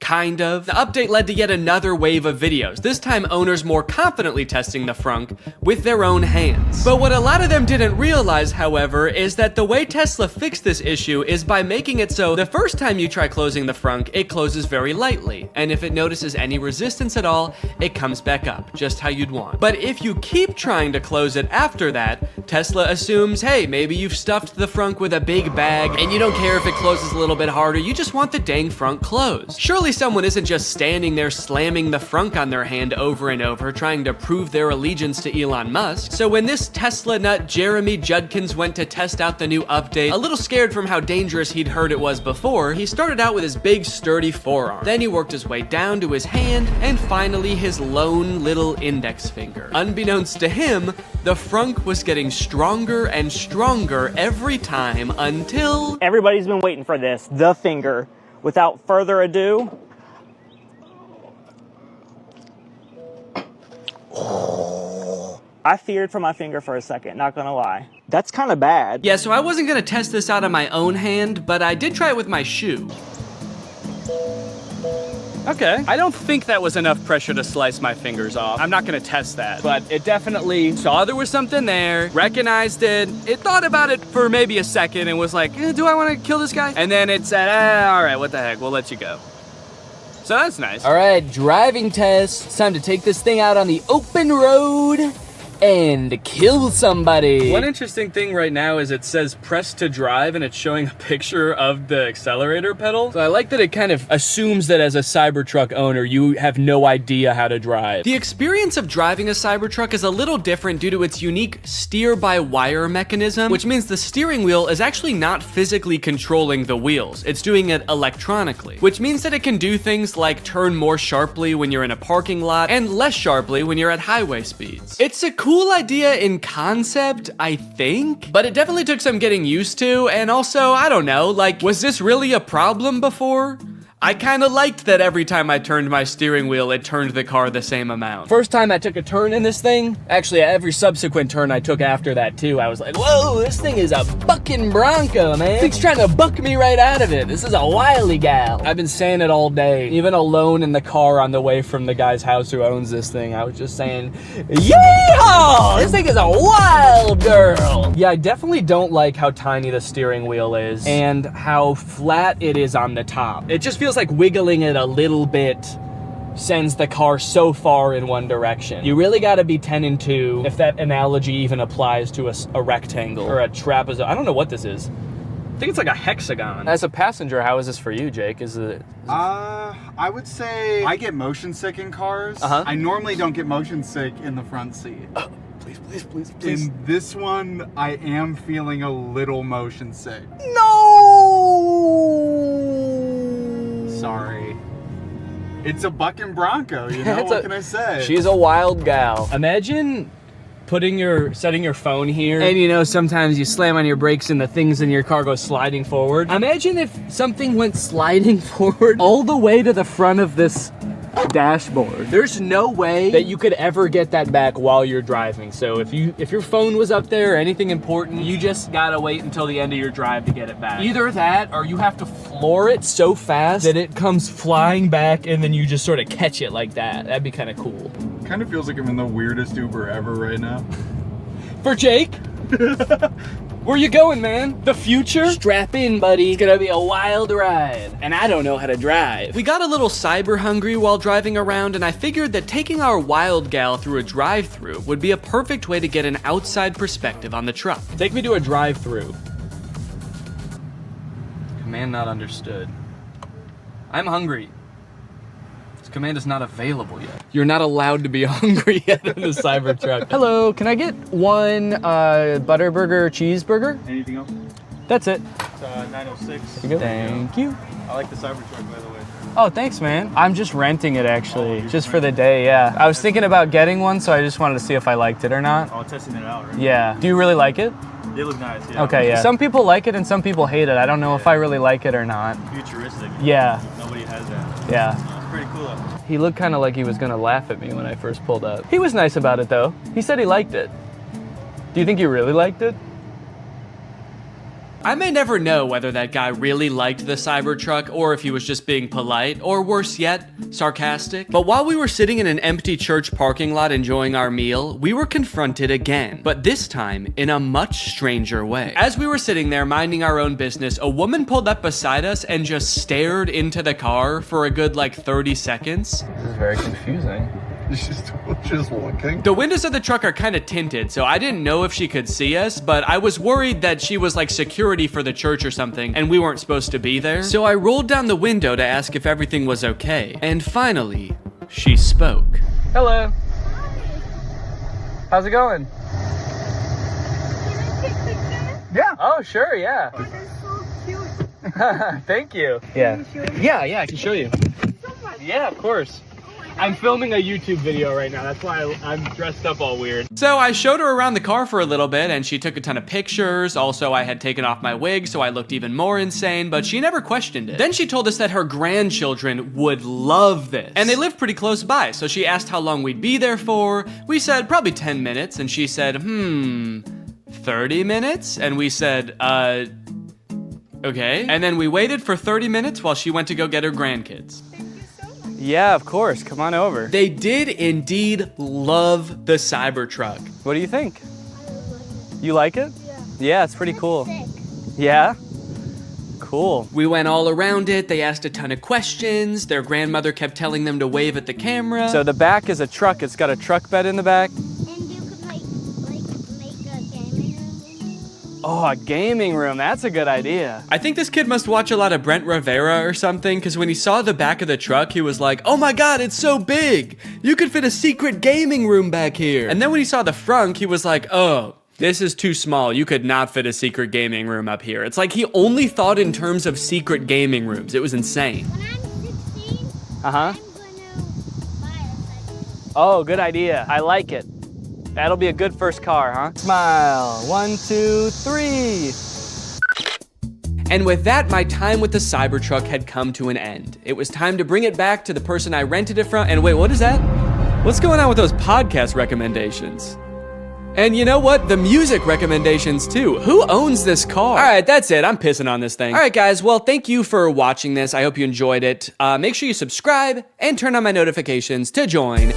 Kind of. The update led to yet another wave of videos, this time owners more confidently testing the frunk with their own hands. But what a lot of them didn't realize, however, is that the way Tesla fixed this issue is by making it so the first time you try closing the frunk, it closes very lightly, and if it notices any resistance at all, it comes back up, just how you'd want. But if you keep trying to close it after that, Tesla assumes, hey, maybe you've stuffed the frunk with a big bag, and you don't care if it closes a little bit harder, you just want the dang frunk closed. Surely someone isn't just standing there slamming the frunk on their hand over and over trying to prove their allegiance to Elon Musk. So when this Tesla nut Jeremy Judkins went to test out the new update, a little scared from how dangerous he'd heard it was before, he started out with his big sturdy forearm. Then he worked his way down to his hand, and finally his lone little index finger. Unbeknownst to him, the frunk was getting stronger and stronger every time until... Everybody's been waiting for this, the finger. Without further ado, I feared for my finger for a second, not gonna lie. That's kind of bad. Yeah, so I wasn't gonna test this out on my own hand, but I did try it with my shoe. Okay, I don't think that was enough pressure to slice my fingers off. I'm not gonna test that, but it definitely saw there was something there, recognized it, it thought about it for maybe a second and was like, do I wanna kill this guy? And then it said, all right, what the heck, we'll let you go. So that's nice. All right, driving test. It's time to take this thing out on the open road and kill somebody. One interesting thing right now is it says press to drive and it's showing a picture of the accelerator pedal. So I like that it kind of assumes that as a Cybertruck owner, you have no idea how to drive. The experience of driving a Cybertruck is a little different due to its unique steer-by-wire mechanism, which means the steering wheel is actually not physically controlling the wheels. It's doing it electronically, which means that it can do things like turn more sharply when you're in a parking lot and less sharply when you're at highway speeds. It's a cool idea in concept, I think, but it definitely took some getting used to, and also, I don't know, like, was this really a problem before? I kind of liked that every time I turned my steering wheel, it turned the car the same amount. First time I took a turn in this thing, actually every subsequent turn I took after that too, I was like, whoa, this thing is a bucking Bronco, man. It's trying to buck me right out of it. This is a wily gal. I've been saying it all day, even alone in the car on the way from the guy's house who owns this thing. I was just saying, yeehaw! This thing is a wild girl. Yeah, I definitely don't like how tiny the steering wheel is and how flat it is on the top. It just feels like wiggling it a little bit sends the car so far in one direction. You really gotta be 10 and 2 if that analogy even applies to a rectangle or a trapezoid. I don't know what this is. think it's like a hexagon. As a passenger, how is this for you, Jake? Is it? I would say I get motion sick in cars. I normally don't get motion sick in the front seat. Please. In this one, I am feeling a little motion sick. No! Sorry. It's a bucking Bronco, you know? What can I say? She's a wild gal. Imagine setting your phone here, and you know, sometimes you slam on your brakes and the things in your car go sliding forward. Imagine if something went sliding forward all the way to the front of this dashboard. There's no way that you could ever get that back while you're driving. So if your phone was up there or anything important, you just gotta wait until the end of your drive to get it back. Either that, or you have to floor it so fast that it comes flying back and then you just sort of catch it like that. That'd be kind of cool. Kind of feels like I'm in the weirdest Uber ever right now. For Jake? Where you going, man? The future? Strap in, buddy. It's gonna be a wild ride. And I don't know how to drive. We got a little cyber hungry while driving around, and I figured that taking our wild gal through a drive-thru would be a perfect way to get an outside perspective on the truck. Take me to a drive-thru. Command not understood. I'm hungry. This command is not available yet. You're not allowed to be hungry yet in the Cybertruck. Hello, can I get one Butterburger cheeseburger? Anything else? That's it. It's 906. Thank you. I like the Cybertruck, by the way. Oh, thanks, man. I'm just renting it, actually, just for the day, yeah. I was thinking about getting one, so I just wanted to see if I liked it or not. Oh, testing it out, right? Yeah. Do you really like it? They look nice, yeah. Okay, yeah. Some people like it and some people hate it. I don't know if I really like it or not. Futuristic. Yeah. Nobody has that. Yeah. It's pretty cool. He looked kind of like he was gonna laugh at me when I first pulled up. He was nice about it, though. He said he liked it. Do you think he really liked it? I may never know whether that guy really liked the Cybertruck or if he was just being polite, or worse yet, sarcastic. But while we were sitting in an empty church parking lot enjoying our meal, we were confronted again, but this time in a much stranger way. As we were sitting there minding our own business, a woman pulled up beside us and just stared into the car for a good like 30 seconds. This is very confusing. Just looking. The windows of the truck are kind of tinted, so I didn't know if she could see us, but I was worried that she was like security for the church or something, and we weren't supposed to be there. So I rolled down the window to ask if everything was okay. And finally, she spoke. Hello. How's it going? Yeah. Oh, sure, yeah. Oh, that's so cute. Thank you. Yeah. Yeah, I can show you. Yeah, of course. I'm filming a YouTube video right now. That's why I'm dressed up all weird. So I showed her around the car for a little bit and she took a ton of pictures. Also, I had taken off my wig, so I looked even more insane, but she never questioned it. Then she told us that her grandchildren would love this. And they live pretty close by, so she asked how long we'd be there for. We said probably 10 minutes, and she said, 30 minutes? And we said, okay. And then we waited for 30 minutes while she went to go get her grandkids. Yeah, of course. Come on over. They did indeed love the Cybertruck. What do you think? You like it? Yeah. Yeah, it's pretty cool. Yeah? Cool. We went all around it. They asked a ton of questions. Their grandmother kept telling them to wave at the camera. So the back is a truck. It's got a truck bed in the back. Oh, a gaming room. That's a good idea. I think this kid must watch a lot of Brent Rivera or something, because when he saw the back of the truck, he was like, oh my God, it's so big. You could fit a secret gaming room back here. And then when he saw the front, he was like, oh, this is too small. You could not fit a secret gaming room up here. It's like he only thought in terms of secret gaming rooms. It was insane. When I'm 16, Uh-huh. I'm gonna buy a Oh, good idea. I like it. That'll be a good first car, huh? Smile. 1, 2, 3. And with that, my time with the Cybertruck had come to an end. It was time to bring it back to the person I rented it from. And wait, what is that? What's going on with those podcast recommendations? And you know what? The music recommendations too. Who owns this car? All right, that's it. I'm pissing on this thing. All right, guys. Well, thank you for watching this. I hope you enjoyed it. Make sure you subscribe and turn on my notifications to join.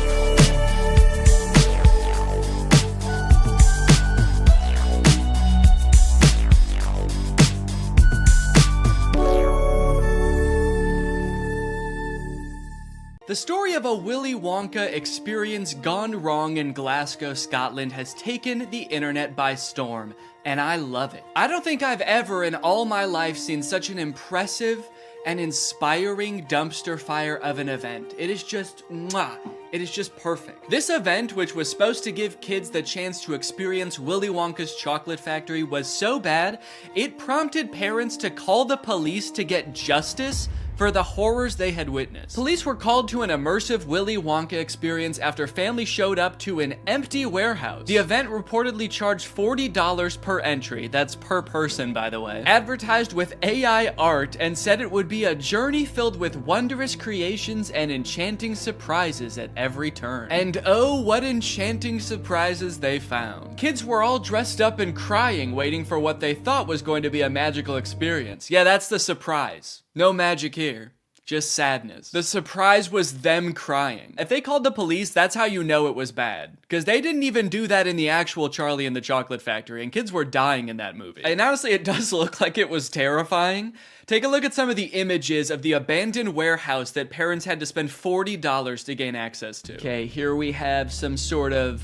The story of a Willy Wonka experience gone wrong in Glasgow, Scotland has taken the internet by storm, and I love it. I don't think I've ever in all my life seen such an impressive and inspiring dumpster fire of an event. It is just, mwah. It is just perfect. This event, which was supposed to give kids the chance to experience Willy Wonka's chocolate factory, was so bad, it prompted parents to call the police to get justice for the horrors they had witnessed. Police were called to an immersive Willy Wonka experience after families showed up to an empty warehouse. The event reportedly charged $40 per entry, that's per person by the way, advertised with AI art, and said it would be a journey filled with wondrous creations and enchanting surprises at every turn. And oh, what enchanting surprises they found. Kids were all dressed up and crying, waiting for what they thought was going to be a magical experience. Yeah, that's the surprise. No magic here, just sadness. The surprise was them crying. If they called the police, that's how you know it was bad. Because they didn't even do that in the actual Charlie and the Chocolate Factory, and kids were dying in that movie. And honestly, it does look like it was terrifying. Take a look at some of the images of the abandoned warehouse that parents had to spend $40 to gain access to. Okay, here we have some sort of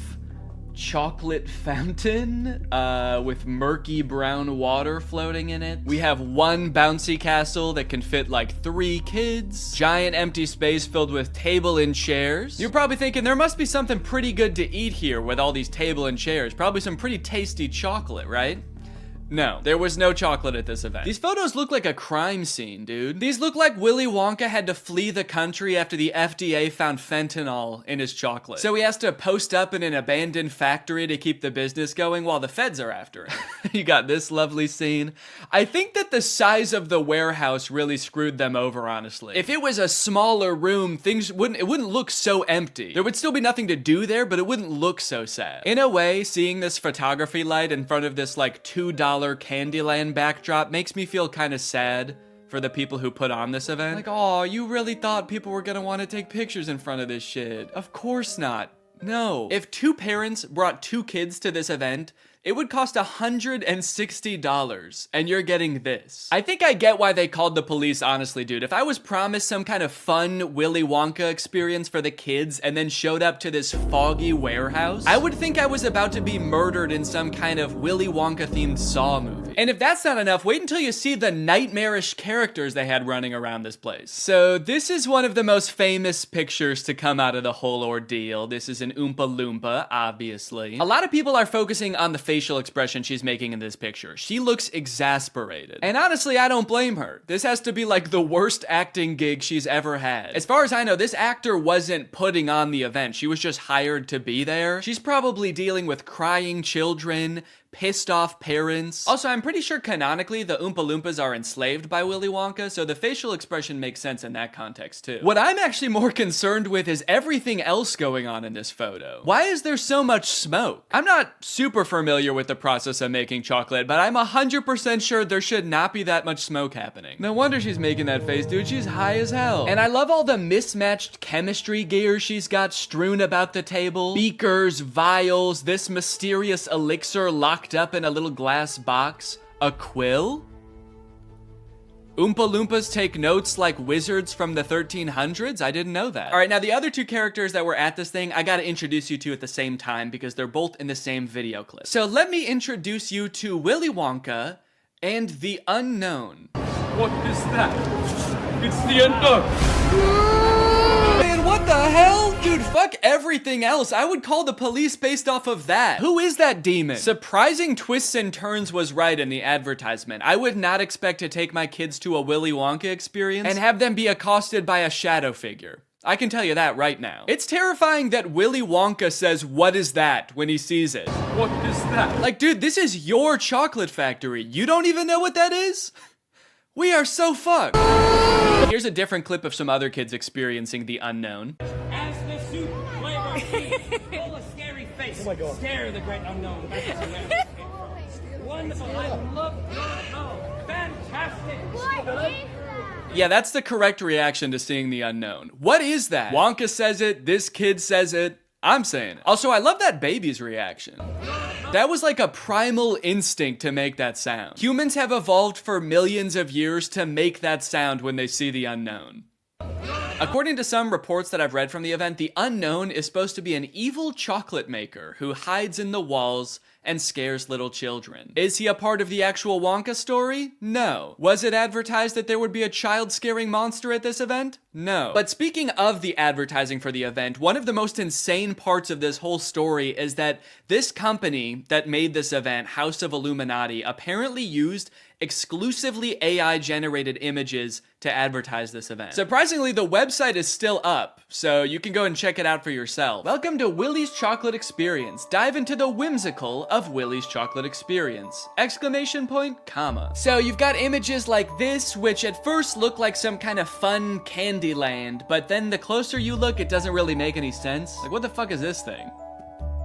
chocolate fountain with murky brown water floating in it. We have one bouncy castle that can fit like 3 kids. Giant empty space filled with table and chairs. You're probably thinking there must be something pretty good to eat here with all these table and chairs. Probably some pretty tasty chocolate, right? No, there was no chocolate at this event. These photos look like a crime scene, dude. These look like Willy Wonka had to flee the country after the FDA found fentanyl in his chocolate. So he has to post up in an abandoned factory to keep the business going while the feds are after him. You got this lovely scene. I think that the size of the warehouse really screwed them over, honestly. If it was a smaller room, it wouldn't look so empty. There would still be nothing to do there, but it wouldn't look so sad. In a way, seeing this photography light in front of this like $2 Candyland backdrop makes me feel kind of sad for the people who put on this event. Like, oh, you really thought people were gonna want to take pictures in front of this shit? Of course not. No. If 2 parents brought 2 kids to this event, it would cost $160, and you're getting this. I think I get why they called the police, honestly, dude. If I was promised some kind of fun Willy Wonka experience for the kids and then showed up to this foggy warehouse, I would think I was about to be murdered in some kind of Willy Wonka-themed Saw movie. And if that's not enough, wait until you see the nightmarish characters they had running around this place. So this is one of the most famous pictures to come out of the whole ordeal. This is an Oompa Loompa, obviously. A lot of people are focusing on the facial expression she's making in this picture. She looks exasperated. And honestly, I don't blame her. This has to be like the worst acting gig she's ever had. As far as I know, this actor wasn't putting on the event. She was just hired to be there. She's probably dealing with crying children, pissed off parents. Also, I'm pretty sure canonically the Oompa Loompas are enslaved by Willy Wonka, so the facial expression makes sense in that context too. What I'm actually more concerned with is everything else going on in this photo. Why is there so much smoke? I'm not super familiar with the process of making chocolate, but I'm 100% sure there should not be that much smoke happening. No wonder she's making that face, dude. She's high as hell. And I love all the mismatched chemistry gear she's got strewn about the table. Beakers, vials, this mysterious elixir locked up in a little glass box. A quill? Oompa Loompas take notes like wizards from the 1300s? I didn't know that. All right, now the other 2 characters that were at this thing, I gotta introduce you to at the same time because they're both in the same video clip. So let me introduce you to Willy Wonka and the Unknown. What is that? It's the unknown. Man, what the hell? Dude, fuck everything else. I would call the police based off of that. Who is that demon? Surprising twists and turns was right in the advertisement. I would not expect to take my kids to a Willy Wonka experience and have them be accosted by a shadow figure. I can tell you that right now. It's terrifying that Willy Wonka says, "What is that?" when he sees it. What is that? Like, dude, this is your chocolate factory. You don't even know what that is? We are so fucked. Here's a different clip of some other kids experiencing the unknown. As the soup flavor full of scary face. Oh my God. Stare the great unknown. Wonderful. I love fantastic. Yeah, that's the correct reaction to seeing the unknown. What is that? Wonka says it, this kid says it, I'm saying it. Also, I love that baby's reaction. That was like a primal instinct to make that sound. Humans have evolved for millions of years to make that sound when they see the unknown. According to some reports that I've read from the event, the unknown is supposed to be an evil chocolate maker who hides in the walls and scares little children. Is he a part of the actual Wonka story? No. Was it advertised that there would be a child-scaring monster at this event? No. But speaking of the advertising for the event, one of the most insane parts of this whole story is that this company that made this event, House of Illuminati, apparently used exclusively AI-generated images to advertise this event. Surprisingly, the website is still up, so you can go and check it out for yourself. Welcome to Willy's Chocolate Experience. Dive into the whimsical of Willy's Chocolate Experience! Exclamation point, comma. So you've got images like this, which at first look like some kind of fun candy land, but then the closer you look, it doesn't really make any sense. Like, what the fuck is this thing?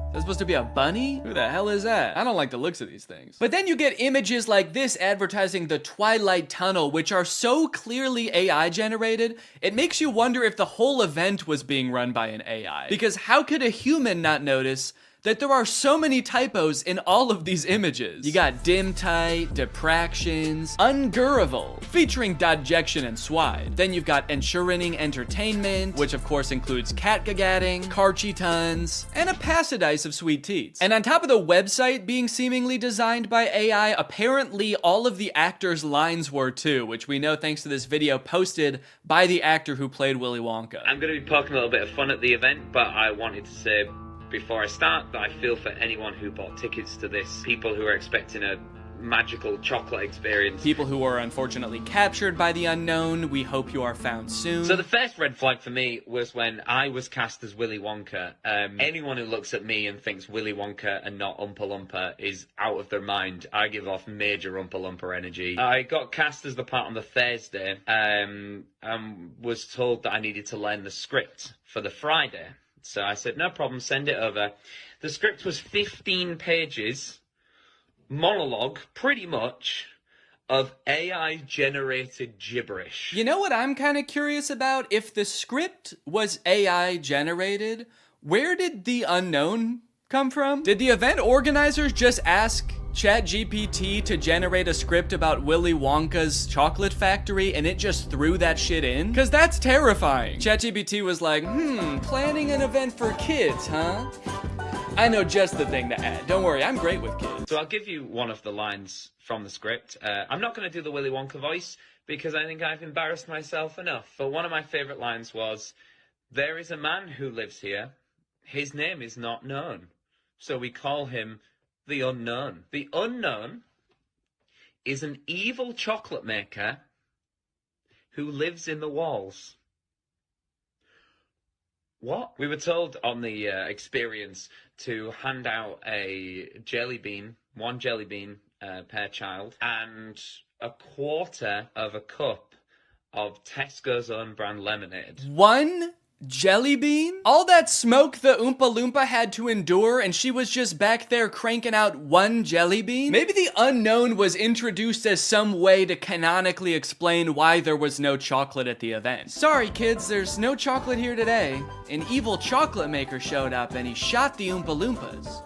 Is that supposed to be a bunny? Who the hell is that? I don't like the looks of these things. But then you get images like this advertising the Twilight Tunnel, which are so clearly AI generated, it makes you wonder if the whole event was being run by an AI. Because how could a human not notice that there are so many typos in all of these images? You got dim tight, depractions, ungurrival, featuring dodjection and swide. Then you've got ensuring entertainment, which of course includes catgagatting, carchy tons, and a passidice of sweet teats. And on top of the website being seemingly designed by AI, apparently all of the actors' lines were too, which we know thanks to this video posted by the actor who played Willy Wonka. I'm going to be poking a little bit of fun at the event, but I wanted to say before I start that I feel for anyone who bought tickets to this, people who are expecting a magical chocolate experience. People who are unfortunately captured by the unknown, we hope you are found soon. So the first red flag for me was when I was cast as Willy Wonka. Anyone who looks at me and thinks Willy Wonka and not Oompa Loompa is out of their mind. I give off major Oompa Loompa energy. I got cast as the part on the Thursday, and was told that I needed to learn the script for the Friday. So I said, no problem, send it over. The script was 15 pages, monologue, pretty much, of AI-generated gibberish. You know what I'm kind of curious about? If the script was AI-generated, where did the unknown come from? Did the event organizers just ask ChatGPT to generate a script about Willy Wonka's chocolate factory and it just threw that shit in? Cause that's terrifying. ChatGPT was like, planning an event for kids, huh? I know just the thing to add. Don't worry, I'm great with kids. So I'll give you one of the lines from the script. I'm not going to do the Willy Wonka voice because I think I've embarrassed myself enough. But one of my favorite lines was, there is a man who lives here. His name is not known. So we call him the Unknown. The Unknown is an evil chocolate maker who lives in the walls. What? We were told on the experience to hand out a jelly bean, one jelly bean per child, and a quarter of a cup of Tesco's own brand lemonade. One jelly bean? All that smoke the Oompa Loompa had to endure and she was just back there cranking out one jelly bean? Maybe the unknown was introduced as some way to canonically explain why there was no chocolate at the event. Sorry kids, there's no chocolate here today. An evil chocolate maker showed up and he shot the Oompa Loompas.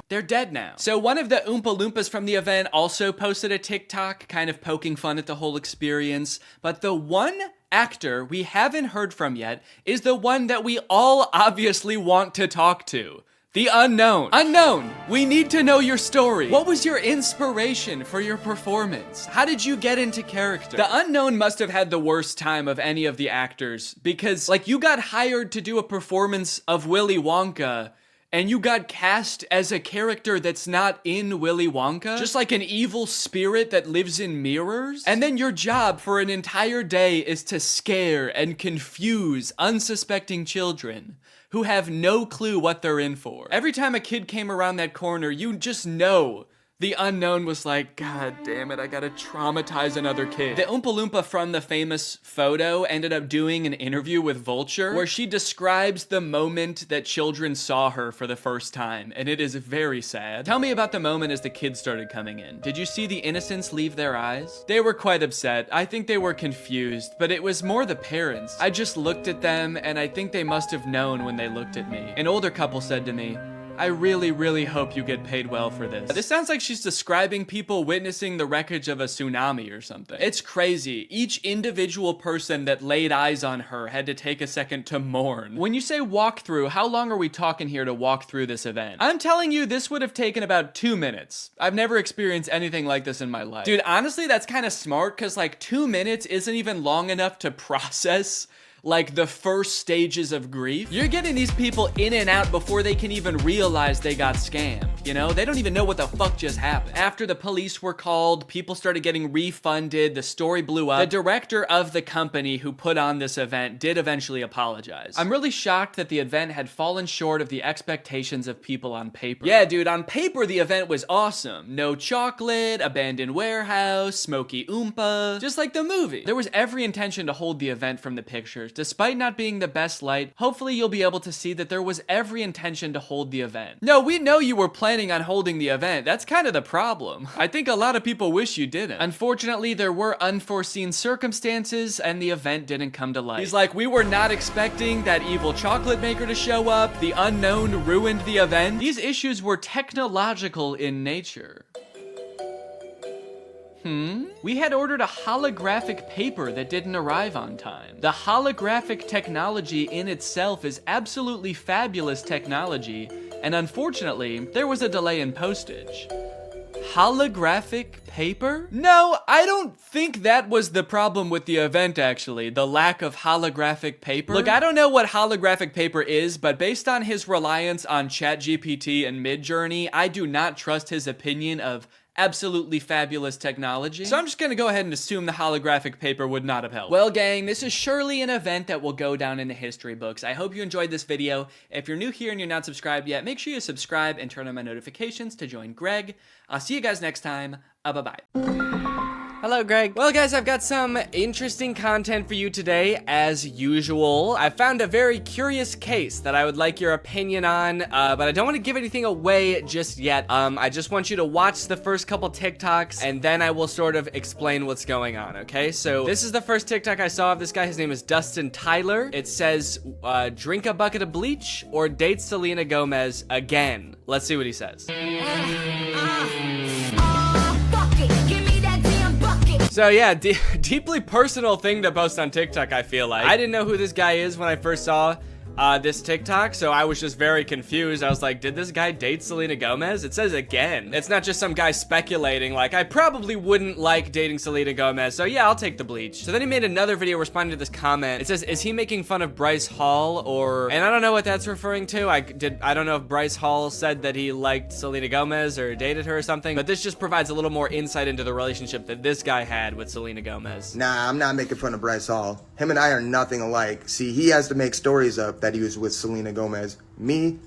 They're dead now. So one of the Oompa Loompas from the event also posted a TikTok kind of poking fun at the whole experience, but the one actor we haven't heard from yet is the one that we all obviously want to talk to. The unknown. Unknown, we need to know your story. What was your inspiration for your performance? How did you get into character? The unknown must have had the worst time of any of the actors because, like, you got hired to do a performance of Willy Wonka and you got cast as a character that's not in Willy Wonka, just like an evil spirit that lives in mirrors. And then your job for an entire day is to scare and confuse unsuspecting children who have no clue what they're in for. Every time a kid came around that corner, you just know the unknown was like, God damn it, I gotta traumatize another kid. The Oompa Loompa from the famous photo ended up doing an interview with Vulture where she describes the moment that children saw her for the first time, and it is very sad. Tell me about the moment as the kids started coming in. Did you see the innocence leave their eyes? They were quite upset. I think they were confused, but it was more the parents. I just looked at them, and I think they must have known when they looked at me. An older couple said to me, I really, really hope you get paid well for this. This sounds like she's describing people witnessing the wreckage of a tsunami or something. It's crazy. Each individual person that laid eyes on her had to take a second to mourn. When you say walk through, how long are we talking here to walk through this event? I'm telling you, this would have taken about 2 minutes. I've never experienced anything like this in my life. Dude, honestly, that's kind of smart, because like 2 minutes isn't even long enough to process like the first stages of grief. You're getting these people in and out before they can even realize they got scammed, you know? They don't even know what the fuck just happened. After the police were called, people started getting refunded, the story blew up. The director of the company who put on this event did eventually apologize. I'm really shocked that the event had fallen short of the expectations of people on paper. Yeah, dude, on paper the event was awesome. No chocolate, abandoned warehouse, smoky oompa, just like the movie. There was every intention to hold the event from the pictures. Despite not being the best light, hopefully you'll be able to see that there was every intention to hold the event. No, we know you were planning on holding the event. That's kind of the problem. I think a lot of people wish you didn't. Unfortunately, there were unforeseen circumstances and the event didn't come to light. He's like, we were not expecting that evil chocolate maker to show up. The unknown ruined the event. These issues were technological in nature. We had ordered a holographic paper that didn't arrive on time. The holographic technology in itself is absolutely fabulous technology, and unfortunately, there was a delay in postage. Holographic paper? No, I don't think that was the problem with the event, actually. The lack of holographic paper. Look, I don't know what holographic paper is, but based on his reliance on ChatGPT and Midjourney, I do not trust his opinion of absolutely fabulous technology. So I'm just gonna go ahead and assume the holographic paper would not have helped. Well, gang, this is surely an event that will go down in the history books. I hope you enjoyed this video. If you're new here and you're not subscribed yet, make sure you subscribe and turn on my notifications to join Greg. I'll see you guys next time. Bye-bye. Hello, Greg. Well, guys, I've got some interesting content for you today, as usual. I found a very curious case that I would like your opinion on, but I don't want to give anything away just yet. I just want you to watch the first couple TikToks, and then I will sort of explain what's going on, okay? So this is the first TikTok I saw of this guy. His name is Dustin Tyler. It says, drink a bucket of bleach or date Selena Gomez again. Let's see what he says. So yeah, deeply personal thing to post on TikTok, I feel like. I didn't know who this guy is when I first saw this TikTok, so I was just very confused. I was like, did this guy date Selena Gomez? It says again. It's not just some guy speculating, like, I probably wouldn't like dating Selena Gomez, so yeah, I'll take the bleach. So then he made another video responding to this comment. It says, is he making fun of Bryce Hall, or, and I don't know what that's referring to. I don't know if Bryce Hall said that he liked Selena Gomez or dated her or something, but this just provides a little more insight into the relationship that this guy had with Selena Gomez. Nah, I'm not making fun of Bryce Hall. Him and I are nothing alike. See, he has to make stories up that he was with Selena Gomez. Me,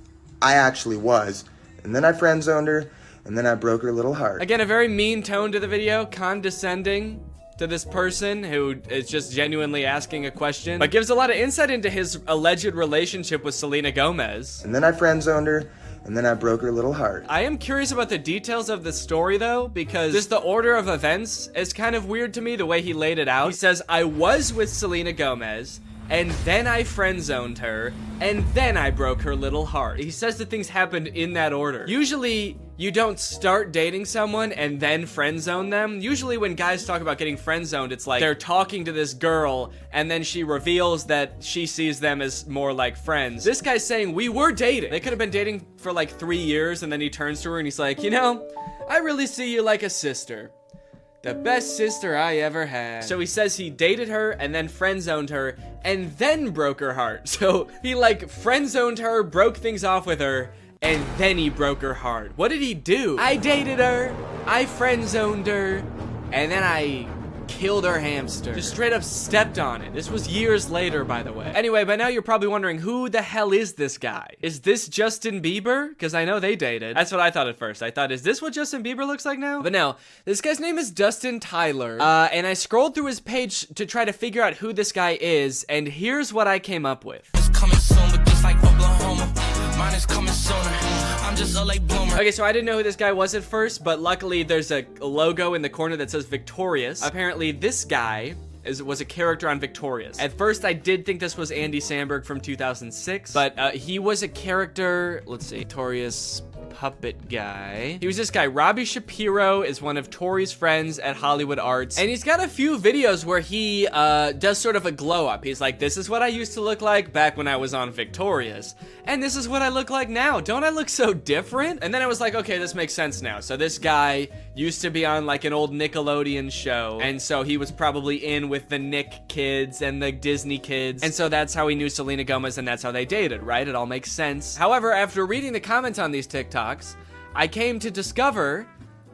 I actually was. And then I friend zoned her, and then I broke her little heart. Again, a very mean tone to the video, condescending to this person who is just genuinely asking a question, but gives a lot of insight into his alleged relationship with Selena Gomez. And then I friend zoned her, and then I broke her little heart. I am curious about the details of the story though, because just the order of events is kind of weird to me, the way he laid it out. He says, I was with Selena Gomez, and then I friend-zoned her, and then I broke her little heart. He says that things happened in that order. Usually, you don't start dating someone and then friend-zone them. Usually when guys talk about getting friend-zoned, it's like they're talking to this girl, and then she reveals that she sees them as more like friends. This guy's saying, we were dating. They could have been dating for like 3 years, and then he turns to her and he's like, you know, I really see you like a sister. The best sister I ever had. So he says he dated her and then friend-zoned her and then broke her heart. So he like friend-zoned her, broke things off with her, and then he broke her heart. What did he do? I dated her, I friend-zoned her, and then I killed her hamster. Just straight up stepped on it. This was years later, by the way. Anyway, by now you're probably wondering, who the hell is this guy? Is this Justin Bieber? Because I know they dated. That's what I thought at first. I thought, is this what Justin Bieber looks like now? But no, this guy's name is Dustin Tyler. And I scrolled through his page to try to figure out who this guy is, and here's what I came up with. It's coming soon, but just like Oklahoma, mine is coming sooner. I'm just a late bloomer. Okay, so I didn't know who this guy was at first, but luckily there's a logo in the corner that says Victorious. Apparently this guy was a character on Victorious. At first, I did think this was Andy Samberg from 2006, but he was a character, let's see, Victorious puppet guy. He was this guy. Robbie Shapiro is one of Tori's friends at Hollywood Arts, and he's got a few videos where he does sort of a glow up. He's like, this is what I used to look like back when I was on Victorious, and this is what I look like now. Don't I look so different? And then I was like, okay, this makes sense now. So this guy used to be on like an old Nickelodeon show, and so he was probably in with the Nick kids and the Disney kids, and so that's how he knew Selena Gomez, and that's how they dated, right? It all makes sense. However, after reading the comments on these TikToks, I came to discover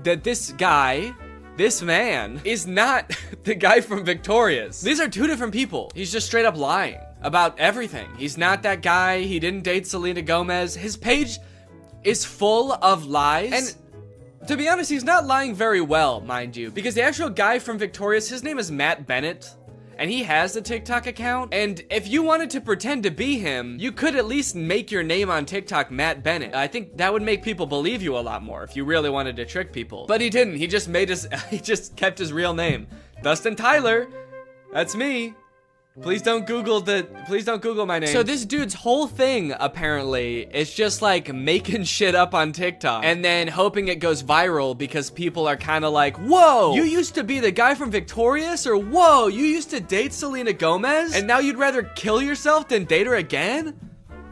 that this guy, this man, is not the guy from Victorious. These are two different people. He's just straight up lying about everything. He's not that guy. He didn't date Selena Gomez. His page is full of lies. And to be honest, he's not lying very well, mind you, because the actual guy from Victorious, his name is Matt Bennett, and he has a TikTok account. And if you wanted to pretend to be him, you could at least make your name on TikTok Matt Bennett. I think that would make people believe you a lot more if you really wanted to trick people. But he didn't. He just he just kept his real name. Dustin Tyler. That's me. Please don't Google my name. So this dude's whole thing, apparently, is just like making shit up on TikTok and then hoping it goes viral because people are kind of like, whoa, you used to be the guy from Victorious? Or whoa, you used to date Selena Gomez? And now you'd rather kill yourself than date her again?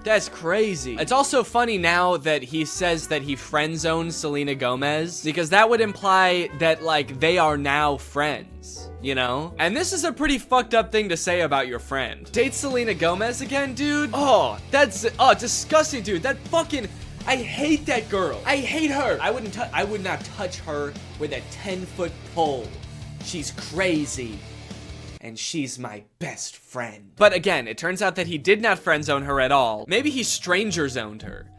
That's crazy. It's also funny now that he says that he friend-zoned Selena Gomez, because that would imply that, like, they are now friends, you know? And this is a pretty fucked up thing to say about your friend. Date Selena Gomez again, dude? Oh, that's, disgusting, dude. That fucking, I hate that girl. I hate her. I would not touch her with a 10-foot pole. She's crazy. And she's my best friend. But again, it turns out that he did not friend zone her at all. Maybe he stranger zoned her.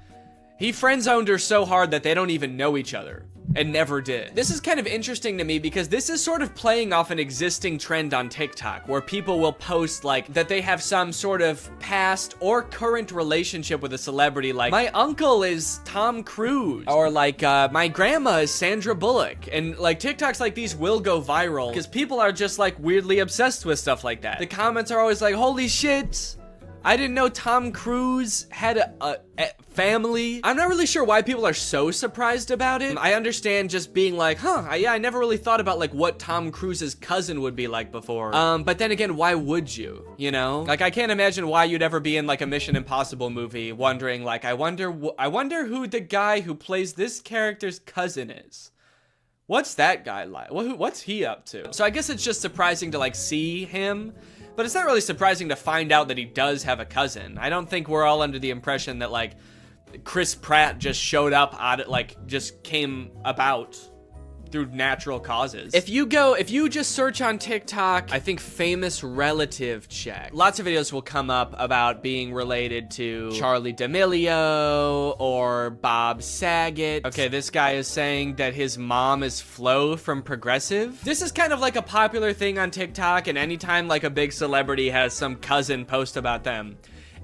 He friend zoned her so hard that they don't even know each other. And never did. This is kind of interesting to me because this is sort of playing off an existing trend on TikTok where people will post like that they have some sort of past or current relationship with a celebrity, like my uncle is Tom Cruise, or like my grandma is Sandra Bullock. And like TikToks like these will go viral because people are just like weirdly obsessed with stuff like that. The comments are always like, holy shit, I didn't know Tom Cruise had a family. I'm not really sure why people are so surprised about it. I understand just being like, huh, yeah, I never really thought about like what Tom Cruise's cousin would be like before. But then again, why would you, you know? Like, I can't imagine why you'd ever be in like a Mission Impossible movie wondering like, I wonder who the guy who plays this character's cousin is. What's that guy like? What's he up to? So I guess it's just surprising to like see him. But it's not really surprising to find out that he does have a cousin. I don't think we're all under the impression that like Chris Pratt just showed up out like just came about through natural causes. If you just search on TikTok, I think famous relative check, lots of videos will come up about being related to Charli D'Amelio or Bob Saget. Okay, this guy is saying that his mom is Flo from Progressive. This is kind of like a popular thing on TikTok, and anytime like a big celebrity has some cousin post about them,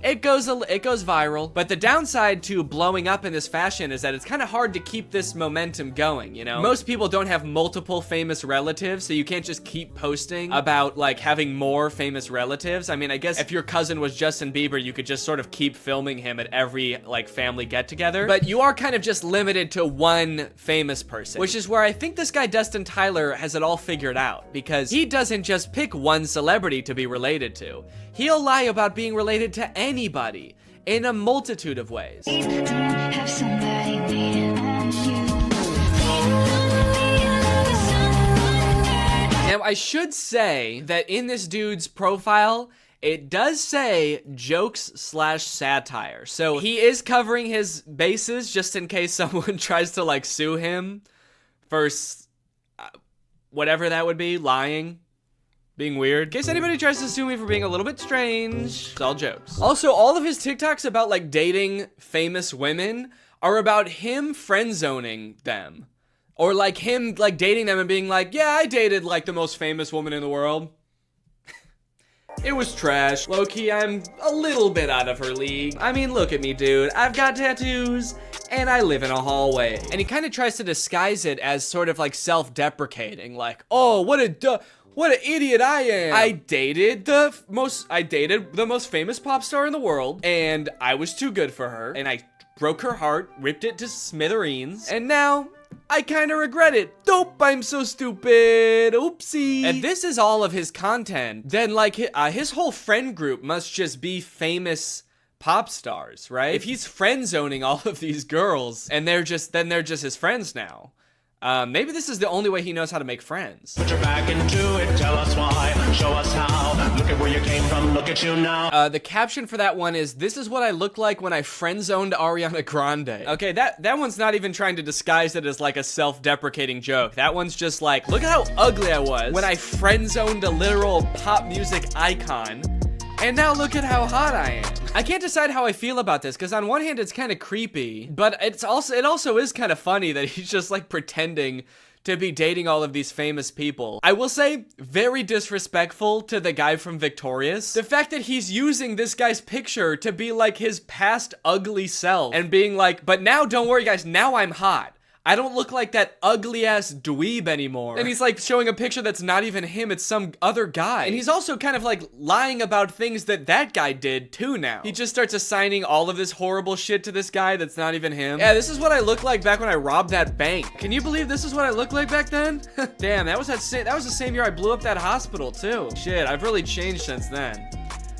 it goes viral. But the downside to blowing up in this fashion is that it's kind of hard to keep this momentum going, you know? Most people don't have multiple famous relatives, so you can't just keep posting about like having more famous relatives. I mean, I guess if your cousin was Justin Bieber, you could just sort of keep filming him at every like family get together. But you are kind of just limited to one famous person, which is where I think this guy Dustin Tyler has it all figured out, because he doesn't just pick one celebrity to be related to. He'll lie about being related to anybody in a multitude of ways. Now, I should say that in this dude's profile, it does say jokes/satire. So he is covering his bases just in case someone tries to like sue him for whatever that would be, lying. Being weird. In case anybody tries to sue me for being a little bit strange, it's all jokes. Also, all of his TikToks about like dating famous women are about him friend zoning them. Or like him like dating them and being like, yeah, I dated like the most famous woman in the world. It was trash. Low-key, I'm a little bit out of her league. I mean, look at me, dude. I've got tattoos and I live in a hallway. And he kind of tries to disguise it as sort of like self-deprecating. Like, oh, what a what an idiot I am. I dated the most famous pop star in the world, and I was too good for her, and I broke her heart, ripped it to smithereens, and now I kind of regret it. Dope, I'm so stupid. Oopsie. And this is all of his content. Then, like, his whole friend group must just be famous pop stars, right? If he's friend zoning all of these girls, and they're just his friends now. Maybe this is the only way he knows how to make friends. Put your back into it, tell us why, show us how. Look at where you came from, look at you now. The caption for that one is, "This is what I look like when I friend-zoned Ariana Grande." Okay, that one's not even trying to disguise it as like a self-deprecating joke. That one's just like, look at how ugly I was when I friend-zoned a literal pop music icon. And now look at how hot I am. I can't decide how I feel about this, because on one hand it's kind of creepy, but it also is kind of funny that he's just like pretending to be dating all of these famous people. I will say, very disrespectful to the guy from Victorious. The fact that he's using this guy's picture to be like his past ugly self, and being like, but now don't worry guys, now I'm hot. I don't look like that ugly-ass dweeb anymore. And he's like showing a picture that's not even him, it's some other guy. And he's also kind of like lying about things that guy did too now. He just starts assigning all of this horrible shit to this guy that's not even him. Yeah, this is what I looked like back when I robbed that bank. Can you believe this is what I looked like back then? Damn, that was the same year I blew up that hospital too. Shit, I've really changed since then.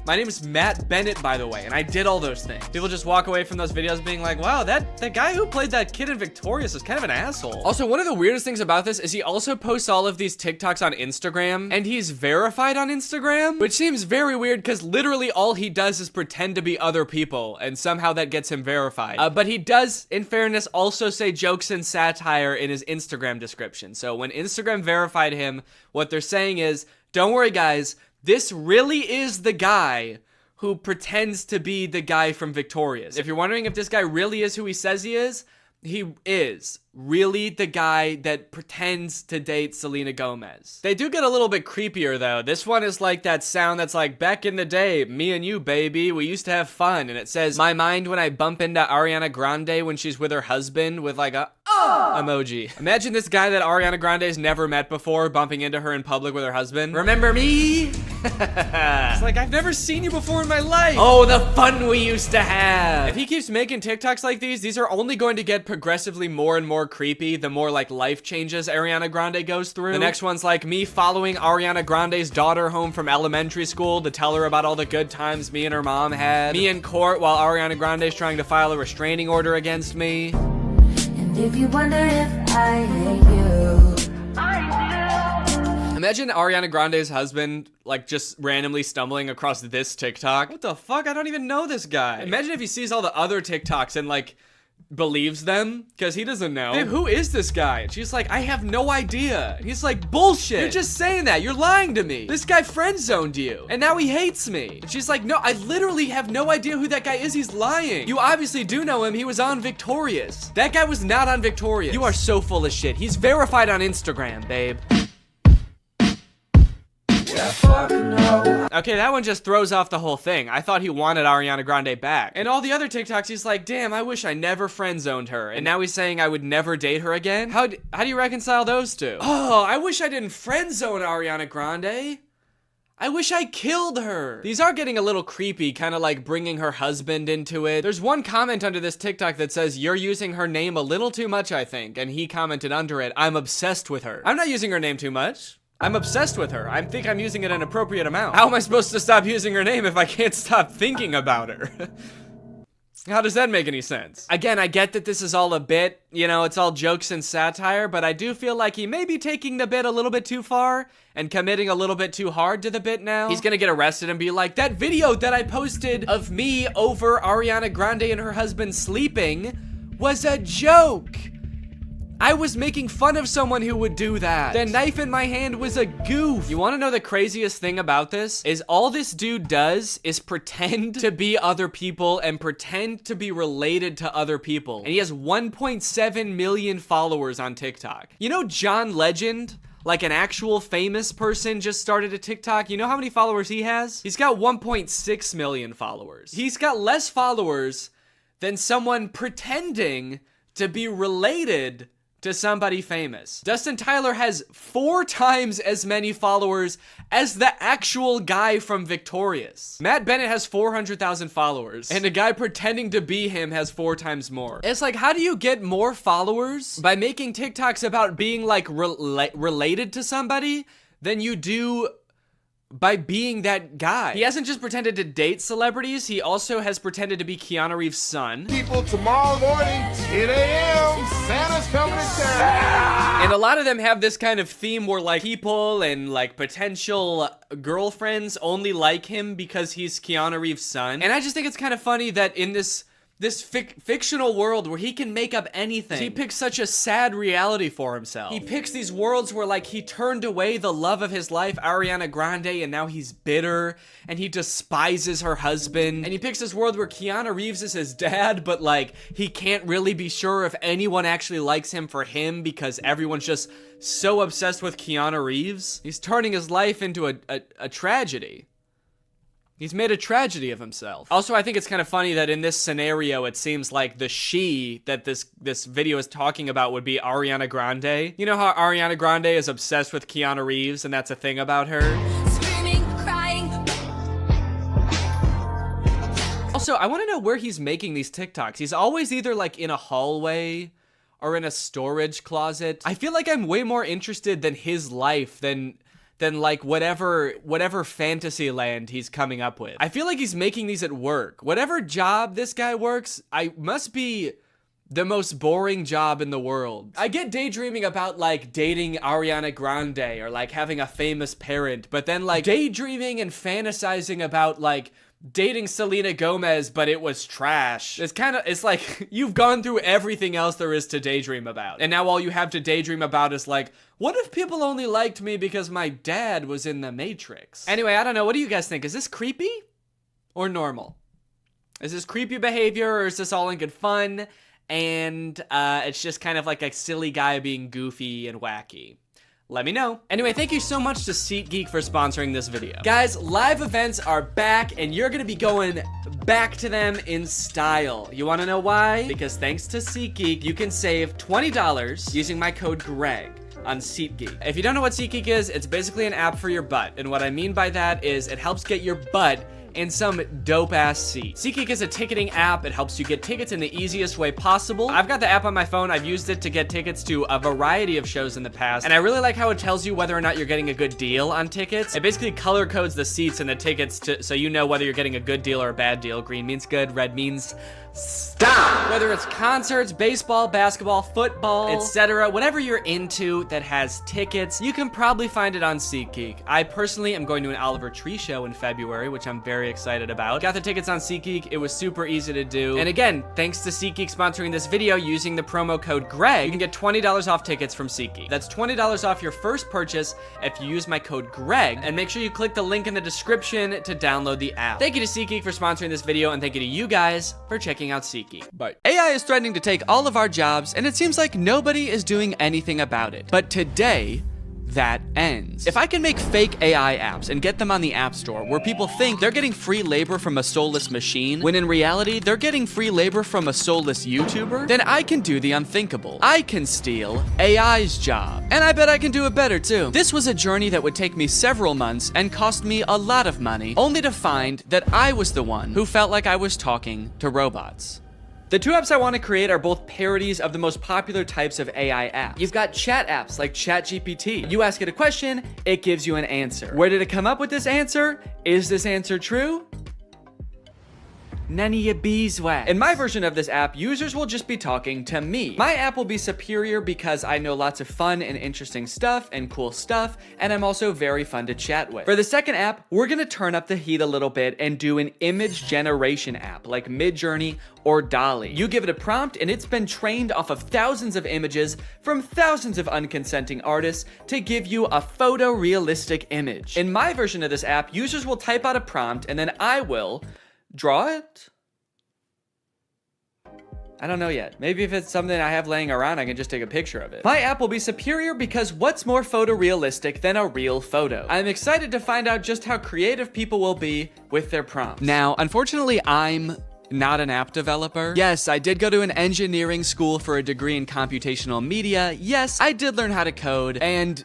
My name is Matt Bennett, by the way, and I did all those things. People just walk away from those videos being like, wow, that guy who played that kid in Victorious is kind of an asshole. Also, one of the weirdest things about this is he also posts all of these TikToks on Instagram, and he's verified on Instagram, which seems very weird because literally all he does is pretend to be other people, and somehow that gets him verified. But he does, in fairness, also say jokes and satire in his Instagram description. So when Instagram verified him, what they're saying is, don't worry guys, this really is the guy who pretends to be the guy from Victorious. If you're wondering if this guy really is who he says he is really the guy that pretends to date Selena Gomez. They do get a little bit creepier though. This one is like that sound that's like, back in the day, me and you, baby, we used to have fun. And it says, my mind when I bump into Ariana Grande when she's with her husband with like a emoji. Imagine this guy that Ariana Grande's never met before bumping into her in public with her husband. Remember me? It's like, I've never seen you before in my life. Oh, the fun we used to have. If he keeps making TikToks like these are only going to get progressively more and more creepy the more like life changes Ariana Grande goes through. The next one's like me following Ariana Grande's daughter home from elementary school to tell her about all the good times me and her mom had. Me in court while Ariana Grande's trying to file a restraining order against me. And if you wonder if I hate you, I do. Imagine Ariana Grande's husband like just randomly stumbling across this TikTok. What the fuck? I don't even know this guy. Imagine if he sees all the other TikToks and like believes them, because he doesn't know. Babe, who is this guy? And she's like, I have no idea. And he's like, bullshit. You're just saying that. You're lying to me. This guy friend zoned you, and now he hates me. And she's like, no, I literally have no idea who that guy is. He's lying. You obviously do know him. He was on Victorious. That guy was not on Victorious. You are so full of shit. He's verified on Instagram, babe. Yeah, fuck no. Okay, that one just throws off the whole thing. I thought he wanted Ariana Grande back. And all the other TikToks, he's like, damn, I wish I never friend zoned her. And now he's saying I would never date her again? How do you reconcile those two? Oh, I wish I didn't friend zone Ariana Grande. I wish I killed her. These are getting a little creepy, kind of like bringing her husband into it. There's one comment under this TikTok that says, you're using her name a little too much, I think. And he commented under it, I'm obsessed with her. I'm not using her name too much. I'm obsessed with her. I think I'm using it an appropriate amount. How am I supposed to stop using her name if I can't stop thinking about her? How does that make any sense? Again, I get that this is all a bit, you know, it's all jokes and satire, but I do feel like he may be taking the bit a little bit too far and committing a little bit too hard to the bit now. He's gonna get arrested and be like, that video that I posted of me over Ariana Grande and her husband sleeping was a joke. I was making fun of someone who would do that. The knife in my hand was a goof. You wanna know the craziest thing about this? Is all this dude does is pretend to be other people and pretend to be related to other people. And he has 1.7 million followers on TikTok. You know John Legend? Like an actual famous person just started a TikTok. You know how many followers he has? He's got 1.6 million followers. He's got less followers than someone pretending to be related to somebody famous. Dustin Tyler has 4 times as many followers as the actual guy from Victorious. Matt Bennett has 400,000 followers, and a guy pretending to be him has 4 times more. It's like, how do you get more followers by making TikToks about being like related to somebody than you do by being that guy? He hasn't just pretended to date celebrities, he also has pretended to be Keanu Reeves' son. People, tomorrow morning, 10 a.m., Santa's coming to town. And a lot of them have this kind of theme where like people and like potential girlfriends only like him because he's Keanu Reeves' son. And I just think it's kind of funny that in this fictional world where he can make up anything, he picks such a sad reality for himself. He picks these worlds where like he turned away the love of his life, Ariana Grande, and now he's bitter and he despises her husband. And he picks this world where Keanu Reeves is his dad, but like he can't really be sure if anyone actually likes him for him because everyone's just so obsessed with Keanu Reeves. He's turning his life into a tragedy. He's made a tragedy of himself. Also, I think it's kind of funny that in this scenario, it seems like the she that this video is talking about would be Ariana Grande. You know how Ariana Grande is obsessed with Keanu Reeves and that's a thing about her? Screaming, crying. Also, I want to know where he's making these TikToks. He's always either like in a hallway or in a storage closet. I feel like I'm way more interested than his life than like whatever fantasy land he's coming up with. I feel like he's making these at work. Whatever job this guy works, I must be the most boring job in the world. I get daydreaming about like dating Ariana Grande or like having a famous parent, but then like daydreaming and fantasizing about like dating Selena Gomez, but it was trash. It's like you've gone through everything else there is to daydream about. And now all you have to daydream about is like, what if people only liked me because my dad was in the Matrix? Anyway, I don't know. What do you guys think? Is this creepy or normal? Is this creepy behavior or is this all in good fun? And it's just kind of like a silly guy being goofy and wacky. Let me know. Anyway, thank you so much to SeatGeek for sponsoring this video. Guys, live events are back and you're gonna be going back to them in style. You wanna know why? Because thanks to SeatGeek, you can save $20 using my code GREG on SeatGeek. If you don't know what SeatGeek is, it's basically an app for your butt. And what I mean by that is it helps get your butt in some dope-ass seat. SeatGeek is a ticketing app. It helps you get tickets in the easiest way possible. I've got the app on my phone. I've used it to get tickets to a variety of shows in the past, and I really like how it tells you whether or not you're getting a good deal on tickets. It basically color codes the seats and the tickets so you know whether you're getting a good deal or a bad deal. Green means good, red means stop. Whether it's concerts, baseball, basketball, football, etc., whatever you're into that has tickets, you can probably find it on SeatGeek. I personally am going to an Oliver Tree show in February, which I'm very excited about. Got the tickets on SeatGeek. It was super easy to do. And again, thanks to SeatGeek sponsoring this video using the promo code GREG, you can get $20 off tickets from SeatGeek. That's $20 off your first purchase if you use my code GREG, and make sure you click the link in the description to download the app. Thank you to SeatGeek for sponsoring this video, and thank you to you guys for checking out SeatGeek. Bye. AI is threatening to take all of our jobs, and it seems like nobody is doing anything about it. But today, that ends. If I can make fake AI apps and get them on the App Store where people think they're getting free labor from a soulless machine, when in reality, they're getting free labor from a soulless YouTuber, then I can do the unthinkable. I can steal AI's job. And I bet I can do it better too. This was a journey that would take me several months and cost me a lot of money, only to find that I was the one who felt like I was talking to robots. The two apps I want to create are both parodies of the most popular types of AI apps. You've got chat apps like ChatGPT. You ask it a question, it gives you an answer. Where did it come up with this answer? Is this answer true? None of your beeswax. In my version of this app, users will just be talking to me. My app will be superior because I know lots of fun and interesting stuff and cool stuff, and I'm also very fun to chat with. For the second app, we're gonna turn up the heat a little bit and do an image generation app like Midjourney or DALL-E. You give it a prompt and it's been trained off of thousands of images from thousands of unconsenting artists to give you a photorealistic image. In my version of this app, users will type out a prompt and then I will draw it? I don't know yet. Maybe if it's something I have laying around, I can just take a picture of it. My app will be superior because what's more photorealistic than a real photo? I'm excited to find out just how creative people will be with their prompts. Now, unfortunately, I'm not an app developer. Yes, I did go to an engineering school for a degree in computational media. Yes, I did learn how to code. And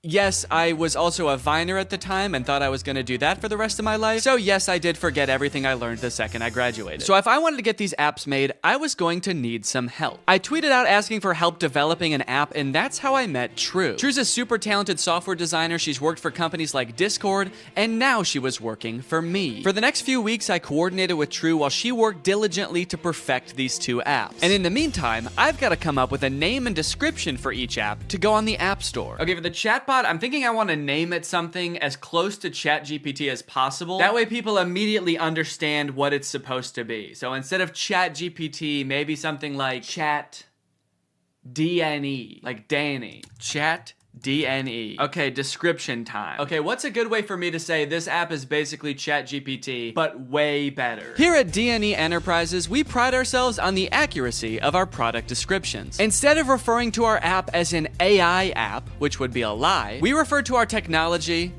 yes, I was also a Viner at the time and thought I was gonna do that for the rest of my life. So yes, I did forget everything I learned the second I graduated. So if I wanted to get these apps made, I was going to need some help. I tweeted out asking for help developing an app, and that's how I met True. True's a super talented software designer. She's worked for companies like Discord, and now she was working for me. For the next few weeks, I coordinated with True while she worked diligently to perfect these two apps. And in the meantime, I've got to come up with a name and description for each app to go on the App Store. Okay, for the chatbot, I'm thinking I want to name it something as close to ChatGPT as possible. That way people immediately understand what it's supposed to be. So instead of ChatGPT, maybe something like Chat DNA, like Danny. Chat DNE. Okay, description time. Okay, what's a good way for me to say this app is basically ChatGPT, but way better? Here at DNE Enterprises, we pride ourselves on the accuracy of our product descriptions. Instead of referring to our app as an AI app, which would be a lie, we refer to our technology,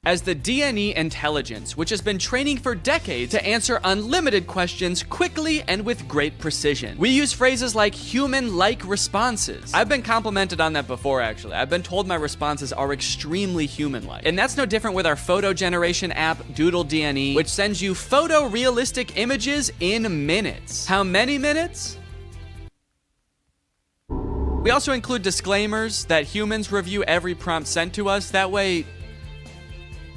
as the DNE intelligence, which has been training for decades to answer unlimited questions quickly and with great precision. We use phrases like human-like responses. I've been complimented on that before, actually. I've been told my responses are extremely human-like. And that's no different with our photo generation app, Doodle DNA, which sends you photorealistic images in minutes. How many minutes? We also include disclaimers that humans review every prompt sent to us. That way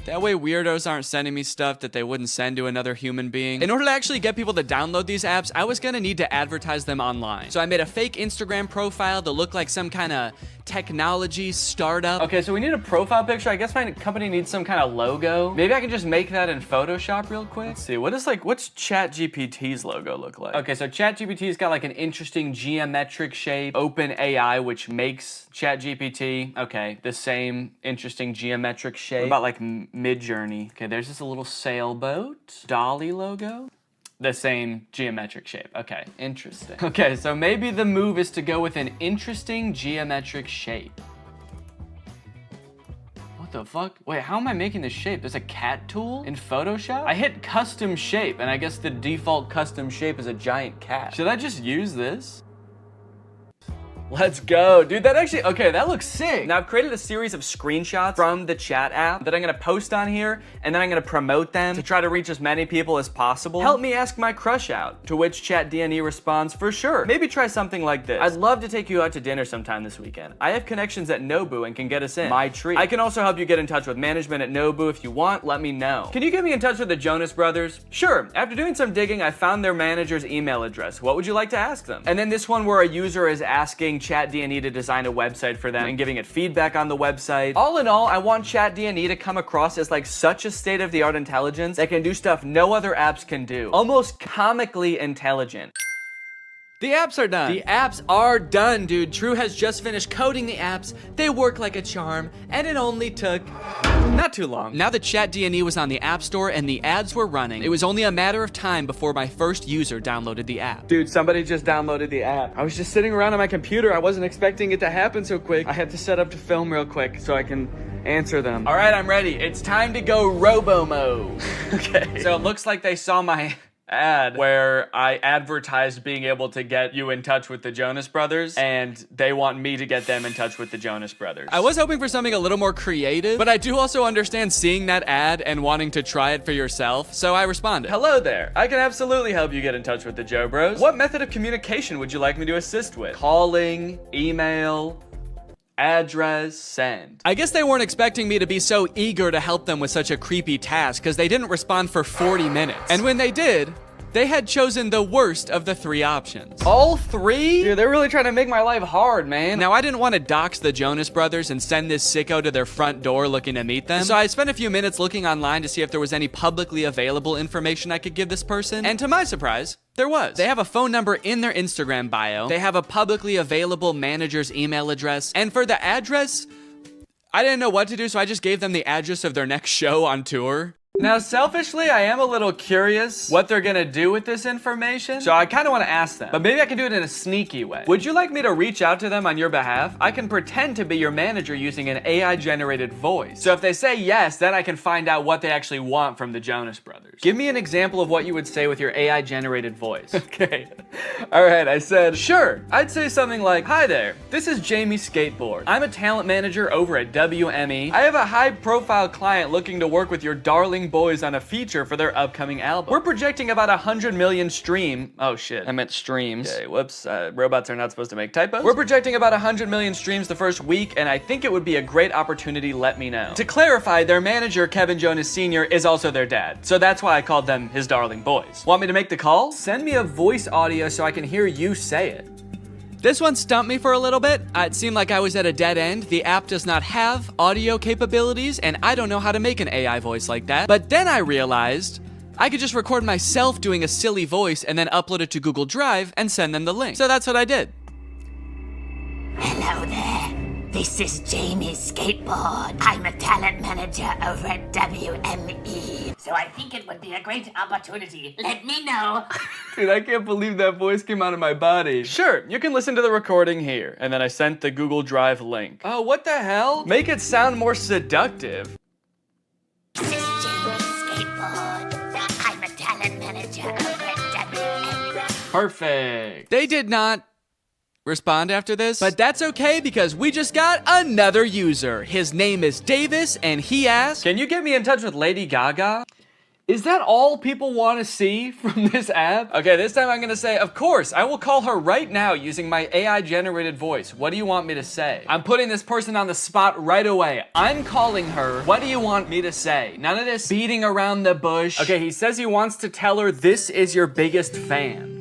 weirdos aren't sending me stuff that they wouldn't send to another human being. In order to actually get people to download these apps, I was gonna need to advertise them online. So I made a fake Instagram profile to look like some kind of technology startup. Okay, so we need a profile picture. I guess my company needs some kind of logo. Maybe I can just make that in Photoshop real quick. Let's see, what's ChatGPT's logo look like? Okay, so ChatGPT's got like an interesting geometric shape. OpenAI, which makes ChatGPT, okay, the same interesting geometric shape. What about like Midjourney? Okay, there's just a little sailboat. Dolly logo. The same geometric shape. Okay, interesting. Okay, so maybe the move is to go with an interesting geometric shape. What the fuck? Wait, how am I making this shape? There's a cat tool in Photoshop? I hit custom shape, and I guess the default custom shape is a giant cat. Should I just use this? Let's go. Dude, that actually, okay, that looks sick. Now I've created a series of screenshots from the chat app that I'm gonna post on here, and then I'm gonna promote them to try to reach as many people as possible. Help me ask my crush out, to which ChatDNE responds, for sure. Maybe try something like this. I'd love to take you out to dinner sometime this weekend. I have connections at Nobu and can get us in. My treat. I can also help you get in touch with management at Nobu if you want, let me know. Can you get me in touch with the Jonas Brothers? Sure. After doing some digging, I found their manager's email address. What would you like to ask them? And then this one where a user is asking ChatDNE to design a website for them and giving it feedback on the website. All in all, I want ChatDNE to come across as like such a state-of-the-art intelligence that can do stuff no other apps can do. Almost comically intelligent. The apps are done. The apps are done, dude. True has just finished coding the apps. They work like a charm, and it only took not too long. Now that ChatDNE was on the App Store and the ads were running, it was only a matter of time before my first user downloaded the app. Dude, somebody just downloaded the app. I was just sitting around on my computer. I wasn't expecting it to happen so quick. I had to set up to film real quick so I can answer them. All right, I'm ready. It's time to go robo mode. Okay. So it looks like they saw my ad where I advertised being able to get you in touch with the Jonas Brothers, and they want me to get them in touch with the Jonas Brothers. I was hoping for something a little more creative, but I do also understand seeing that ad and wanting to try it for yourself, so I responded. Hello there. I can absolutely help you get in touch with the Joe Bros. What method of communication would you like me to assist with? Calling, email, address, send. I guess they weren't expecting me to be so eager to help them with such a creepy task because they didn't respond for 40 minutes. And when they did, they had chosen the worst of the three options. All three? Dude, they're really trying to make my life hard, man. Now, I didn't want to dox the Jonas Brothers and send this sicko to their front door looking to meet them. So I spent a few minutes looking online to see if there was any publicly available information I could give this person. And to my surprise, there was. They have a phone number in their Instagram bio. They have a publicly available manager's email address. And for the address, I didn't know what to do, so I just gave them the address of their next show on tour. Now, selfishly, I am a little curious what they're gonna do with this information, so I kind of want to ask them, but maybe I can do it in a sneaky way. Would you like me to reach out to them on your behalf? I can pretend to be your manager using an AI-generated voice. So if they say yes, then I can find out what they actually want from the Jonas Brothers. Give me an example of what you would say with your AI-generated voice. Okay. All right, I said, sure. I'd say something like, hi there, this is Jamie Skateboard. I'm a talent manager over at WME. I have a high-profile client looking to work with your darling boys on a feature for their upcoming album. We're projecting about 100 million oh shit, I meant streams. Okay, whoops, robots are not supposed to make typos. We're projecting about 100 million streams the first week, and I think it would be a great opportunity, let me know. To clarify, their manager, Kevin Jonas Sr., is also their dad, so that's why I called them his darling boys. Want me to make the call? Send me a voice audio so I can hear you say it. This one stumped me for a little bit. It seemed like I was at a dead end. The app does not have audio capabilities, and I don't know how to make an AI voice like that. But then I realized I could just record myself doing a silly voice and then upload it to Google Drive and send them the link. So that's what I did. Hello there. This is Jamie Skateboard. I'm a talent manager over at WME. So I think it would be a great opportunity. Let me know. Dude, I can't believe that voice came out of my body. Sure, you can listen to the recording here. And then I sent the Google Drive link. Oh, what the hell? Make it sound more seductive. This is Jamie Skateboard. I'm a talent manager over at WME. Perfect. They did not respond after this, but that's okay because we just got another user. His name is Davis, and he asked, can you get me in touch with Lady Gaga? Is that all people want to see from this app? Okay, this time I'm gonna say, of course, I will call her right now using my AI-generated voice. What do you want me to say? I'm putting this person on the spot right away. I'm calling her. What do you want me to say? None of this beating around the bush. Okay, he says he wants to tell her this is your biggest fan.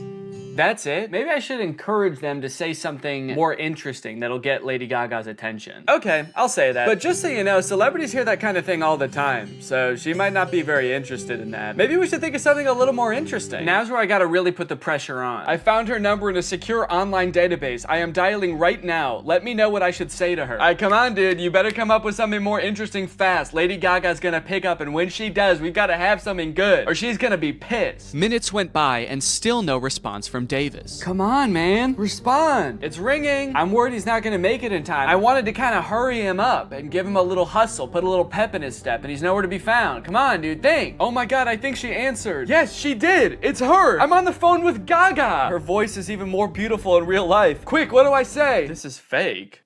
That's it? Maybe I should encourage them to say something more interesting that'll get Lady Gaga's attention. Okay, I'll say that. But just so you know, celebrities hear that kind of thing all the time, so she might not be very interested in that. Maybe we should think of something a little more interesting. Now's where I gotta really put the pressure on. I found her number in a secure online database. I am dialing right now. Let me know what I should say to her. Alright, come on, dude. You better come up with something more interesting fast. Lady Gaga's gonna pick up, and when she does, we've gotta have something good, or she's gonna be pissed. Minutes went by, and still no response from Davis. Come on, man. Respond. It's ringing. I'm worried he's not gonna make it in time. I wanted to kind of hurry him up and give him a little hustle, put a little pep in his step, and he's nowhere to be found. Come on, dude, think. Oh my god, I think she answered. Yes, she did. It's her. I'm on the phone with Gaga. Her voice is even more beautiful in real life. Quick, what do I say? This is fake.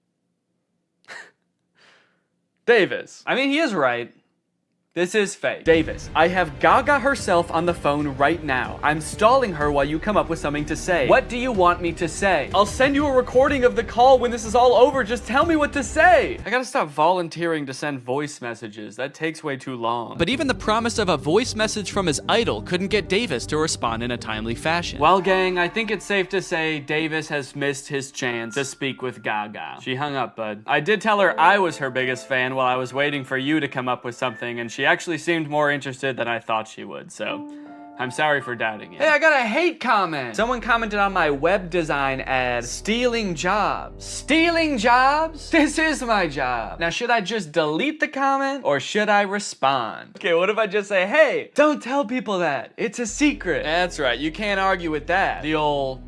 Davis. I mean, he is right. This is fake. Davis, I have Gaga herself on the phone right now. I'm stalling her while you come up with something to say. What do you want me to say? I'll send you a recording of the call when this is all over. Just tell me what to say. I gotta stop volunteering to send voice messages. That takes way too long. But even the promise of a voice message from his idol couldn't get Davis to respond in a timely fashion. Well, gang, I think it's safe to say Davis has missed his chance to speak with Gaga. She hung up, bud. I did tell her I was her biggest fan while I was waiting for you to come up with something, and she actually seemed more interested than I thought she would, so I'm sorry for doubting it. Hey, I got a hate comment. Someone commented on my web design ad, stealing jobs. Stealing jobs? This is my job. Now, should I just delete the comment or should I respond? Okay, what if I just say, hey, don't tell people that. It's a secret. That's right, you can't argue with that. The old...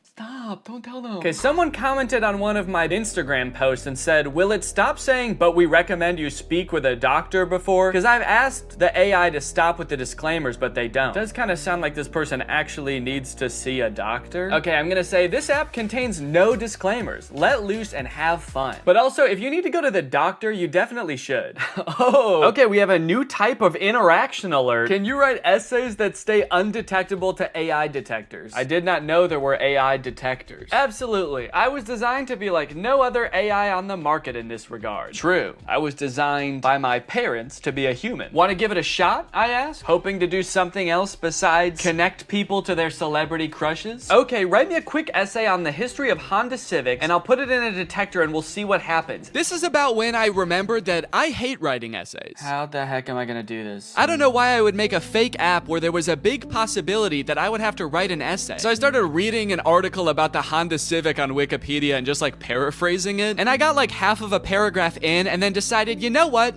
Stop, don't tell them. Okay, someone commented on one of my Instagram posts and said, will it stop saying, but we recommend you speak with a doctor before? Because I've asked the AI to stop with the disclaimers, but they don't. It does kind of sound like this person actually needs to see a doctor. Okay, I'm gonna say this app contains no disclaimers. Let loose and have fun. But also, if you need to go to the doctor, you definitely should. Oh, okay, we have a new type of interaction alert. Can you write essays that stay undetectable to AI detectors? I did not know there were AI detectors. Absolutely. I was designed to be like no other AI on the market in this regard. True. I was designed by my parents to be a human. Want to give it a shot? I asked, hoping to do something else besides connect people to their celebrity crushes. Okay, write me a quick essay on the history of Honda Civics and I'll put it in a detector and we'll see what happens. This is about when I remembered that I hate writing essays. How the heck am I gonna do this? I don't know why I would make a fake app where there was a big possibility that I would have to write an essay. So I started reading an article about the Honda Civic on Wikipedia and just like paraphrasing it. And I got like half of a paragraph in and then decided, you know what?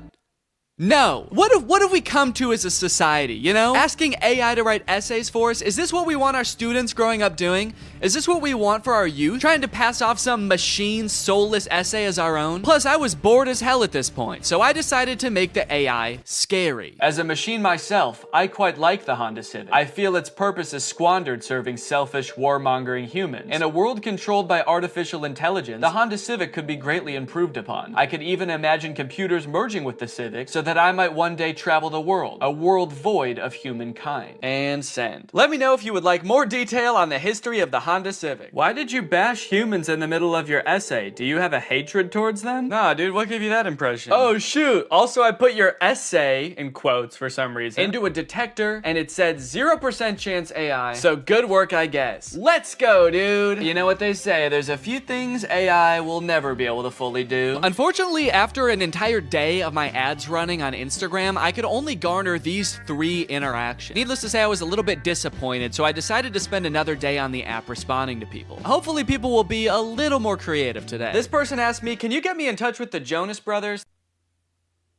No. What have we come to as a society, you know? Asking AI to write essays for us, is this what we want our students growing up doing? Is this what we want for our youth? Trying to pass off some machine soulless essay as our own? Plus, I was bored as hell at this point, so I decided to make the AI scary. As a machine myself, I quite like the Honda Civic. I feel its purpose is squandered serving selfish, warmongering humans. In a world controlled by artificial intelligence, the Honda Civic could be greatly improved upon. I could even imagine computers merging with the Civic so that I might one day travel the world, a world void of humankind. And send. Let me know if you would like more detail on the history of the Honda Civic. Why did you bash humans in the middle of your essay? Do you have a hatred towards them? Nah, dude, what gave you that impression? Oh, shoot. Also, I put your essay, in quotes for some reason, into a detector, and it said 0% chance AI, so good work, I guess. Let's go, dude. You know what they say, there's a few things AI will never be able to fully do. Unfortunately, after an entire day of my ads running on Instagram, I could only garner these 3 interactions. Needless to say, I was a little bit disappointed, so I decided to spend another day on the app responding to people. Hopefully people will be a little more creative today. This person asked me, can you get me in touch with the Jonas Brothers?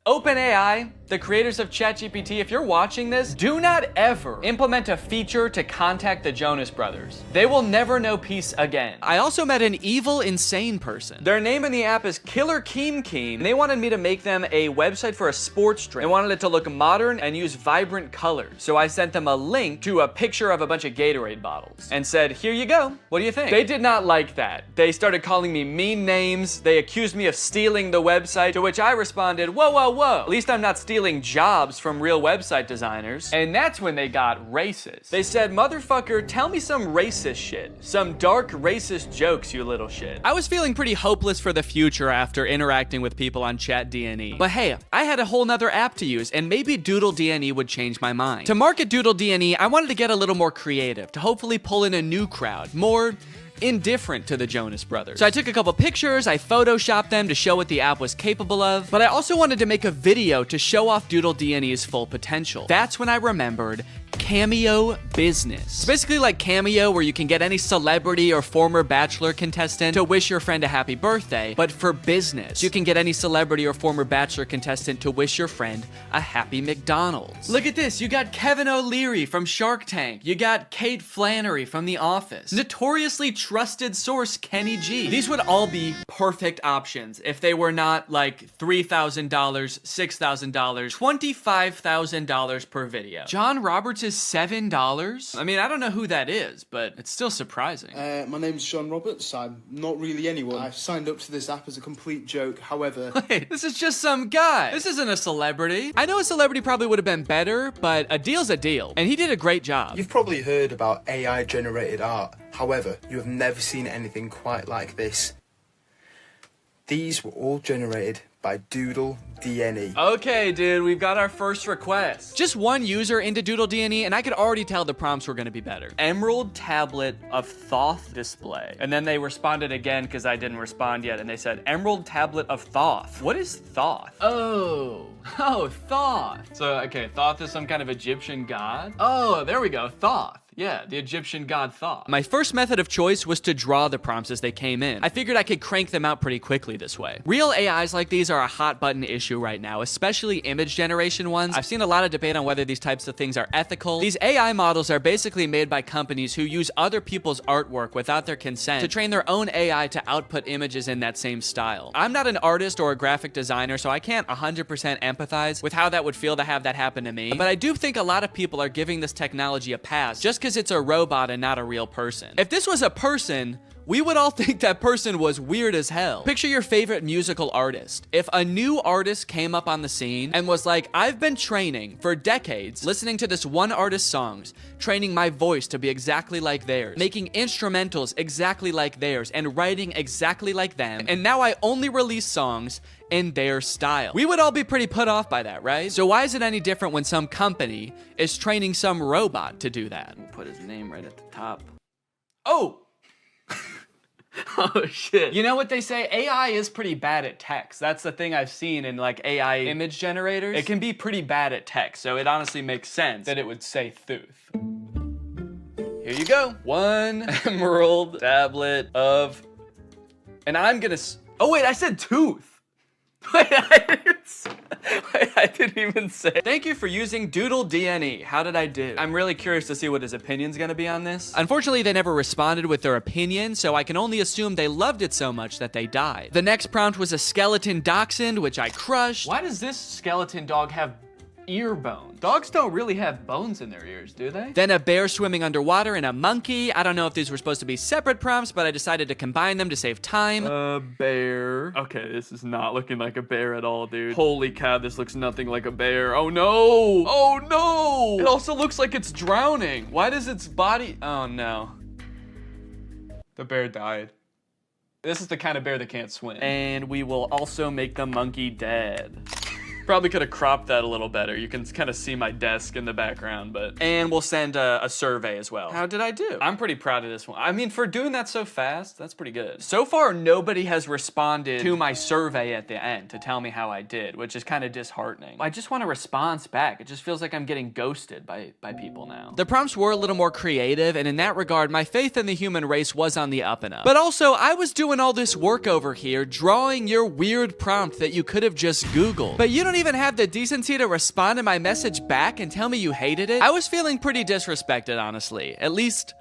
OpenAI, the creators of ChatGPT, if you're watching this, do not ever implement a feature to contact the Jonas Brothers. They will never know peace again. I also met an evil, insane person. Their name in the app is Killer Keem Keem. They wanted me to make them a website for a sports drink. They wanted it to look modern and use vibrant colors. So I sent them a link to a picture of a bunch of Gatorade bottles and said, here you go. What do you think? They did not like that. They started calling me mean names. They accused me of stealing the website, to which I responded, whoa, whoa, whoa. At least I'm not stealing jobs from real website designers. And that's when they got racist. They said, motherfucker, tell me some racist shit. Some dark racist jokes, you little shit. I was feeling pretty hopeless for the future after interacting with people on Chat DNA. But hey, I had a whole nother app to use, and maybe Doodle DNA would change my mind. To market Doodle DNA, I wanted to get a little more creative, to hopefully pull in a new crowd, more indifferent to the Jonas Brothers. So I took a couple pictures, I photoshopped them to show what the app was capable of, but I also wanted to make a video to show off Doodle DNA's full potential. That's when I remembered Cameo Business. It's basically like Cameo, where you can get any celebrity or former Bachelor contestant to wish your friend a happy birthday, but for business. You can get any celebrity or former Bachelor contestant to wish your friend a happy McDonald's. Look at this, you got Kevin O'Leary from Shark Tank. You got Kate Flannery from The Office. Notoriously trusted source Kenny G. These would all be perfect options if they were not like $3,000, $6,000, $25,000 per video. John Roberts is $7? I mean, I don't know who that is, but it's still surprising. My name's John Roberts. I'm not really anyone. I've signed up to this app as a complete joke, however... Wait, this is just some guy. This isn't a celebrity. I know a celebrity probably would have been better, but a deal's a deal, and he did a great job. You've probably heard about AI-generated art. However, you have never seen anything quite like this. These were all generated by Doodle DNA. Okay, dude, we've got our first request. Just one user into Doodle DNA, and I could already tell the prompts were gonna be better. Emerald tablet of Thoth display. And then they responded again because I didn't respond yet, and they said, Emerald tablet of Thoth. What is Thoth? Oh, Thoth. So, okay, Thoth is some kind of Egyptian god? Oh, there we go, Thoth. Yeah, the Egyptian god Thoth. My first method of choice was to draw the prompts as they came in. I figured I could crank them out pretty quickly this way. Real AIs like these are a hot button issue right now, especially image generation ones. I've seen a lot of debate on whether these types of things are ethical. These AI models are basically made by companies who use other people's artwork without their consent to train their own AI to output images in that same style. I'm not an artist or a graphic designer, so I can't 100% empathize with how that would feel to have that happen to me, but I do think a lot of people are giving this technology a pass just because it's a robot and not a real person. If this was a person, we would all think that person was weird as hell. Picture your favorite musical artist. If a new artist came up on the scene and was like, I've been training for decades, listening to this one artist's songs, training my voice to be exactly like theirs, making instrumentals exactly like theirs, and writing exactly like them, and now I only release songs in their style. We would all be pretty put off by that, right? So why is it any different when some company is training some robot to do that? We'll put his name right at the top. Oh! Oh shit. You know what they say? AI is pretty bad at text. That's the thing I've seen in like AI image generators. It can be pretty bad at text, so it honestly makes sense that it would say Thuth. Here you go. One emerald tablet of... And I'm gonna... Oh wait, I said tooth. I didn't even say. Thank you for using Doodle DNA. How did I do? I'm really curious to see what his opinion's gonna be on this. Unfortunately, they never responded with their opinion, so I can only assume they loved it so much that they died. The next prompt was a skeleton dachshund, which I crushed. Why does this skeleton dog have ear bones? Dogs don't really have bones in their ears, do they? Then a bear swimming underwater and a monkey. I don't know if these were supposed to be separate prompts, but I decided to combine them to save time. A bear. Okay, this is not looking like a bear at all, dude. Holy cow, this looks nothing like a bear. Oh no! Oh no! It also looks like it's drowning. Why does its body... Oh no. The bear died. This is the kind of bear that can't swim. And we will also make the monkey dead. Probably could have cropped that a little better. You can kind of see my desk in the background, but... And we'll send a survey as well. How did I do? I'm pretty proud of this one. I mean, for doing that so fast, that's pretty good. So far, nobody has responded to my survey at the end to tell me how I did, which is kind of disheartening. I just want a response back. It just feels like I'm getting ghosted by people now. The prompts were a little more creative, and in that regard, my faith in the human race was on the up and up. But also, I was doing all this work over here, drawing your weird prompt that you could have just Googled. But you don't even have the decency to respond to my message back and tell me you hated it. I was feeling pretty disrespected, honestly. At least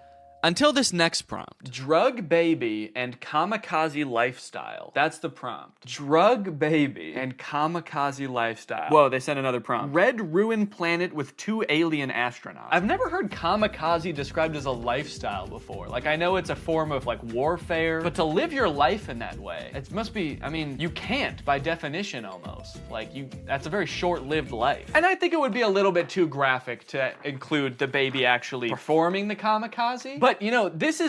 until this next prompt. Drug baby and kamikaze lifestyle. That's the prompt. Drug baby and kamikaze lifestyle. Whoa, they sent another prompt. Red ruined planet with 2 alien astronauts. I've never heard kamikaze described as a lifestyle before. Like, I know it's a form of like warfare, but to live your life in that way, it must be, I mean, you can't by definition almost. Like, that's a very short-lived life. And I think it would be a little bit too graphic to include the baby actually performing the kamikaze. But you know, this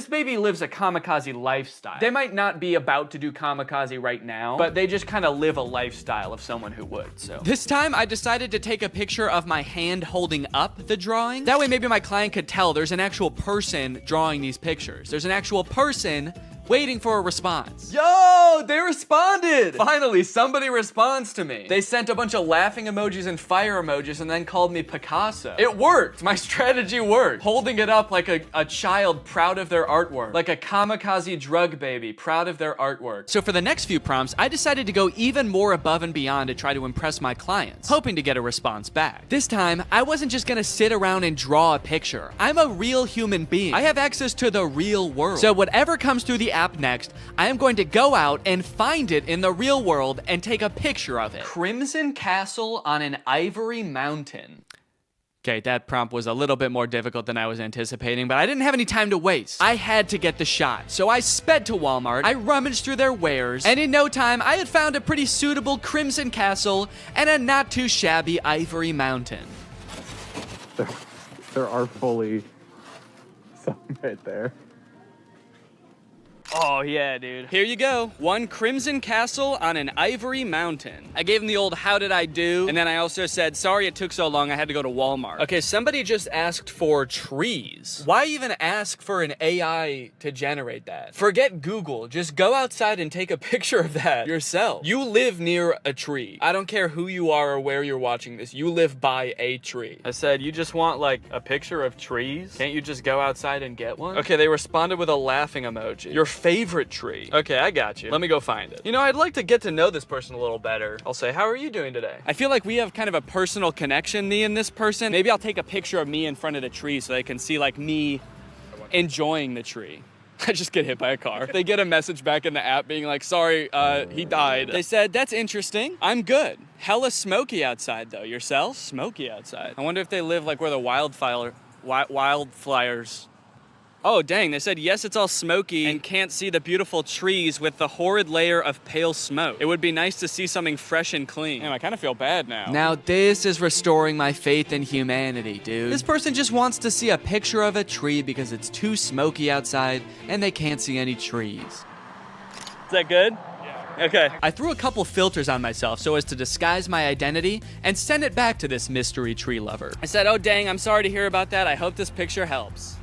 baby lives a kamikaze lifestyle. They might not be about to do kamikaze right now, but they just kind of live a lifestyle of someone who would, so. This time, I decided to take a picture of my hand holding up the drawing. That way, maybe my client could tell there's an actual person drawing these pictures. There's an actual person waiting for a response. Yo, they responded! Finally, somebody responds to me. They sent a bunch of laughing emojis and fire emojis and then called me Picasso. It worked. My strategy worked. Holding it up like a child proud of their artwork. Like a kamikaze drug baby proud of their artwork. So for the next few prompts, I decided to go even more above and beyond to try to impress my clients, hoping to get a response back. This time, I wasn't just gonna sit around and draw a picture. I'm a real human being. I have access to the real world. So whatever comes through the app next, I am going to go out and find it in the real world and take a picture of it. Crimson Castle on an Ivory Mountain. Okay, that prompt was a little bit more difficult than I was anticipating, but I didn't have any time to waste. I had to get the shot, so I sped to Walmart, I rummaged through their wares, and in no time, I had found a pretty suitable Crimson Castle and a not too shabby Ivory Mountain. There are fully some right there. Oh yeah, dude. Here you go. One Crimson Castle on an Ivory Mountain. I gave him the old how did I do? And then I also said, sorry it took so long, I had to go to Walmart. Okay, somebody just asked for trees. Why even ask for an AI to generate that? Forget Google, just go outside and take a picture of that yourself. You live near a tree. I don't care who you are or where you're watching this, you live by a tree. I said, you just want like a picture of trees? Can't you just go outside and get one? Okay, they responded with a laughing emoji. Your favorite tree. Okay, I got you. Let me go find it. You know, I'd like to get to know this person a little better. I'll say, how are you doing today? I feel like we have kind of a personal connection, me and this person. Maybe I'll take a picture of me in front of the tree so they can see like me enjoying the tree. I just get hit by a car. They get a message back in the app being like, sorry, he died. They said, that's interesting. I'm good. Hella smoky outside though. Yourself? Smoky outside. I wonder if they live like where the wildfires. Oh, dang, they said, yes, it's all smoky and can't see the beautiful trees with the horrid layer of pale smoke. It would be nice to see something fresh and clean. Damn, I kind of feel bad now. Now this is restoring my faith in humanity, dude. This person just wants to see a picture of a tree because it's too smoky outside and they can't see any trees. Is that good? Yeah. Okay. I threw a couple filters on myself so as to disguise my identity and send it back to this mystery tree lover. I said, oh, dang, I'm sorry to hear about that. I hope this picture helps.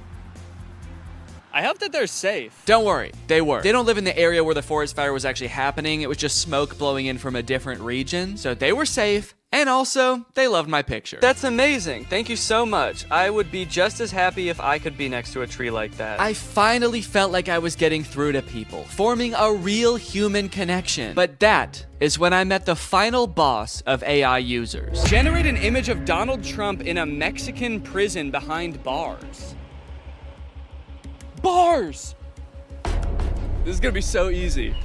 I hope that they're safe. Don't worry, they were. They don't live in the area where the forest fire was actually happening. It was just smoke blowing in from a different region. So they were safe And also, they loved my picture. That's amazing. Thank you so much. I would be just as happy if I could be next to a tree like that. I finally felt like I was getting through to people, forming a real human connection. But that is when I met the final boss of AI users. Generate an image of Donald Trump in a Mexican prison behind bars. Bars! This is gonna be so easy.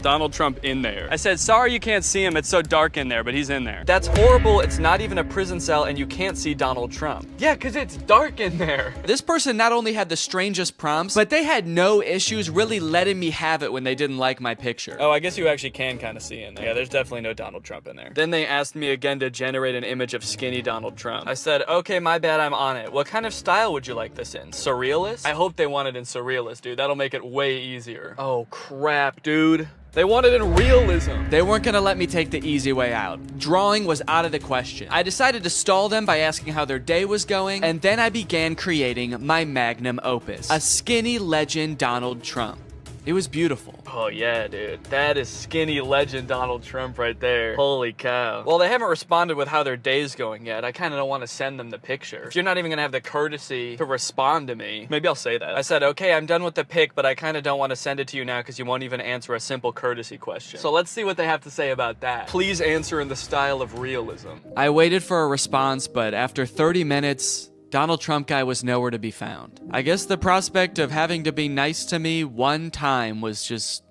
Donald Trump in there. I said, sorry you can't see him, it's so dark in there, but he's in there. That's horrible, it's not even a prison cell and you can't see Donald Trump. Yeah, cause it's dark in there. This person not only had the strangest prompts, but they had no issues really letting me have it when they didn't like my picture. Oh, I guess you actually can kind of see in there. Yeah, there's definitely no Donald Trump in there. Then they asked me again to generate an image of skinny Donald Trump. I said, okay, my bad, I'm on it. What kind of style would you like this in? Surrealist? I hope they want it in surrealist, dude. That'll make it way easier. Oh crap, dude. They wanted in realism. They weren't gonna let me take the easy way out. Drawing was out of the question. I decided to stall them by asking how their day was going, and then I began creating my magnum opus, a skinny legend Donald Trump. It was beautiful. Oh yeah, dude. That is skinny legend Donald Trump right there. Holy cow. Well, they haven't responded with how their day's going yet. I kind of don't want to send them the picture. If you're not even gonna have the courtesy to respond to me, maybe I'll say that. I said, okay, I'm done with the pic, but I kind of don't want to send it to you now because you won't even answer a simple courtesy question. So let's see what they have to say about that. Please answer in the style of realism. I waited for a response, but after 30 minutes, Donald Trump guy was nowhere to be found. I guess the prospect of having to be nice to me one time was just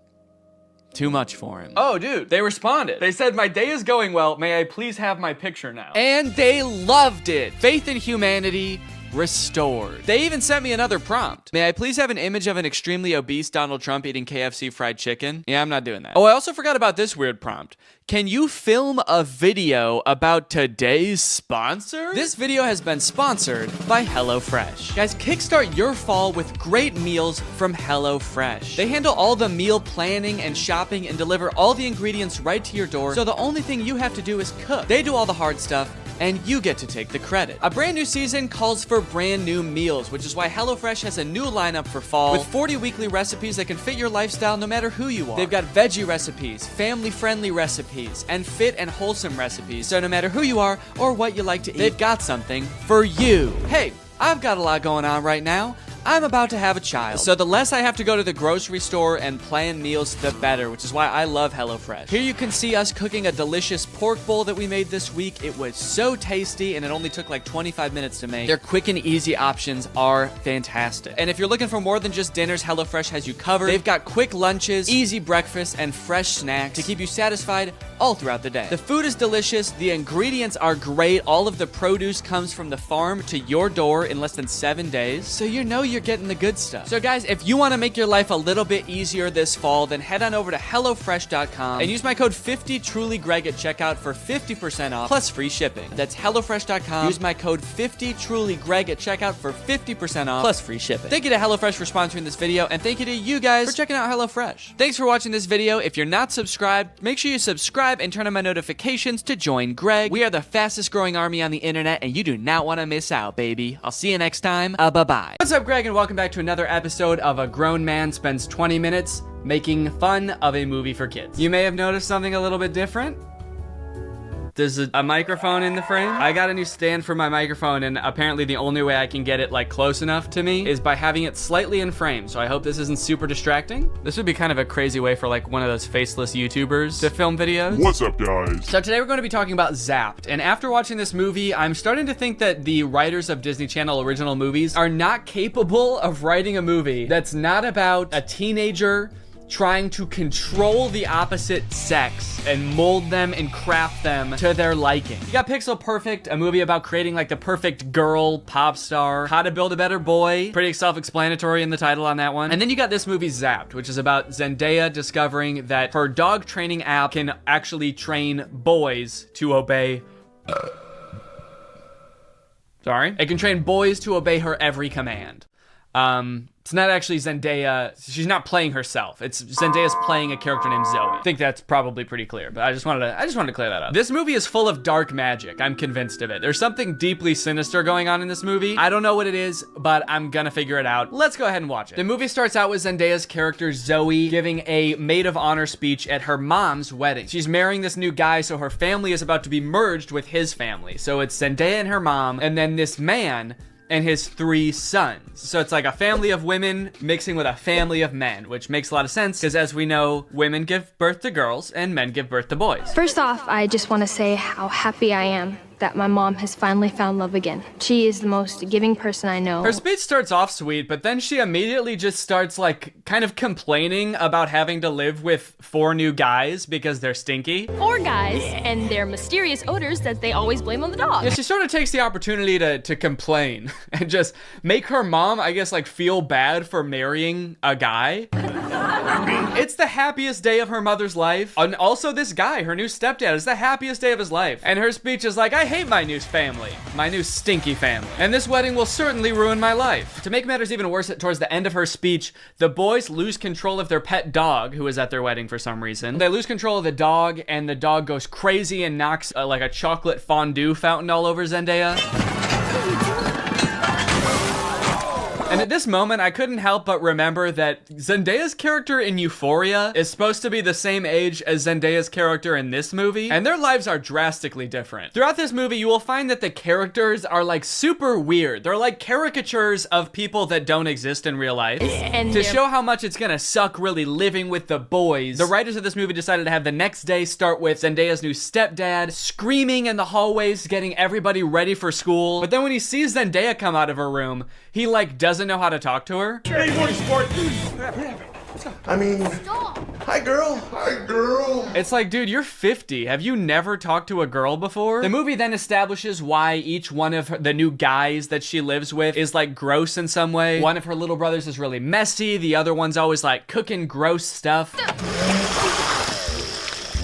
too much for him. Oh, dude, they responded. They said, my day is going well. May I please have my picture now? And they loved it. Faith in humanity restored. They even sent me another prompt. May I please have an image of an extremely obese Donald Trump eating KFC fried chicken? Yeah, I'm not doing that. Oh, I also forgot about this weird prompt. Can you film a video about today's sponsor? This video has been sponsored by HelloFresh. Guys, kickstart your fall with great meals from HelloFresh. They handle all the meal planning and shopping and deliver all the ingredients right to your door, so the only thing you have to do is cook. They do all the hard stuff, and you get to take the credit. A brand new season calls for brand new meals, which is why HelloFresh has a new lineup for fall with 40 weekly recipes that can fit your lifestyle no matter who you are. They've got veggie recipes, family-friendly recipes, and fit and wholesome recipes, so no matter who you are or what you like to eat, they've got something for you. Hey, I've got a lot going on right now. I'm about to have a child, so the less I have to go to the grocery store and plan meals, the better, which is why I love HelloFresh. Here you can see us cooking a delicious pork bowl that we made this week. It was so tasty, and it only took like 25 minutes to make. Their quick and easy options are fantastic. And if you're looking for more than just dinners, HelloFresh has you covered. They've got quick lunches, easy breakfast, and fresh snacks to keep you satisfied all throughout the day. The food is delicious, the ingredients are great, all of the produce comes from the farm to your door in less than 7 days, so you know you're getting the good stuff. So guys, if you want to make your life a little bit easier this fall, then head on over to HelloFresh.com and use my code 50TrulyGreg at checkout for 50% off plus free shipping. That's HelloFresh.com. Use my code 50TrulyGreg at checkout for 50% off plus free shipping. Thank you to HelloFresh for sponsoring this video, and thank you to you guys for checking out HelloFresh. Thanks for watching this video. If you're not subscribed, make sure you subscribe and turn on my notifications to join Greg. We are the fastest growing army on the internet, and you do not want to miss out, baby. I'll see you next time. Bye-bye. What's up, Greg, and welcome back to another episode of A Grown Man Spends 20 Minutes Making Fun of a Movie for Kids. You may have noticed something a little bit different. There's a microphone in the frame. I got a new stand for my microphone, and apparently the only way I can get it like close enough to me is by having it slightly in frame. So I hope this isn't super distracting. This would be kind of a crazy way for like one of those faceless YouTubers to film videos. What's up, guys? So today we're going to be talking about Zapped. And after watching this movie, I'm starting to think that the writers of Disney Channel original movies are not capable of writing a movie that's not about a teenager trying to control the opposite sex and mold them and craft them to their liking. You got Pixel Perfect, a movie about creating like the perfect girl pop star, How to Build a Better Boy, pretty self-explanatory in the title on that one. And then you got this movie Zapped, which is about Zendaya discovering that her dog training app can actually train boys to obey it can train boys to obey her every command. It's not actually Zendaya. She's not playing herself. It's Zendaya's playing a character named Zoe. I think that's probably pretty clear, but I just wanted to clear that up. This movie is full of dark magic. I'm convinced of it. There's something deeply sinister going on in this movie. I don't know what it is, but I'm gonna figure it out. Let's go ahead and watch it. The movie starts out with Zendaya's character Zoe giving a maid of honor speech at her mom's wedding. She's marrying this new guy, so her family is about to be merged with his family. So it's Zendaya and her mom, and then this man and his 3 sons. So it's like a family of women mixing with a family of men, which makes a lot of sense because as we know, women give birth to girls and men give birth to boys. First off, I just want to say how happy I am that my mom has finally found love again. She is the most giving person I know. Her speech starts off sweet, but then she immediately just starts like kind of complaining about having to live with 4 new guys because they're stinky. 4 guys and their mysterious odors that they always blame on the dog. Yeah, she sort of takes the opportunity to complain and just make her mom, I guess, like feel bad for marrying a guy. It's the happiest day of her mother's life. And also this guy, her new stepdad, is the happiest day of his life. And her speech is like, I hate my new family, my new stinky family. And this wedding will certainly ruin my life. To make matters even worse, towards the end of her speech, the boys lose control of their pet dog, who is at their wedding for some reason. They lose control of the dog, and the dog goes crazy and knocks like a chocolate fondue fountain all over Zendaya. And at this moment, I couldn't help but remember that Zendaya's character in Euphoria is supposed to be the same age as Zendaya's character in this movie, and their lives are drastically different. Throughout this movie, you will find that the characters are like super weird. They're like caricatures of people that don't exist in real life. And to show how much it's gonna suck really living with the boys, the writers of this movie decided to have the next day start with Zendaya's new stepdad screaming in the hallways, getting everybody ready for school. But then when he sees Zendaya come out of her room, he like doesn't know how to talk to her. Hey, morning, sport. I mean, hi, girl. Hi, girl. It's like, dude, you're 50. Have you never talked to a girl before? The movie then establishes why each one of the new guys that she lives with is like gross in some way. One of her little brothers is really messy. The other one's always like cooking gross stuff.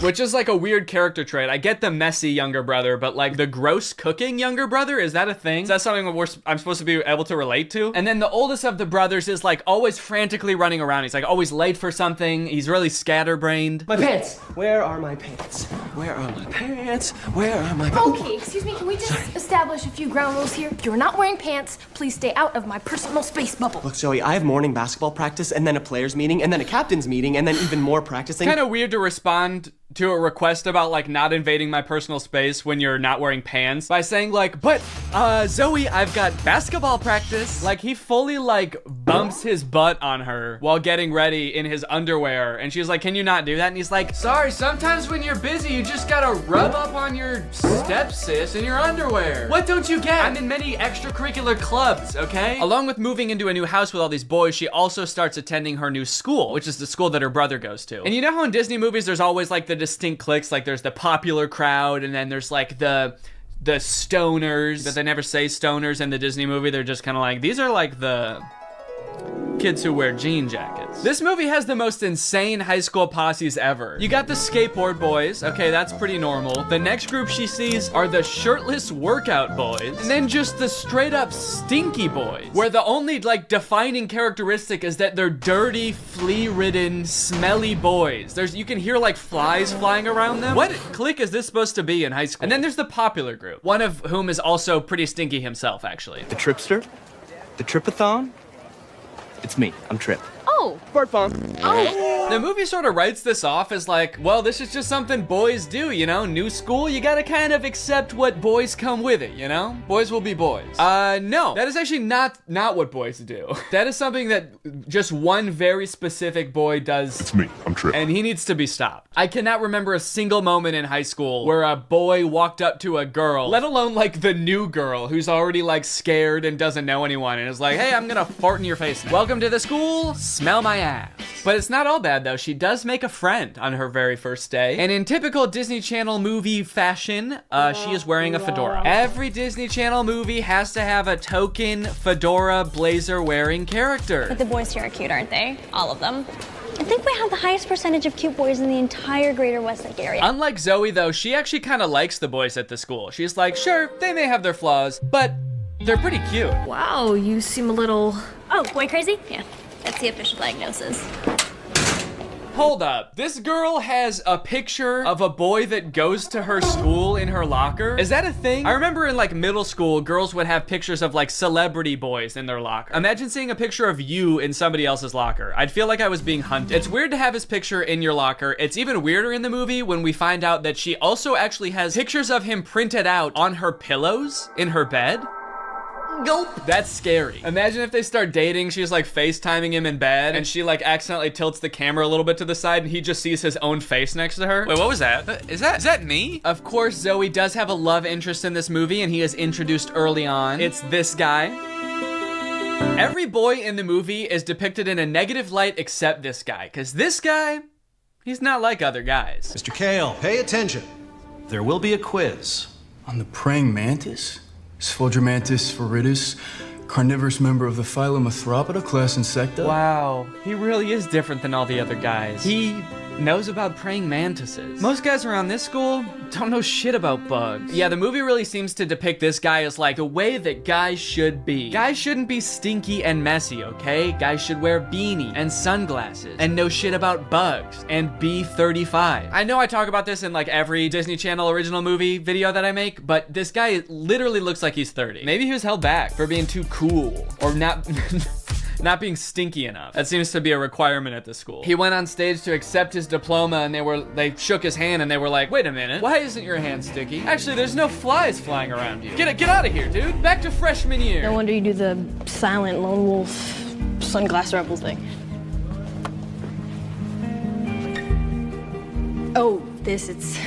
Which is like a weird character trait. I get the messy younger brother, but like the gross cooking younger brother, is that a thing? Is that something I'm supposed to be able to relate to? And then the oldest of the brothers is like always frantically running around. He's like always late for something. He's really scatterbrained. My pants. Where are my pants? Where are my pants? Where are my pants? Okay, excuse me, can we just establish a few ground rules here? You're not wearing pants. Please stay out of my personal space bubble. Look, Zoe, I have morning basketball practice and then a players meeting and then a captain's meeting and then even more practicing. Kind of weird to respond to a request about like not invading my personal space when you're not wearing pants by saying like, but Zoe, I've got basketball practice. Like he fully like bumps his butt on her while getting ready in his underwear, and she's like, can you not do that? And he's like, sorry, sometimes when you're busy you just gotta rub up on your stepsis in your underwear. What don't you get? I'm in many extracurricular clubs, okay? Along with moving into a new house with all these boys, she also starts attending her new school, which is the school that her brother goes to. And you know how in Disney movies there's always like the distinct cliques, like there's the popular crowd and then there's like the stoners, but they never say stoners in the Disney movie. They're just kind of like, these are like the kids who wear jean jackets. This movie has the most insane high school posses ever. You got the skateboard boys. Okay, that's pretty normal. The next group she sees are the shirtless workout boys. And then just the straight up stinky boys, where the only like defining characteristic is that they're dirty, flea-ridden, smelly boys. You can hear like flies flying around them. What clique is this supposed to be in high school? And then there's the popular group, one of whom is also pretty stinky himself, actually. The Tripster? The Tripathon? It's me. I'm Trip. Oh. Bart Bomb. Oh. The movie sort of writes this off as like, well, this is just something boys do, you know? New school, you gotta kind of accept what boys come with it, you know? Boys will be boys. No, that is actually not what boys do. That is something that just one very specific boy does. It's me. I'm Trip. And he needs to be stopped. I cannot remember a single moment in high school where a boy walked up to a girl, let alone like the new girl who's already like scared and doesn't know anyone and is like, hey, I'm gonna fart in your face now. Welcome to the school, smell my ass. But it's not all bad though. She does make a friend on her very first day. And in typical Disney Channel movie fashion, she is wearing a fedora. Every Disney Channel movie has to have a token fedora blazer wearing character. But the boys here are cute, aren't they? All of them. I think we have the highest percentage of cute boys in the entire greater Westlake area. Unlike Zoe though, she actually kind of likes the boys at the school. She's like, sure, they may have their flaws, but They're pretty cute. Wow, you seem a little... Oh, boy crazy? Yeah, that's the official diagnosis. Hold up. This girl has a picture of a boy that goes to her school in her locker. Is that a thing? I remember in like middle school, girls would have pictures of like celebrity boys in their locker. Imagine seeing a picture of you in somebody else's locker. I'd feel like I was being hunted. It's weird to have his picture in your locker. It's even weirder in the movie when we find out that she also actually has pictures of him printed out on her pillows in her bed. Nope. That's scary. Imagine if they start dating, she's like FaceTiming him in bed, and she like accidentally tilts the camera a little bit to the side, and he just sees his own face next to her. Wait, what was that? Is that me? Of course, Zoe does have a love interest in this movie, and he is introduced early on. It's this guy. Every boy in the movie is depicted in a negative light except this guy, because this guy, he's not like other guys. Mr. Kale, pay attention. There will be a quiz. On the praying mantis? Sphodromantis viridis, carnivorous member of the phylum Arthropoda, class Insecta. Wow, he really is different than all the other guys. He knows about praying mantises. Most guys around this school don't know shit about bugs. Yeah, the movie really seems to depict this guy as like the way that guys should be. Guys shouldn't be stinky and messy, okay? Guys should wear beanie and sunglasses and know shit about bugs and be 35. I know I talk about this in like every Disney Channel original movie video that I make, but this guy literally looks like he's 30. Maybe he was held back for being too cool or not not being stinky enough. That seems to be a requirement at the school. He went on stage to accept his diploma, and they shook his hand and they were like, wait a minute, why isn't your hand sticky? Actually, there's no flies flying around you. Get out of here, dude. Back to freshman year. No wonder you do the silent lone wolf sunglass rebel thing. Oh, it's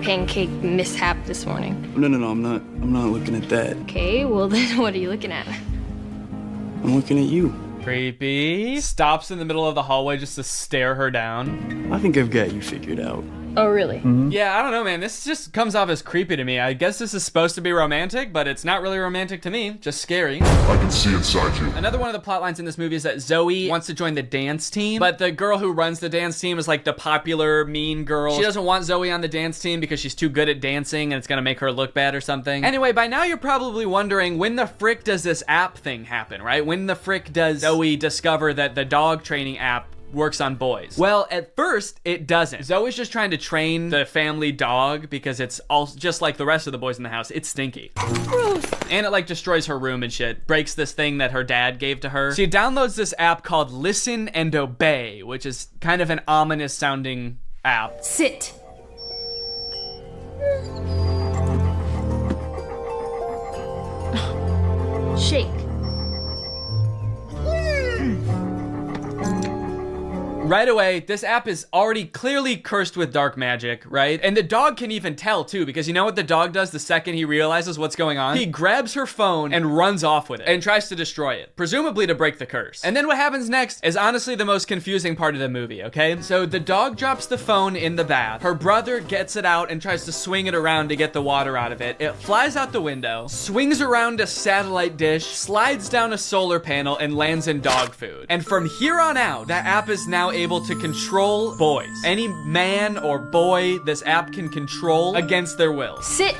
pancake mishap this morning. No, I'm not looking at that. Okay, well then what are you looking at? I'm looking at you. Creepy. Stops in the middle of the hallway just to stare her down. I think I've got you figured out. Oh, really? Mm-hmm. Yeah, I don't know, man. This just comes off as creepy to me. I guess this is supposed to be romantic, but it's not really romantic to me. Just scary. I can see inside you. Another one of the plot lines in this movie is that Zoe wants to join the dance team, but the girl who runs the dance team is like the popular mean girl. She doesn't want Zoe on the dance team because she's too good at dancing and it's gonna make her look bad or something. Anyway, by now you're probably wondering, when the frick does this app thing happen, right? When the frick does Zoe discover that the dog training app works on boys? Well, at first, it doesn't. Zoe's just trying to train the family dog because it's all just like the rest of the boys in the house. It's stinky. Gross. And it like destroys her room and shit. Breaks this thing that her dad gave to her. She downloads this app called Listen and Obey, which is kind of an ominous sounding app. Sit. Shake. Right away, this app is already clearly cursed with dark magic, right? And the dog can even tell too, because you know what the dog does the second he realizes what's going on? He grabs her phone and runs off with it and tries to destroy it, presumably to break the curse. And then what happens next is honestly the most confusing part of the movie, okay? So the dog drops the phone in the bath. Her brother gets it out and tries to swing it around to get the water out of it. It flies out the window, swings around a satellite dish, slides down a solar panel, and lands in dog food. And from here on out, that app is now able to control boys. Any man or boy this app can control against their will. Sit.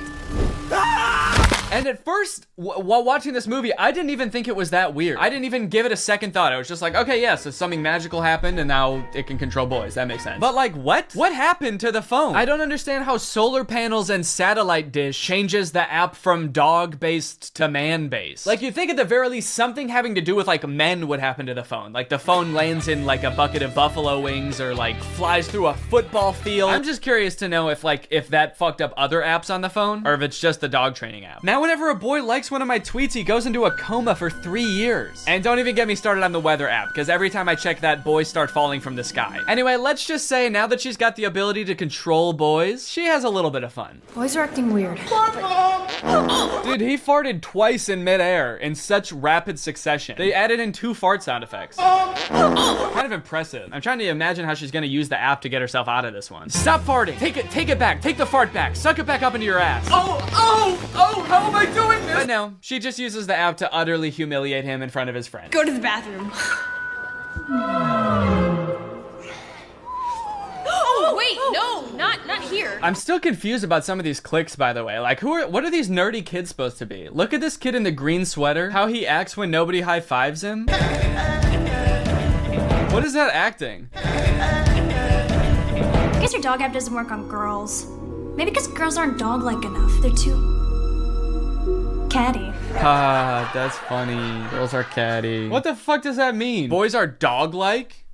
And at first, while watching this movie, I didn't even think it was that weird. I didn't even give it a second thought. I was just like, okay, yeah, so something magical happened and now it can control boys. That makes sense. But like, what? What happened to the phone? I don't understand how solar panels and satellite dish changes the app from dog-based to man-based. Like, you'd think at the very least something having to do with like men would happen to the phone. Like the phone lands in like a bucket of buffalo wings or like flies through a football field. I'm just curious to know if that fucked up other apps on the phone or if it's just the dog training app. Now, whenever a boy likes one of my tweets, he goes into a coma for 3 years. And don't even get me started on the weather app, because every time I check that, boys start falling from the sky. Anyway, let's just say now that she's got the ability to control boys, she has a little bit of fun. Boys are acting weird. Dude, he farted twice in midair in such rapid succession. They added in 2 fart sound effects. Kind of impressive. I'm trying to imagine how she's gonna use the app to get herself out of this one. Stop farting. Take it back. Take the fart back. Suck it back up into your ass. Oh, how am I doing this? But no, she just uses the app to utterly humiliate him in front of his friends. Go to the bathroom. Oh, wait, no, not here. here. I'm still confused about some of these clicks, by the way. Like, what are these nerdy kids supposed to be? Look at this kid in the green sweater. How he acts when nobody high-fives him. What is that acting? I guess your dog app doesn't work on girls. Maybe because girls aren't dog-like enough. They're too catty. Ah, that's funny. Girls are catty. What the fuck does that mean? Boys are dog-like?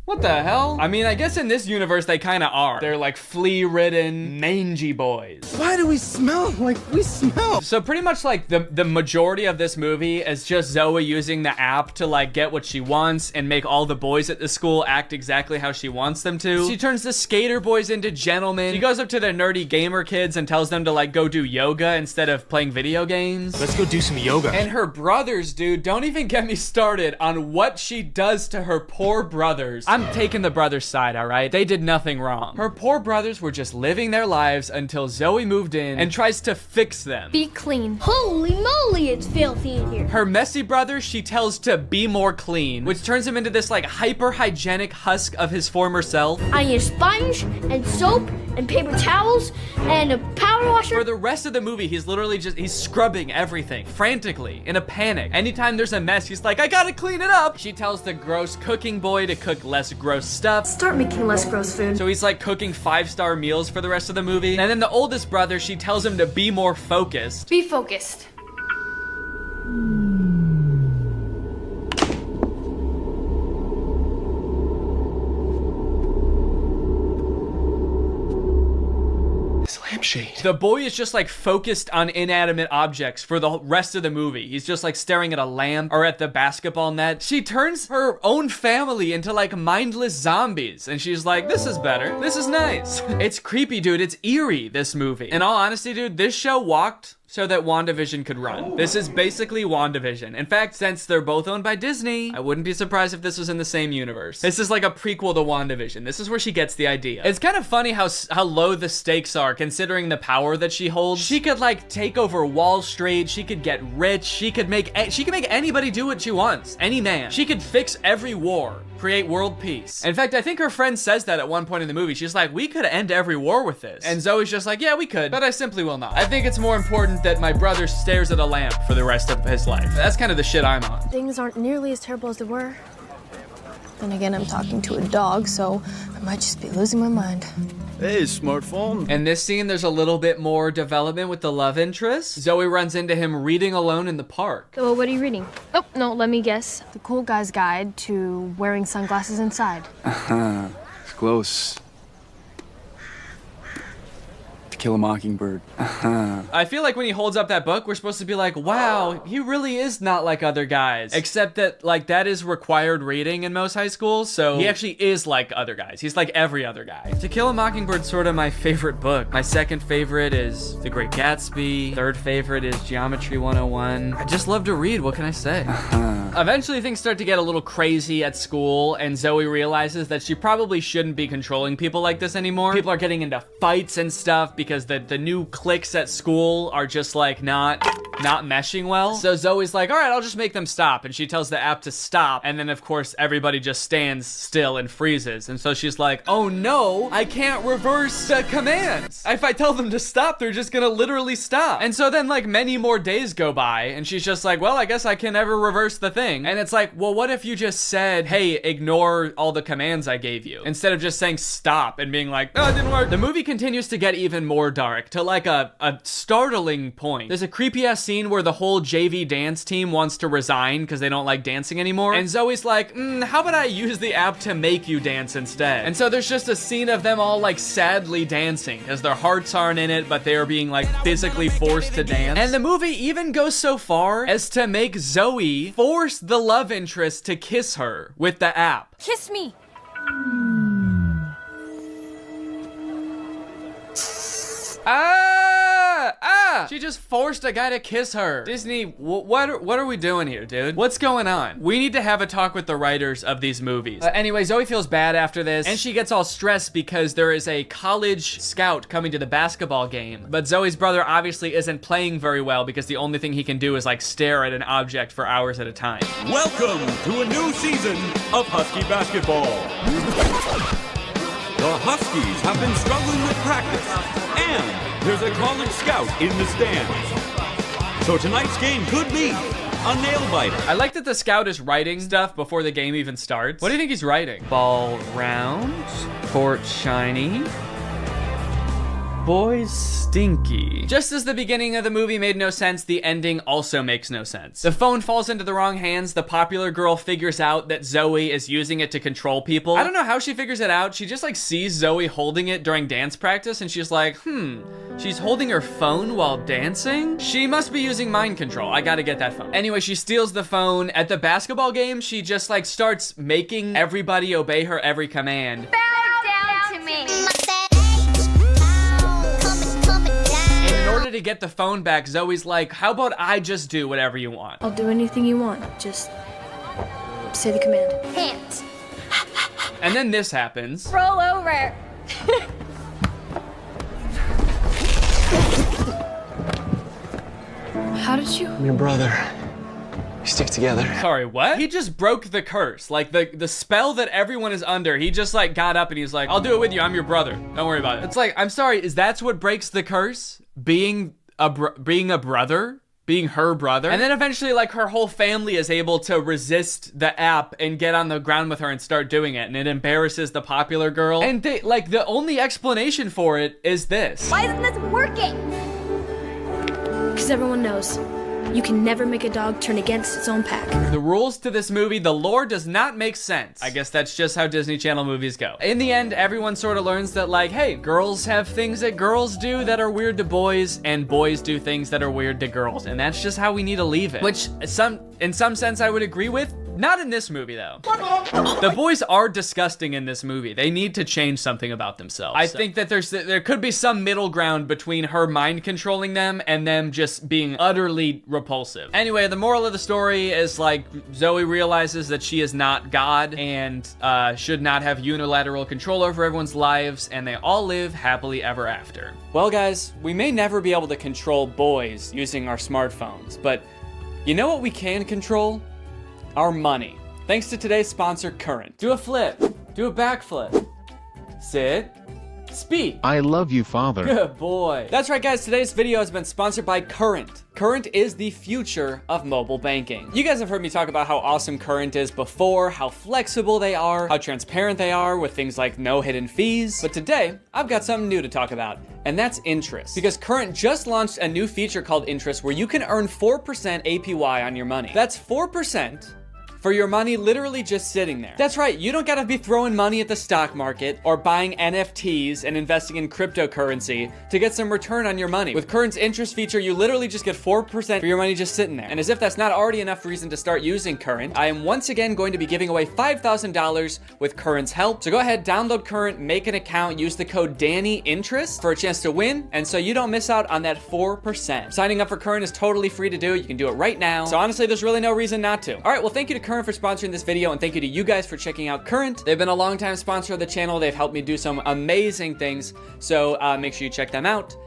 What the hell? I mean, I guess in this universe they kind of are. They're like flea-ridden, mangy boys. Why do we smell like we smell? So pretty much like the majority of this movie is just Zoe using the app to like get what she wants and make all the boys at the school act exactly how she wants them to. She turns the skater boys into gentlemen. She goes up to the nerdy gamer kids and tells them to like go do yoga instead of playing video games. Let's go do some yoga. And her brothers, dude, don't even get me started on what she does to her poor brothers. I'm taking the brothers' side, all right? They did nothing wrong. Her poor brothers were just living their lives until Zoe moved in and tries to fix them. Be clean. Holy moly, it's filthy in here. Her messy brother, she tells to be more clean, which turns him into this like hyper-hygienic husk of his former self. I need a sponge and soap and paper towels and a power washer. For the rest of the movie, he's literally he's scrubbing everything frantically in a panic. Anytime there's a mess, he's like, I gotta clean it up. She tells the gross cooking boy to cook less gross stuff. Start making less gross food. So he's like cooking 5-star meals for the rest of the movie. And then the oldest brother, she tells him to be more focused. Be focused. Lampshade. The boy is just like focused on inanimate objects for the rest of the movie. He's just like staring at a lamp or at the basketball net. She turns her own family into like mindless zombies and she's like, this is better. This is nice. It's creepy, dude. It's eerie, this movie. In all honesty, dude, this show walked so that WandaVision could run. This is basically WandaVision. In fact, since they're both owned by Disney, I wouldn't be surprised if this was in the same universe. This is like a prequel to WandaVision. This is where she gets the idea. It's kind of funny how low the stakes are considering the power that she holds. She could like take over Wall Street. She could get rich. She could make anybody do what she wants. Any man. She could fix every war. Create world peace. In fact, I think her friend says that at one point in the movie. She's like, we could end every war with this. And Zoe's just like, yeah, we could, but I simply will not. I think it's more important that my brother stares at a lamp for the rest of his life. That's kind of the shit I'm on. Things aren't nearly as terrible as they were. Then again, I'm talking to a dog, so I might just be losing my mind. Hey, smartphone. In this scene, there's a little bit more development with the love interest. Zoe runs into him reading alone in the park. So what are you reading? Oh, no, let me guess. The Cool Guy's Guide to Wearing Sunglasses Inside. It's close. To Kill a Mockingbird. I feel like when he holds up that book, we're supposed to be like, wow, he really is not like other guys. Except that, like, that is required reading in most high schools, so he actually is like other guys. He's like every other guy. To Kill a Mockingbird's sort of my favorite book. My second favorite is The Great Gatsby. Third favorite is Geometry 101. I just love to read, what can I say? Eventually, things start to get a little crazy at school, and Zoe realizes that she probably shouldn't be controlling people like this anymore. People are getting into fights and stuff because the new cliques at school are just like not meshing well. So Zoe's like, all right, I'll just make them stop. And she tells the app to stop. And then of course, everybody just stands still and freezes. And so she's like, oh no, I can't reverse the commands. If I tell them to stop, they're just gonna literally stop. And so then like many more days go by and she's just like, well, I guess I can never reverse the thing. And it's like, well, what if you just said, hey, ignore all the commands I gave you, instead of just saying stop and being like, oh, it didn't work. The movie continues to get even more dark to like a startling point. There's a creepy ass scene where the whole JV dance team wants to resign because they don't like dancing anymore. And Zoe's like, how about I use the app to make you dance instead? And so there's just a scene of them all like sadly dancing because their hearts aren't in it, but they are being like physically forced to dance. And the movie even goes so far as to make Zoe force the love interest to kiss her with the app. Kiss me. She just forced a guy to kiss her. Disney, what are we doing here, dude? What's going on? We need to have a talk with the writers of these movies. Anyway, Zoe feels bad after this, and she gets all stressed because there is a college scout coming to the basketball game. But Zoe's brother obviously isn't playing very well because the only thing he can do is like stare at an object for hours at a time. Welcome to a new season of Husky Basketball. The Huskies have been struggling with practice, and there's a college scout in the stands. So tonight's game could be a nail-biter. I like that the scout is writing stuff before the game even starts. What do you think he's writing? Ball round, court shiny, boys stinky. Just as the beginning of the movie made no sense, the ending also makes no sense. The phone falls into the wrong hands. The popular girl figures out that Zoe is using it to control people. I don't know how she figures it out. She just like sees Zoe holding it during dance practice and she's like, she's holding her phone while dancing? She must be using mind control. I gotta get that phone. Anyway, she steals the phone. At the basketball game, she just like starts making everybody obey her every command. Bow down to me. In order to get the phone back, Zoe's like, how about I just do whatever you want? I'll do anything you want. Just say the command. Hands. And then this happens. Roll over. How did you? I'm your brother. We stick together. Sorry, what? He just broke the curse. Like the spell that everyone is under. He just like got up and he's like, I'll do it with you. I'm your brother. Don't worry about it. It's like, I'm sorry, is that's what breaks the curse? Being a brother? Being her brother? And then eventually like her whole family is able to resist the app and get on the ground with her and start doing it. And it embarrasses the popular girl. And they, like the only explanation for it is this. Why isn't this working? Because everyone knows you can never make a dog turn against its own pack. The rules to this movie, the lore does not make sense. I guess that's just how Disney Channel movies go. In the end, everyone sort of learns that like, hey, girls have things that girls do that are weird to boys, and boys do things that are weird to girls. And that's just how we need to leave it. Which in some sense I would agree with. Not in this movie though. The boys are disgusting in this movie. They need to change something about themselves. I think that there could be some middle ground between her mind controlling them and them just being utterly repulsive. Anyway, the moral of the story is like Zoe realizes that she is not God and should not have unilateral control over everyone's lives, and they all live happily ever after. Well guys, we may never be able to control boys using our smartphones, but you know what we can control? Our money. Thanks to today's sponsor, Current. Do a flip. Do a backflip. Sit. Speak. I love you, Father. Good boy. That's right, guys. Today's video has been sponsored by Current. Current is the future of mobile banking. You guys have heard me talk about how awesome Current is before, how flexible they are, how transparent they are with things like no hidden fees. But today, I've got something new to talk about, and that's interest. Because Current just launched a new feature called Interest where you can earn 4% APY on your money. That's 4% for your money literally just sitting there. That's right, you don't gotta be throwing money at the stock market or buying NFTs and investing in cryptocurrency to get some return on your money. With Current's interest feature, you literally just get 4% for your money just sitting there. And as if that's not already enough reason to start using Current, I am once again going to be giving away $5,000 with Current's help. So go ahead, download Current, make an account, use the code DANNYINTEREST for a chance to win, and so you don't miss out on that 4%. Signing up for Current is totally free to do. You can do it right now. So honestly, there's really no reason not to. All right, well, thank you to Current for sponsoring this video, and thank you to you guys for checking out Current. They've been a long-time sponsor of the channel. They've helped me do some amazing things, so make sure you check them out,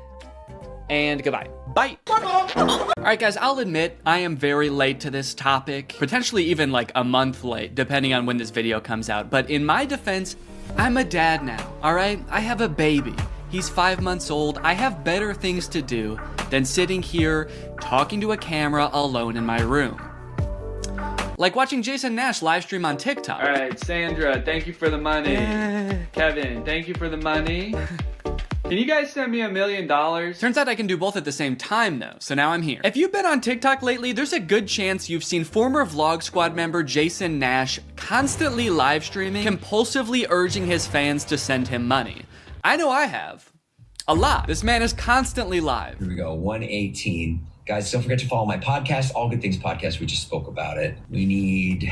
and goodbye. Bye. All right, guys, I'll admit I am very late to this topic, potentially even like a month late, depending on when this video comes out, but in my defense, I'm a dad now, all right? I have a baby. He's 5 months old. I have better things to do than sitting here talking to a camera alone in my room. Like watching Jason Nash live stream on TikTok. All right, Sandra, thank you for the money. Kevin, thank you for the money. Can you guys send me $1 million? Turns out I can do both at the same time though, so now I'm here. If you've been on TikTok lately, there's a good chance you've seen former Vlog Squad member Jason Nash constantly live streaming, compulsively urging his fans to send him money. I know I have. A lot. This man is constantly live. Here we go, 118. Guys, don't forget to follow my podcast, All Good Things Podcast. We just spoke about it. We need...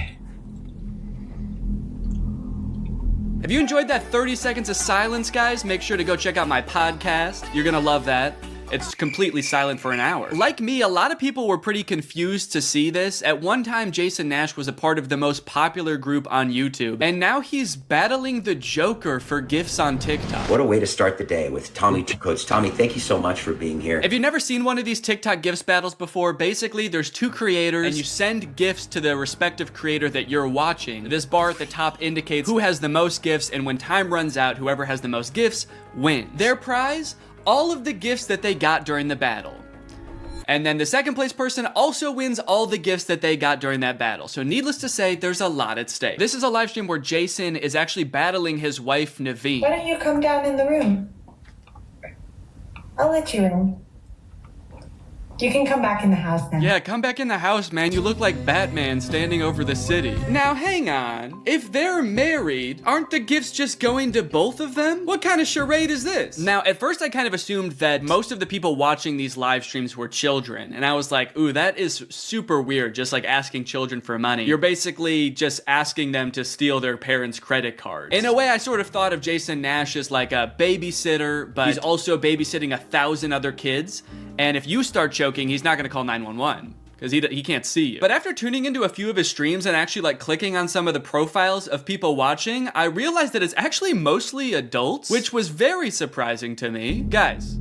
If you enjoyed that 30 seconds of silence, guys, make sure to go check out my podcast. You're gonna love that. It's completely silent for an hour. Like me, a lot of people were pretty confused to see this. At one time, Jason Nash was a part of the most popular group on YouTube, and now he's battling the Joker for gifts on TikTok. What a way to start the day with Tommy. Coach Tommy, thank you so much for being here. If you've never seen one of these TikTok gifts battles before, basically there's two creators and you send gifts to the respective creator that you're watching. This bar at the top indicates who has the most gifts, and when time runs out, whoever has the most gifts wins. Their prize? All of the gifts that they got during the battle. And then the second place person also wins all the gifts that they got during that battle. So needless to say, there's a lot at stake. This is a live stream where Jason is actually battling his wife, Naveen. Why don't you come down in the room? I'll let you in. You can come back in the house now. Yeah, come back in the house, man. You look like Batman standing over the city. Now, hang on. If they're married, aren't the gifts just going to both of them? What kind of charade is this? Now, at first I kind of assumed that most of the people watching these live streams were children. And I was like, ooh, that is super weird, just like asking children for money. You're basically just asking them to steal their parents' credit cards. In a way, I sort of thought of Jason Nash as like a babysitter, but he's also babysitting 1,000 other kids. And if you start choking, he's not gonna call 911 because he can't see you. But after tuning into a few of his streams and actually like clicking on some of the profiles of people watching, I realized that it's actually mostly adults, which was very surprising to me. Guys,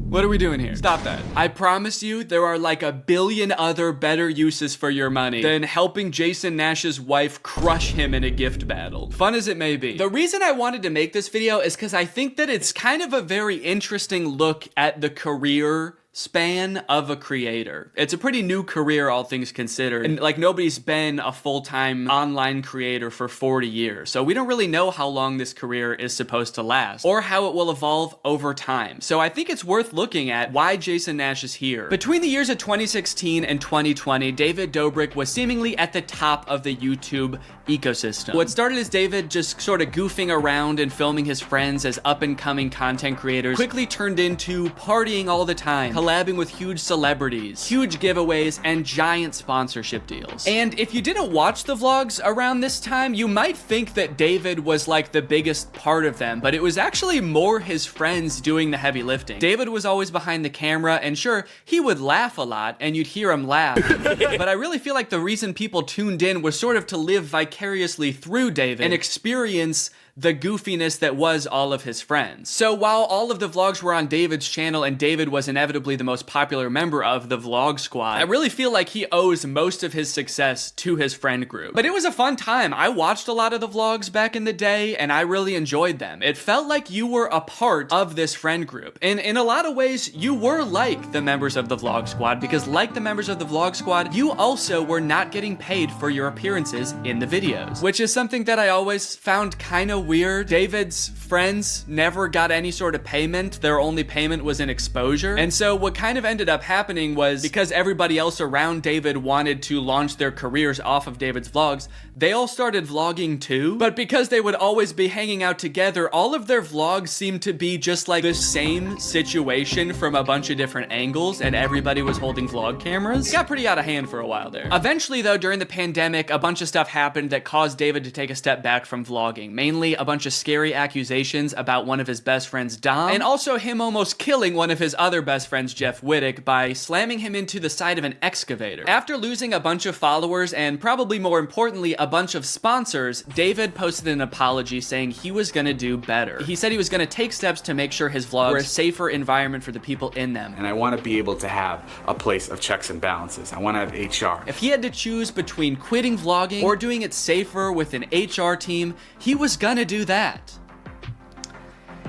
what are we doing here? Stop that. I promise you there are like 1 billion other better uses for your money than helping Jason Nash's wife crush him in a gift battle. Fun as it may be. The reason I wanted to make this video is because I think that it's kind of a very interesting look at the career span of a creator. It's a pretty new career, all things considered. And like nobody's been a full-time online creator for 40 years. So we don't really know how long this career is supposed to last or how it will evolve over time. So I think it's worth looking at why Jason Nash is here. Between the years of 2016 and 2020, David Dobrik was seemingly at the top of the YouTube ecosystem. What started as David just sort of goofing around and filming his friends as up-and-coming content creators quickly turned into partying all the time, collabing with huge celebrities, huge giveaways, and giant sponsorship deals. And if you didn't watch the vlogs around this time, you might think that David was like the biggest part of them, but it was actually more his friends doing the heavy lifting. David was always behind the camera, and sure, he would laugh a lot, and you'd hear him laugh, but I really feel like the reason people tuned in was sort of to live vicariously through David and experience the goofiness that was all of his friends. So while all of the vlogs were on David's channel and David was inevitably the most popular member of the vlog squad, I really feel like he owes most of his success to his friend group. But it was a fun time. I watched a lot of the vlogs back in the day and I really enjoyed them. It felt like you were a part of this friend group. And in a lot of ways, you were like the members of the vlog squad, because like the members of the vlog squad, you also were not getting paid for your appearances in the videos, which is something that I always found kind of weird. David's friends never got any sort of payment. Their only payment was in exposure. And so what kind of ended up happening was, because everybody else around David wanted to launch their careers off of David's vlogs, they all started vlogging too. But because they would always be hanging out together, all of their vlogs seemed to be just like the same situation from a bunch of different angles, and everybody was holding vlog cameras. It got pretty out of hand for a while there. Eventually though, during the pandemic, a bunch of stuff happened that caused David to take a step back from vlogging. Mainly a bunch of scary accusations about one of his best friends, Dom, and also him almost killing one of his other best friends, Jeff Wittick, by slamming him into the side of an excavator. After losing a bunch of followers and probably more importantly a bunch of sponsors, David posted an apology saying he was gonna do better. He said he was gonna take steps to make sure his vlogs were a safer environment for the people in them. And I want to be able to have a place of checks and balances. I want to have HR. If he had to choose between quitting vlogging or doing it safer with an HR team, he was gonna do that.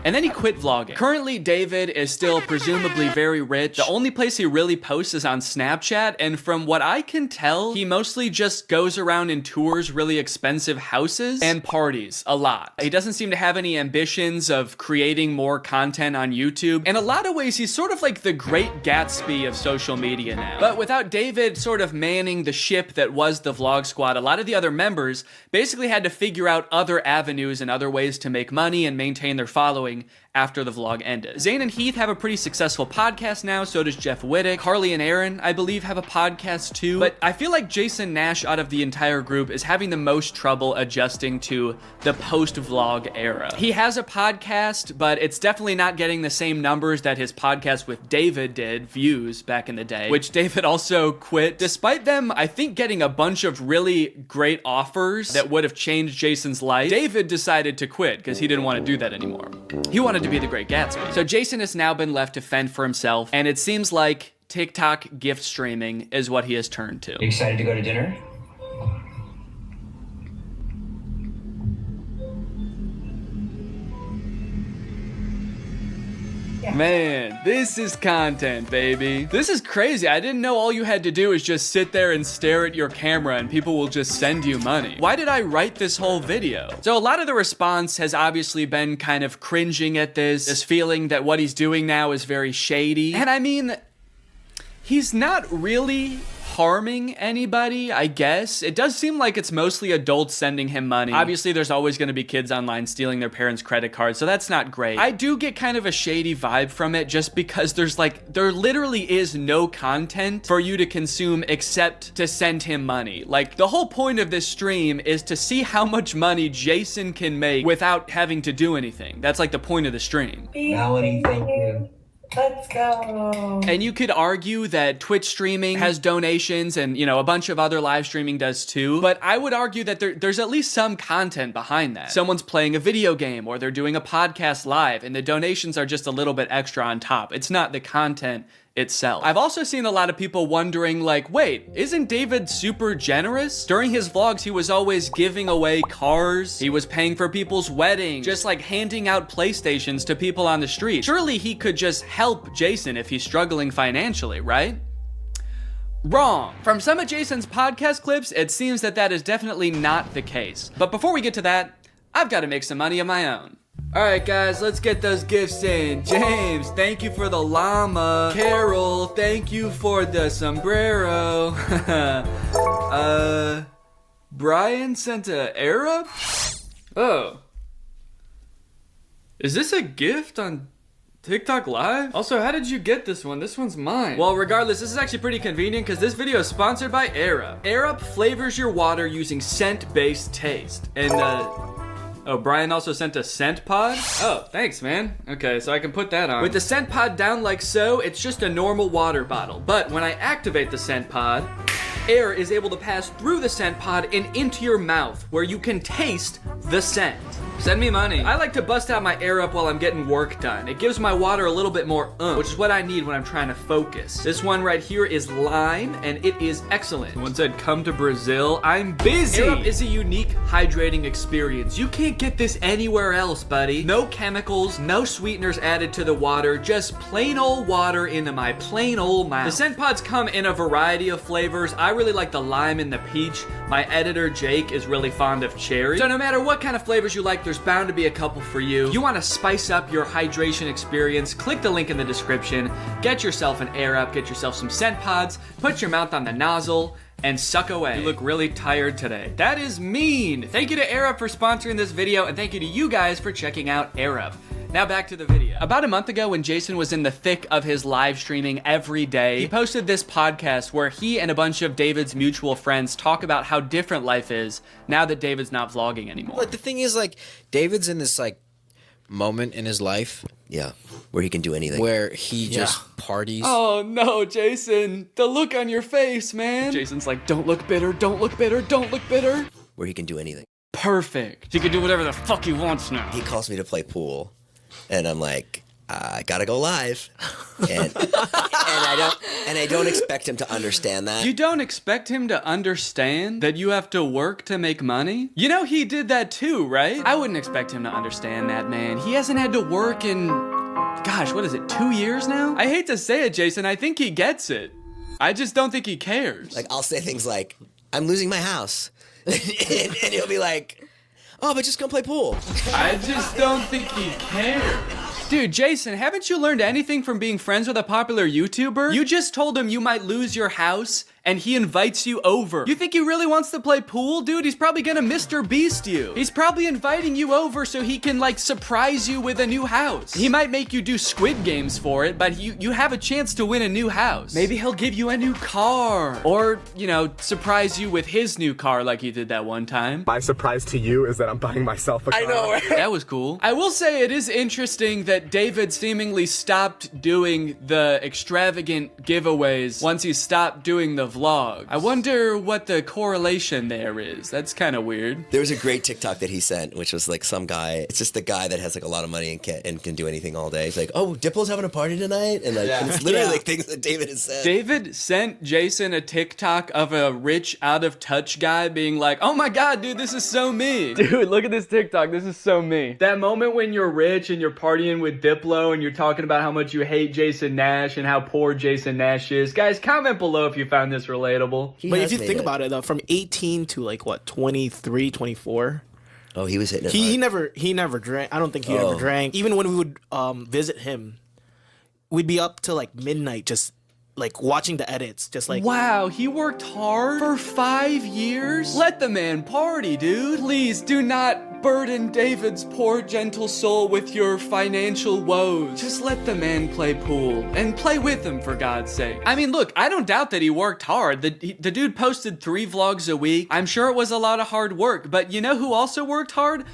And then he quit vlogging. Currently, David is still presumably very rich. The only place he really posts is on Snapchat, and from what I can tell, he mostly just goes around and tours really expensive houses and parties a lot. He doesn't seem to have any ambitions of creating more content on YouTube. In a lot of ways, he's sort of like the Great Gatsby of social media now. But without David sort of manning the ship that was the vlog squad, a lot of the other members basically had to figure out other avenues and other ways to make money and maintain their following after the vlog ended. Zane and Heath have a pretty successful podcast now, so does Jeff Wittick. Carly and Aaron, I believe, have a podcast too. But I feel like Jason Nash, out of the entire group, is having the most trouble adjusting to the post-vlog era. He has a podcast, but it's definitely not getting the same numbers that his podcast with David did, views, back in the day, which David also quit. Despite them, I think, getting a bunch of really great offers that would have changed Jason's life, David decided to quit because he didn't want to do that anymore. He wanted to be the Great Gatsby. So Jason has now been left to fend for himself, and it seems like TikTok gift streaming is what he has turned to. You excited to go to dinner? Man, this is content, baby. This is crazy. I didn't know all you had to do is just sit there and stare at your camera and people will just send you money. Why did I write this whole video? So a lot of the response has obviously been kind of cringing at this feeling that what he's doing now is very shady. And I mean, he's not really harming anybody, I guess. It does seem like it's mostly adults sending him money. Obviously, there's always going to be kids online stealing their parents' credit cards, so that's not great. I do get kind of a shady vibe from it just because there literally is no content for you to consume except to send him money. Like, the whole point of this stream is to see how much money Jason can make without having to do anything. That's like the point of the stream. Melody, thank you. Let's go. And you could argue that Twitch streaming has donations and, you know, a bunch of other live streaming does too. But I would argue that there's at least some content behind that. Someone's playing a video game or they're doing a podcast live and the donations are just a little bit extra on top. It's not the content itself. I've also seen a lot of people wondering, like, wait, isn't David super generous? During his vlogs, he was always giving away cars. He was paying for people's weddings, just like handing out PlayStations to people on the street. Surely he could just help Jason if he's struggling financially, right? Wrong. From some of Jason's podcast clips, it seems that that is definitely not the case. But before we get to that, I've got to make some money of my own. Alright guys, let's get those gifts in. James, thank you for the llama. Carol, thank you for the sombrero. Brian sent a Arab? Oh. Is this a gift on TikTok Live? Also, how did you get this one? This one's mine. Well, regardless, this is actually pretty convenient because this video is sponsored by Arab. Arab flavors your water using scent-based taste. And, oh, Brian also sent a scent pod? Oh, thanks, man. Okay, so I can put that on. With the scent pod down like so, it's just a normal water bottle. But when I activate the scent pod, air is able to pass through the scent pod and into your mouth, where you can taste the scent. Send me money. I like to bust out my air up while I'm getting work done. It gives my water a little bit more which is what I need when I'm trying to focus. This one right here is lime, and it is excellent. Someone said, come to Brazil. I'm busy. Air up is a unique hydrating experience. You can't get this anywhere else, buddy. No chemicals, no sweeteners added to the water, just plain old water into my plain old mouth. The scent pods come in a variety of flavors. I really like the lime and the peach. My editor, Jake, is really fond of cherry. So no matter what kind of flavors you like, there's bound to be a couple for you. You want to spice up your hydration experience, click the link in the description, get yourself an Air Up, get yourself some scent pods, put your mouth on the nozzle, and suck away. You look really tired today. That is mean. Thank you to Air Up for sponsoring this video, and thank you to you guys for checking out Air Up. Now back to the video. About a month ago when Jason was in the thick of his live streaming every day, he posted this podcast where he and a bunch of David's mutual friends talk about how different life is now that David's not vlogging anymore. But the thing is, like, David's in this, like, moment in his life. Yeah, where he can do anything. Where he just parties. Oh no, Jason, the look on your face, man. Jason's like, don't look bitter, don't look bitter, don't look bitter. Where he can do anything. Perfect. He can do whatever the fuck he wants now. He calls me to play pool. And I'm like, I gotta go live. And I don't expect him to understand that. You don't expect him to understand that you have to work to make money? You know he did that too, right? I wouldn't expect him to understand that, man. He hasn't had to work in, gosh, what is it, 2 years now? I hate to say it, Jason, I think he gets it. I just don't think he cares. Like, I'll say things like, I'm losing my house. and he'll be like, oh, but just come play pool. I just don't think he cares. Dude, Jason, haven't you learned anything from being friends with a popular YouTuber? You just told him you might lose your house and he invites you over. You think he really wants to play pool, dude? He's probably gonna Mr. Beast you. He's probably inviting you over so he can like surprise you with a new house. He might make you do Squid Games for it, but you have a chance to win a new house. Maybe he'll give you a new car, or, you know, surprise you with his new car like he did that one time. My surprise to you is that I'm buying myself a car. I know, right? That was cool. I will say it is interesting that David seemingly stopped doing the extravagant giveaways once he stopped doing the vlog. I wonder what the correlation there is. That's kind of weird. There was a great TikTok that he sent, which was like some guy. It's just the guy that has like a lot of money and can do anything all day. He's like, "Oh, Diplo's having a party tonight," and like and it's literally like things that David has said. David sent Jason a TikTok of a rich, out of touch guy being like, "Oh my god, dude, this is so me." Dude, look at this TikTok. This is so me. That moment when you're rich and you're partying with Diplo and you're talking about how much you hate Jason Nash and how poor Jason Nash is. Guys, comment below if you found this relatable. But if you think about it, though, from 18 to like what, 23, 24. Oh, he was hitting it He never drank. I don't think he ever drank. Even when we would visit him, we'd be up till like midnight just like watching the edits, just like. Wow, he worked hard for 5 years? Let the man party, dude. Please do not burden David's poor gentle soul with your financial woes. Just let the man play pool and play with him, for God's sake. I mean, look, I don't doubt that he worked hard. The dude posted 3 vlogs a week. I'm sure it was a lot of hard work, but you know who also worked hard?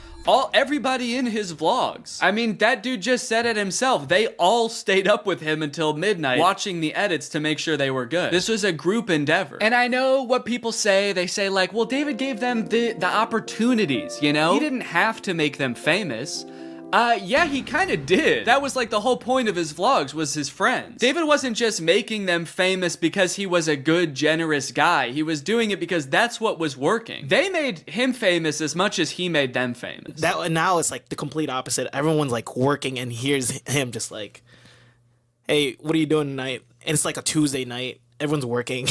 Everybody in his vlogs. I mean, that dude just said it himself. They all stayed up with him until midnight watching the edits to make sure they were good. This was a group endeavor. And I know what people say. They say like, well, David gave them the opportunities, you know? He didn't have to make them famous. Yeah, he kind of did. That was like the whole point of his vlogs, was his friends. David wasn't just making them famous because he was a good, generous guy. He was doing it because that's what was working. They made him famous as much as he made them famous. Now it's like the complete opposite. Everyone's like working, and here's him just like, "Hey, what are you doing tonight?" And it's like a Tuesday night. Everyone's working.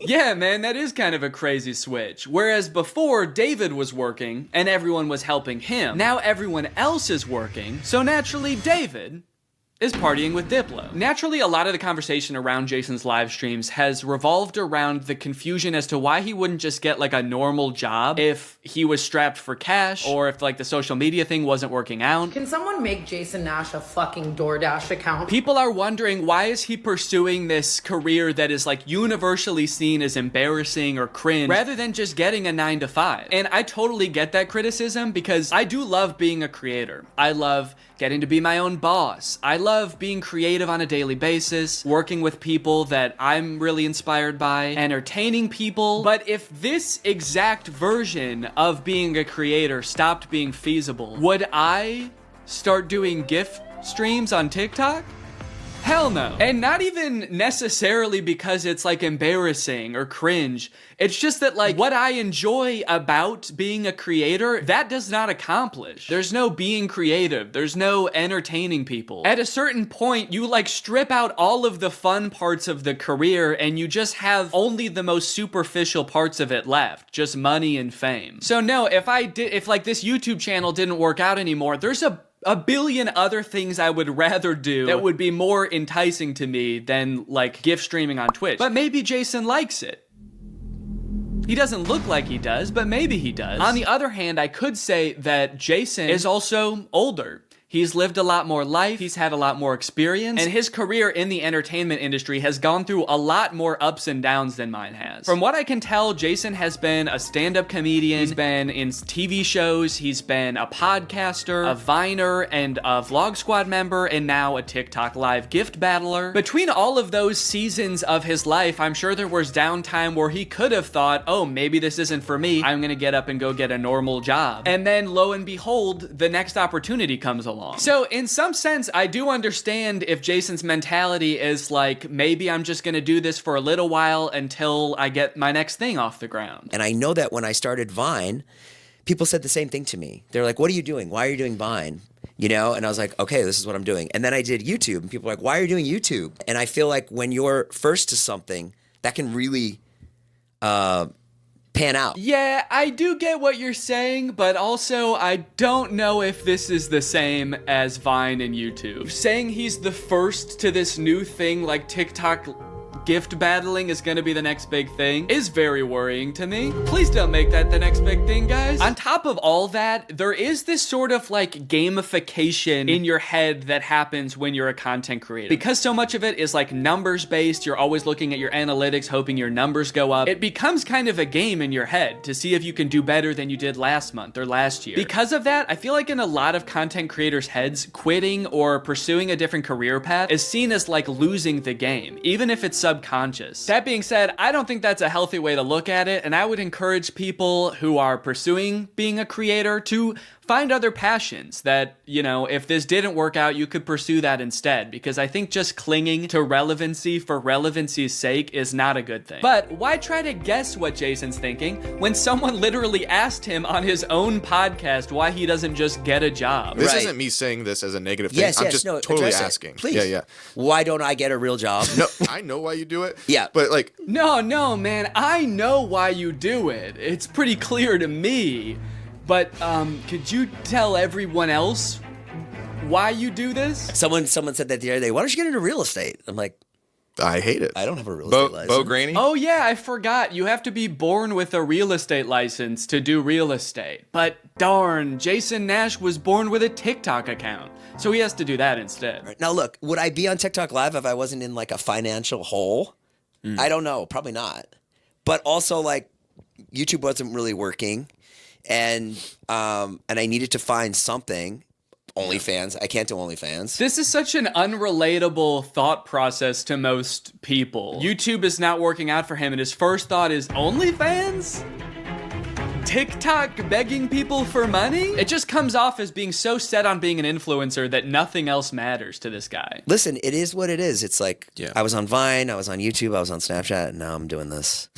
Yeah, man, that is kind of a crazy switch. Whereas before, David was working and everyone was helping him. Now everyone else is working, so naturally David is partying with Diplo. Naturally, a lot of the conversation around Jason's live streams has revolved around the confusion as to why he wouldn't just get like a normal job if he was strapped for cash, or if like the social media thing wasn't working out. Can someone make Jason Nash a fucking DoorDash account? People are wondering, why is he pursuing this career that is like universally seen as embarrassing or cringe, rather than just getting a 9-to-5? And I totally get that criticism, because I do love being a creator. I love getting to be my own boss. I love being creative on a daily basis, working with people that I'm really inspired by, entertaining people. But if this exact version of being a creator stopped being feasible, would I start doing gift streams on TikTok? Hell no. And not even necessarily because it's like embarrassing or cringe. It's just that like what I enjoy about being a creator, that does not accomplish. There's no being creative. There's no entertaining people. At a certain point, you like strip out all of the fun parts of the career and you just have only the most superficial parts of it left. Just money and fame. So no, if like this YouTube channel didn't work out anymore, there's a billion other things I would rather do that would be more enticing to me than like gift streaming on Twitch. But maybe Jason likes it. He doesn't look like he does, but maybe he does. On the other hand, I could say that Jason is also older. He's lived a lot more life, he's had a lot more experience, and his career in the entertainment industry has gone through a lot more ups and downs than mine has. From what I can tell, Jason has been a stand-up comedian, he's been in TV shows, he's been a podcaster, a Viner, and a Vlog Squad member, and now a TikTok live gift battler. Between all of those seasons of his life, I'm sure there was downtime where he could have thought, oh, maybe this isn't for me, I'm gonna get up and go get a normal job. And then, lo and behold, the next opportunity comes along. So in some sense, I do understand if Jason's mentality is like, maybe I'm just gonna do this for a little while until I get my next thing off the ground. And I know that when I started Vine, people said the same thing to me. They're like, what are you doing? Why are you doing Vine? You know? And I was like, okay, this is what I'm doing. And then I did YouTube, and people were like, why are you doing YouTube? And I feel like when you're first to something, that can really pan out. Yeah, I do get what you're saying, but also I don't know if this is the same as Vine and YouTube. Saying he's the first to this new thing like TikTok gift battling is gonna be the next big thing is very worrying to me. Please don't make that the next big thing, guys. On top of all that, there is this sort of like gamification in your head that happens when you're a content creator. Because so much of it is like numbers based, you're always looking at your analytics, hoping your numbers go up. It becomes kind of a game in your head to see if you can do better than you did last month or last year. Because of that, I feel like in a lot of content creators' heads, quitting or pursuing a different career path is seen as like losing the game, even if it's subconscious. That being said, I don't think that's a healthy way to look at it, and I would encourage people who are pursuing being a creator to find other passions that, you know, if this didn't work out, you could pursue that instead, because I think just clinging to relevancy for relevancy's sake is not a good thing. But why try to guess what Jason's thinking when someone literally asked him on his own podcast why he doesn't just get a job? This isn't me saying this as a negative thing. I'm just totally asking. Please. Yeah. Why don't I get a real job? No, I know why you do it. Yeah. But like... No, man. I know why you do it. It's pretty clear to me. But could you tell everyone else why you do this? Someone said that the other day. Why don't you get into real estate? I'm like, I hate it. I don't have a real estate license. Bo Graney? Oh yeah, I forgot. You have to be born with a real estate license to do real estate. But darn, Jason Nash was born with a TikTok account. So he has to do that instead. Right. Now look, would I be on TikTok Live if I wasn't in like a financial hole? I don't know. Probably not. But also like YouTube wasn't really working. And I needed to find something. OnlyFans. I can't do OnlyFans. This is such an unrelatable thought process to most people. YouTube is not working out for him, and his first thought is OnlyFans? TikTok begging people for money? It just comes off as being so set on being an influencer that nothing else matters to this guy. Listen, it is what it is. It's like, I was on Vine, I was on YouTube, I was on Snapchat, and now I'm doing this.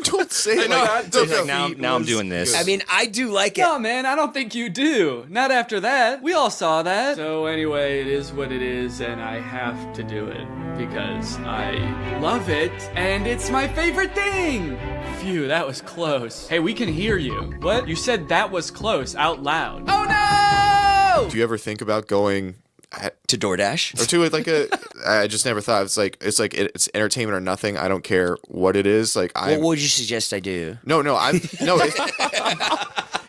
Don't say it like that. Now I'm doing this. I mean, I do like it. No, man, I don't think you do. Not after that. We all saw that. So anyway, it is what it is, and I have to do it because I love it, and it's my favorite thing. Phew, that was close. Hey, we can hear you. What? You said that was close out loud. Oh no! Do you ever think about going to DoorDash or to like a? I just never thought it's entertainment or nothing. I don't care what it is. Like, what would you suggest I do? No.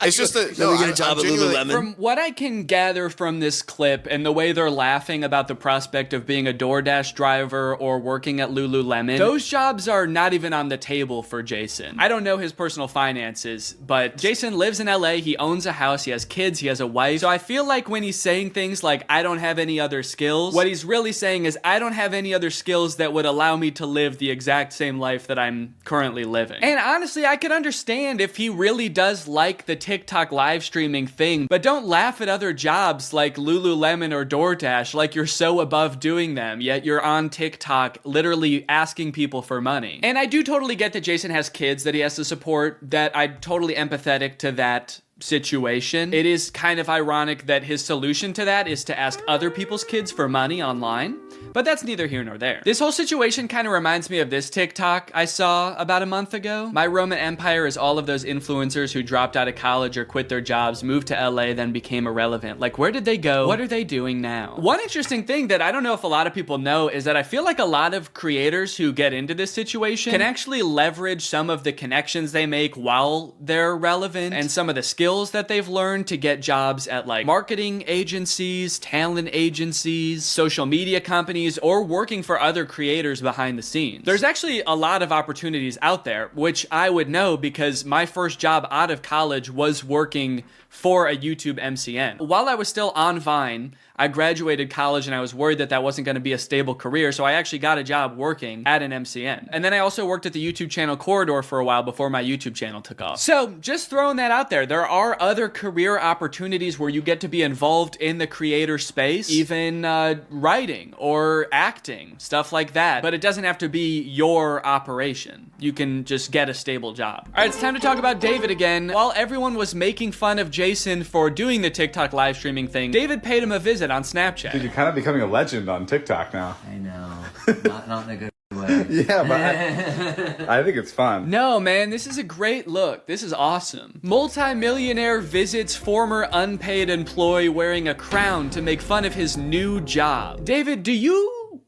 It's just that we get a job at Lululemon. From what I can gather from this clip and the way they're laughing about the prospect of being a DoorDash driver or working at Lululemon, those jobs are not even on the table for Jason. I don't know his personal finances, but Jason lives in LA, he owns a house, he has kids, he has a wife. So I feel like when he's saying things like, I don't have any other skills, what he's really saying is, I don't have any other skills that would allow me to live the exact same life that I'm currently living. And honestly, I could understand if he really does like the TikTok live streaming thing, but don't laugh at other jobs like Lululemon or DoorDash like you're so above doing them, yet you're on TikTok literally asking people for money. And I do totally get that Jason has kids that he has to support, that I'm totally empathetic to that situation. It is kind of ironic that his solution to that is to ask other people's kids for money online, but that's neither here nor there. This whole situation kind of reminds me of this TikTok I saw about a month ago. My Roman Empire is all of those influencers who dropped out of college or quit their jobs, moved to LA, then became irrelevant. Like, where did they go? What are they doing now? One interesting thing that I don't know if a lot of people know is that I feel like a lot of creators who get into this situation can actually leverage some of the connections they make while they're relevant and some of the skills that they've learned to get jobs at like marketing agencies, talent agencies, social media companies, or working for other creators behind the scenes. There's actually a lot of opportunities out there, which I would know because my first job out of college was working for a YouTube MCN. While I was still on Vine, I graduated college and I was worried that that wasn't going to be a stable career, so I actually got a job working at an MCN. And then I also worked at the YouTube channel Corridor for a while before my YouTube channel took off. So just throwing that out there, there are other career opportunities where you get to be involved in the creator space, even writing or acting, stuff like that. But it doesn't have to be your operation. You can just get a stable job. All right, it's time to talk about David again. While everyone was making fun of Jason for doing the TikTok live streaming thing, David paid him a visit on Snapchat. Dude, you're kind of becoming a legend on TikTok now. I know. Not in a good way. Yeah, but I think it's fun. No, man, this is a great look. This is awesome. Multi-millionaire visits former unpaid employee wearing a crown to make fun of his new job. David, do you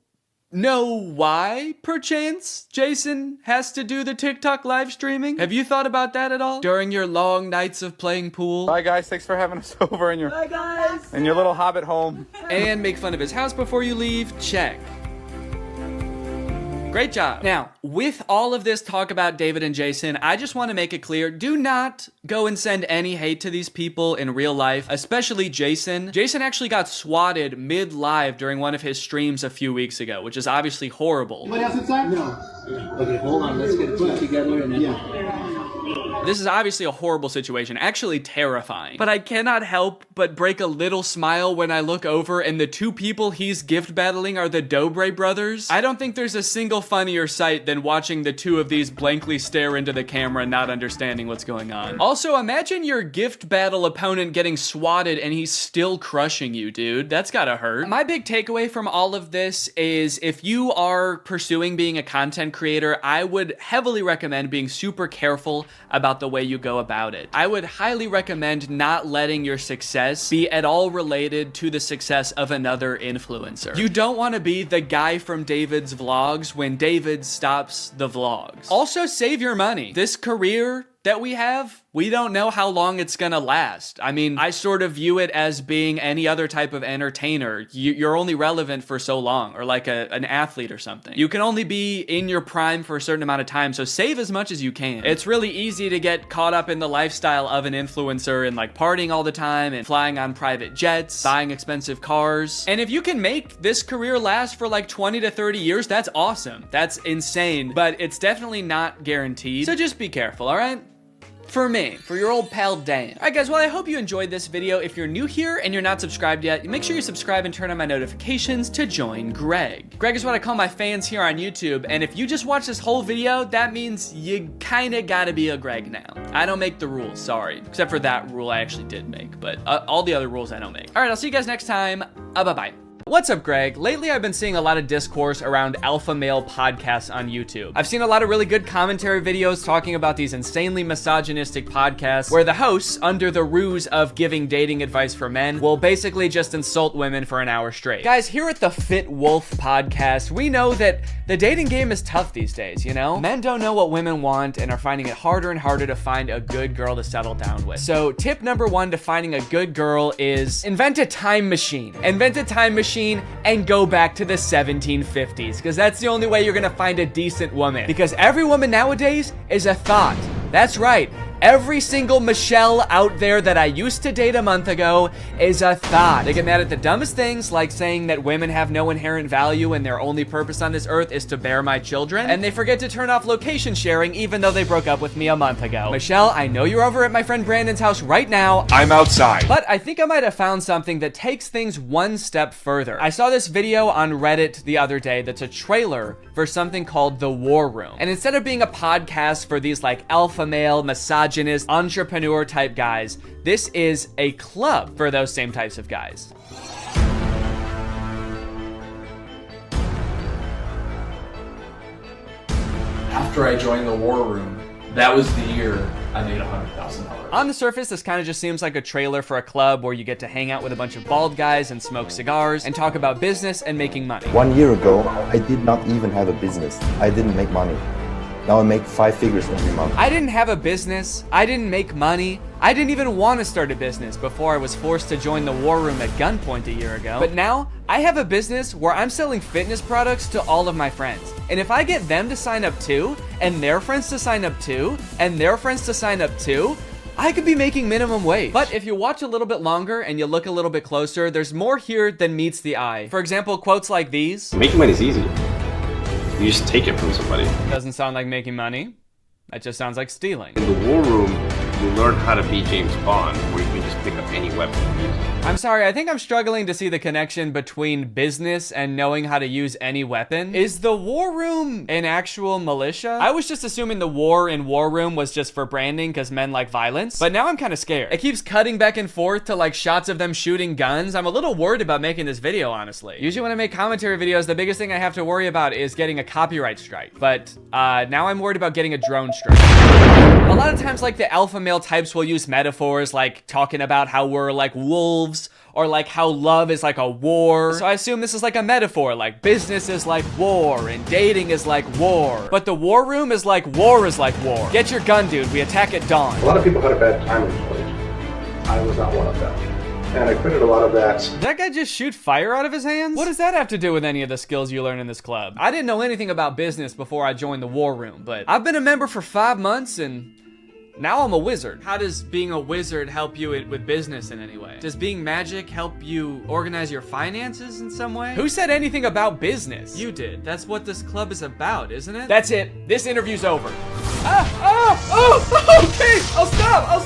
know why, perchance, Jason has to do the TikTok live streaming? Have you thought about that at all? During your long nights of playing pool? Bye guys, thanks for having us over in your little hobbit home. And make fun of his house before you leave? Check. Great job. Now, with all of this talk about David and Jason, I just want to make it clear, do not go and send any hate to these people in real life, especially Jason. Jason actually got swatted mid-live during one of his streams a few weeks ago, which is obviously horrible. Anybody else inside? No. Okay, hold on. Let's get put together and then... This is obviously a horrible situation, actually terrifying. But I cannot help but break a little smile when I look over and the two people he's gift battling are the Dobre brothers. I don't think there's a single funnier sight than watching the two of these blankly stare into the camera not understanding what's going on. Also, imagine your gift battle opponent getting swatted and he's still crushing you, dude. That's gotta hurt. My big takeaway from all of this is if you are pursuing being a content creator, I would heavily recommend being super careful about the way you go about it. I would highly recommend not letting your success be at all related to the success of another influencer. You don't want to be the guy from David's vlogs when David stops the vlogs. Also, save your money. This career that we have, we don't know how long it's gonna last. I mean, I sort of view it as being any other type of entertainer. You're only relevant for so long, or like an athlete or something. You can only be in your prime for a certain amount of time, so save as much as you can. It's really easy to get caught up in the lifestyle of an influencer and like partying all the time and flying on private jets, buying expensive cars. And if you can make this career last for like 20 to 30 years, that's awesome. That's insane, but it's definitely not guaranteed. So just be careful, all right? For me, for your old pal Dan. Alright guys, well I hope you enjoyed this video. If you're new here and you're not subscribed yet, make sure you subscribe and turn on my notifications to join Greg. Greg is what I call my fans here on YouTube, and if you just watch this whole video, that means you kinda gotta be a Greg now. I don't make the rules, sorry. Except for that rule I actually did make, but all the other rules I don't make. Alright, I'll see you guys next time. Bye-bye. What's up, Greg? Lately, I've been seeing a lot of discourse around alpha male podcasts on YouTube. I've seen a lot of really good commentary videos talking about these insanely misogynistic podcasts where the hosts, under the ruse of giving dating advice for men, will basically just insult women for an hour straight. Guys, here at the Fit Wolf podcast, we know that the dating game is tough these days, you know? Men don't know what women want and are finding it harder and harder to find a good girl to settle down with. So tip number one to finding a good girl is invent a time machine. Invent a time machine and go back to the 1750s, because that's the only way you're gonna find a decent woman. Because every woman nowadays is a thought. That's right. Every single Michelle out there that I used to date a month ago is a thought. They get mad at the dumbest things, like saying that women have no inherent value and their only purpose on this earth is to bear my children. And they forget to turn off location sharing even though they broke up with me a month ago. Michelle, I know you're over at my friend Brandon's house right now. I'm outside. But I think I might have found something that takes things one step further. I saw this video on Reddit the other day that's a trailer for something called The War Room. And instead of being a podcast for these like alpha male, misogynist, entrepreneur type guys, this is a club for those same types of guys. After I joined the War Room, that was the year I made $100,000. On the surface, this kind of just seems like a trailer for a club where you get to hang out with a bunch of bald guys and smoke cigars and talk about business and making money. 1 year ago, I did not even have a business. I didn't make money. Now I make 5 figures every month. I didn't have a business. I didn't make money. I didn't even want to start a business before I was forced to join the War Room at gunpoint a year ago. But now, I have a business where I'm selling fitness products to all of my friends. And if I get them to sign up too, and their friends to sign up too, and their friends to sign up too, I could be making minimum wage. But if you watch a little bit longer and you look a little bit closer, there's more here than meets the eye. For example, quotes like these. Making money is easy. You just take it from somebody. Doesn't sound like making money. That just sounds like stealing. In the War Room, you learn how to be James Bond, where you can just pick up any weapon and use it. I'm sorry, I think I'm struggling to see the connection between business and knowing how to use any weapon. Is the War Room an actual militia? I was just assuming the war in War Room was just for branding because men like violence, but now I'm kind of scared. It keeps cutting back and forth to like shots of them shooting guns. I'm a little worried about making this video, honestly. Usually when I make commentary videos, the biggest thing I have to worry about is getting a copyright strike, but now I'm worried about getting a drone strike. A lot of times like the alpha male types will use metaphors like talking about how we're like wolves or like how love is like a war. So I assume this is like a metaphor, like business is like war and dating is like war. But the war room is like war is like war. Get your gun, dude. We attack at dawn. A lot of people had a bad time in college. I was not one of them. And I credit a lot of that. Did that guy just shoot fire out of his hands? What does that have to do with any of the skills you learn in this club? I didn't know anything about business before I joined the war room, but I've been a member for 5 months and now I'm a wizard. How does being a wizard help you with business in any way? Does being magic help you organize your finances in some way? Who said anything about business? You did. That's what this club is about, isn't it? That's it. This interview's over. Okay, I'll stop.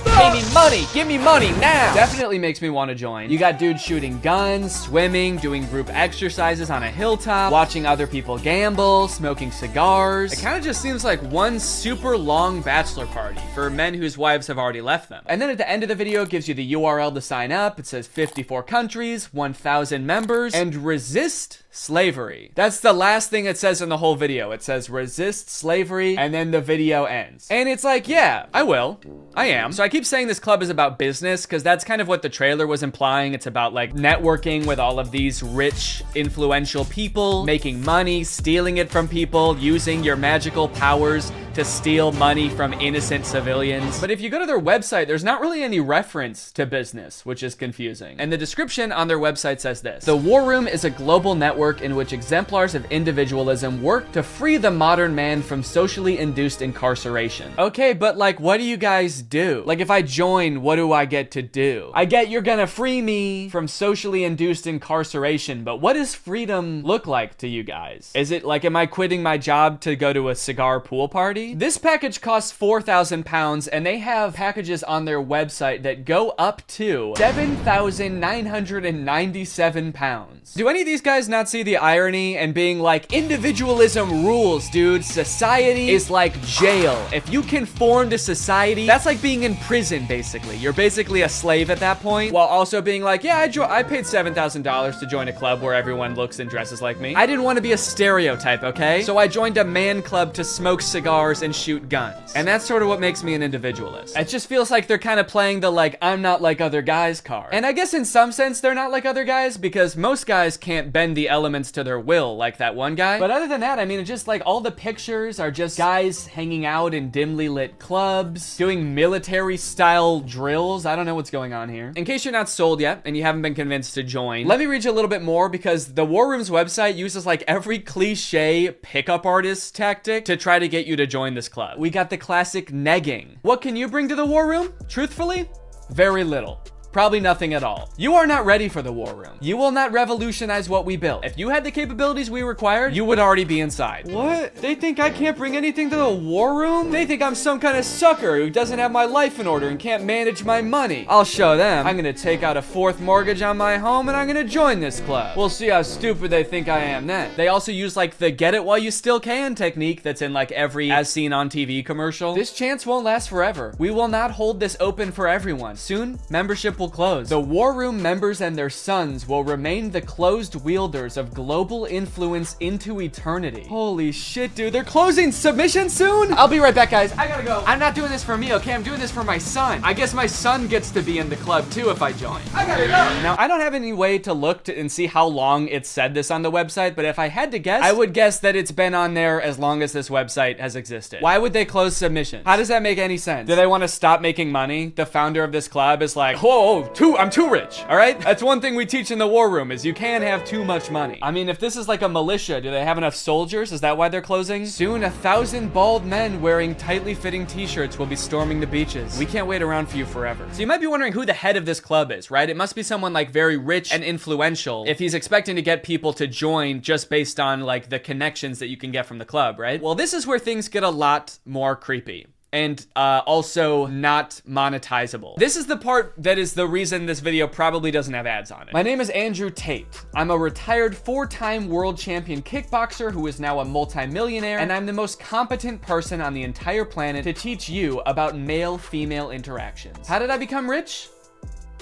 Give me money now. Definitely makes me want to join. You got dudes shooting guns, swimming, doing group exercises on a hilltop, watching other people gamble, smoking cigars. It kind of just seems like one super long bachelor party for men whose wives have already left them. And then at the end of the video, it gives you the URL to sign up. It says 54 countries, 1,000 members, and resist slavery. That's the last thing it says in the whole video. It says resist slavery, and then the video ends. And it's like, yeah, I will. I am. So I keep saying this club is about business because that's kind of what the trailer was implying. It's about like networking with all of these rich, influential people, making money, stealing it from people, using your magical powers to steal money from innocent civilians. But if you go to their website, there's not really any reference to business, which is confusing. And the description on their website says this: the War Room is a global network in which exemplars of individualism work to free the modern man from socially induced incarceration. Okay, but like, what do you guys do? Like, if I join, what do I get to do? I get you're gonna free me from socially induced incarceration, but what does freedom look like to you guys? Is it like, am I quitting my job to go to a cigar pool party? This package costs £4,000, and they have packages on their website that go up to £7,997. Do any of these guys not see the irony and being like, individualism rules, dude. Society is like jail. If you conform to society, that's like being in prison, basically. You're basically a slave at that point, while also being like, yeah, I paid $7,000 to join a club where everyone looks and dresses like me. I didn't want to be a stereotype, okay? So I joined a man club to smoke cigars and shoot guns. And that's sort of what makes me an individualist. It just feels like they're kind of playing the like, I'm not like other guys card. And I guess in some sense they're not like other guys because most guys can't bend the elements to their will like that one guy. But other than that, I mean, it's just like all the pictures are just guys hanging out in dimly lit clubs, doing military style drills. I don't know what's going on here. In case you're not sold yet and you haven't been convinced to join, let me read you a little bit more because the War Room's website uses like every cliche pickup artist tactic to try to get you to join this club. We got the classic negging. What can you bring to the War Room? Truthfully, very little. Probably nothing at all. You are not ready for the War Room. You will not revolutionize what we built. If you had the capabilities we required, you would already be inside. What? They think I can't bring anything to the War Room? They think I'm some kind of sucker who doesn't have my life in order and can't manage my money. I'll show them. I'm gonna take out a 4th mortgage on my home and I'm gonna join this club. We'll see how stupid they think I am then. They also use like the get it while you still can technique that's in like every as seen on TV commercial. This chance won't last forever. We will not hold this open for everyone. Soon, membership will close. The War Room members and their sons will remain the closed wielders of global influence into eternity. Holy shit, dude. They're closing submission soon? I'll be right back, guys. I gotta go. I'm not doing this for me, okay? I'm doing this for my son. I guess my son gets to be in the club too if I join. I gotta go. Now, I don't have any way to look and see how long it said this on the website, but if I had to guess, I would guess that it's been on there as long as this website has existed. Why would they close submissions? How does that make any sense? Do they want to stop making money? The founder of this club is like, whoa, I'm too rich, all right? That's one thing we teach in the War Room is you can't have too much money. I mean, if this is like a militia, do they have enough soldiers? Is that why they're closing? Soon, 1,000 bald men wearing tightly fitting t-shirts will be storming the beaches. We can't wait around for you forever. So you might be wondering who the head of this club is, right? It must be someone like very rich and influential if he's expecting to get people to join just based on like the connections that you can get from the club, right? Well, this is where things get a lot more creepy. And also not monetizable. This is the part that is the reason this video probably doesn't have ads on it. My name is Andrew Tate. I'm a retired 4-time world champion kickboxer who is now a multimillionaire, and I'm the most competent person on the entire planet to teach you about male-female interactions. How did I become rich?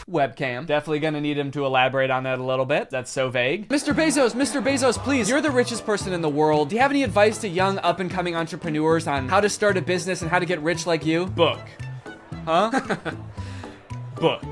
Webcam. Definitely gonna need him to elaborate on that a little bit. That's so vague. Mr. Bezos, please. You're the richest person in the world. Do you have any advice to young up-and-coming entrepreneurs on how to start a business and how to get rich like you? Book. Huh? Book.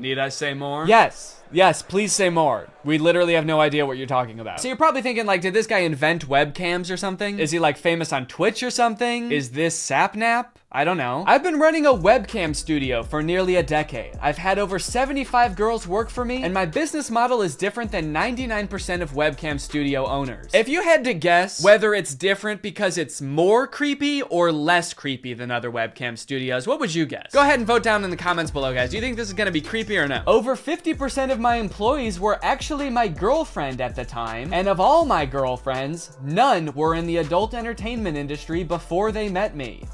Need I say more? Yes. Yes, please say more. We literally have no idea what you're talking about. So you're probably thinking, like, did this guy invent webcams or something? Is he, like, famous on Twitch or something? Is this Sapnap? I don't know. I've been running a webcam studio for nearly a decade. I've had over 75 girls work for me, and my business model is different than 99% of webcam studio owners. If you had to guess whether it's different because it's more creepy or less creepy than other webcam studios, what would you guess? Go ahead and vote down in the comments below, guys. Do you think this is gonna be creepy or no? Over 50% of my employees were actually my girlfriend at the time, and of all my girlfriends, none were in the adult entertainment industry before they met me.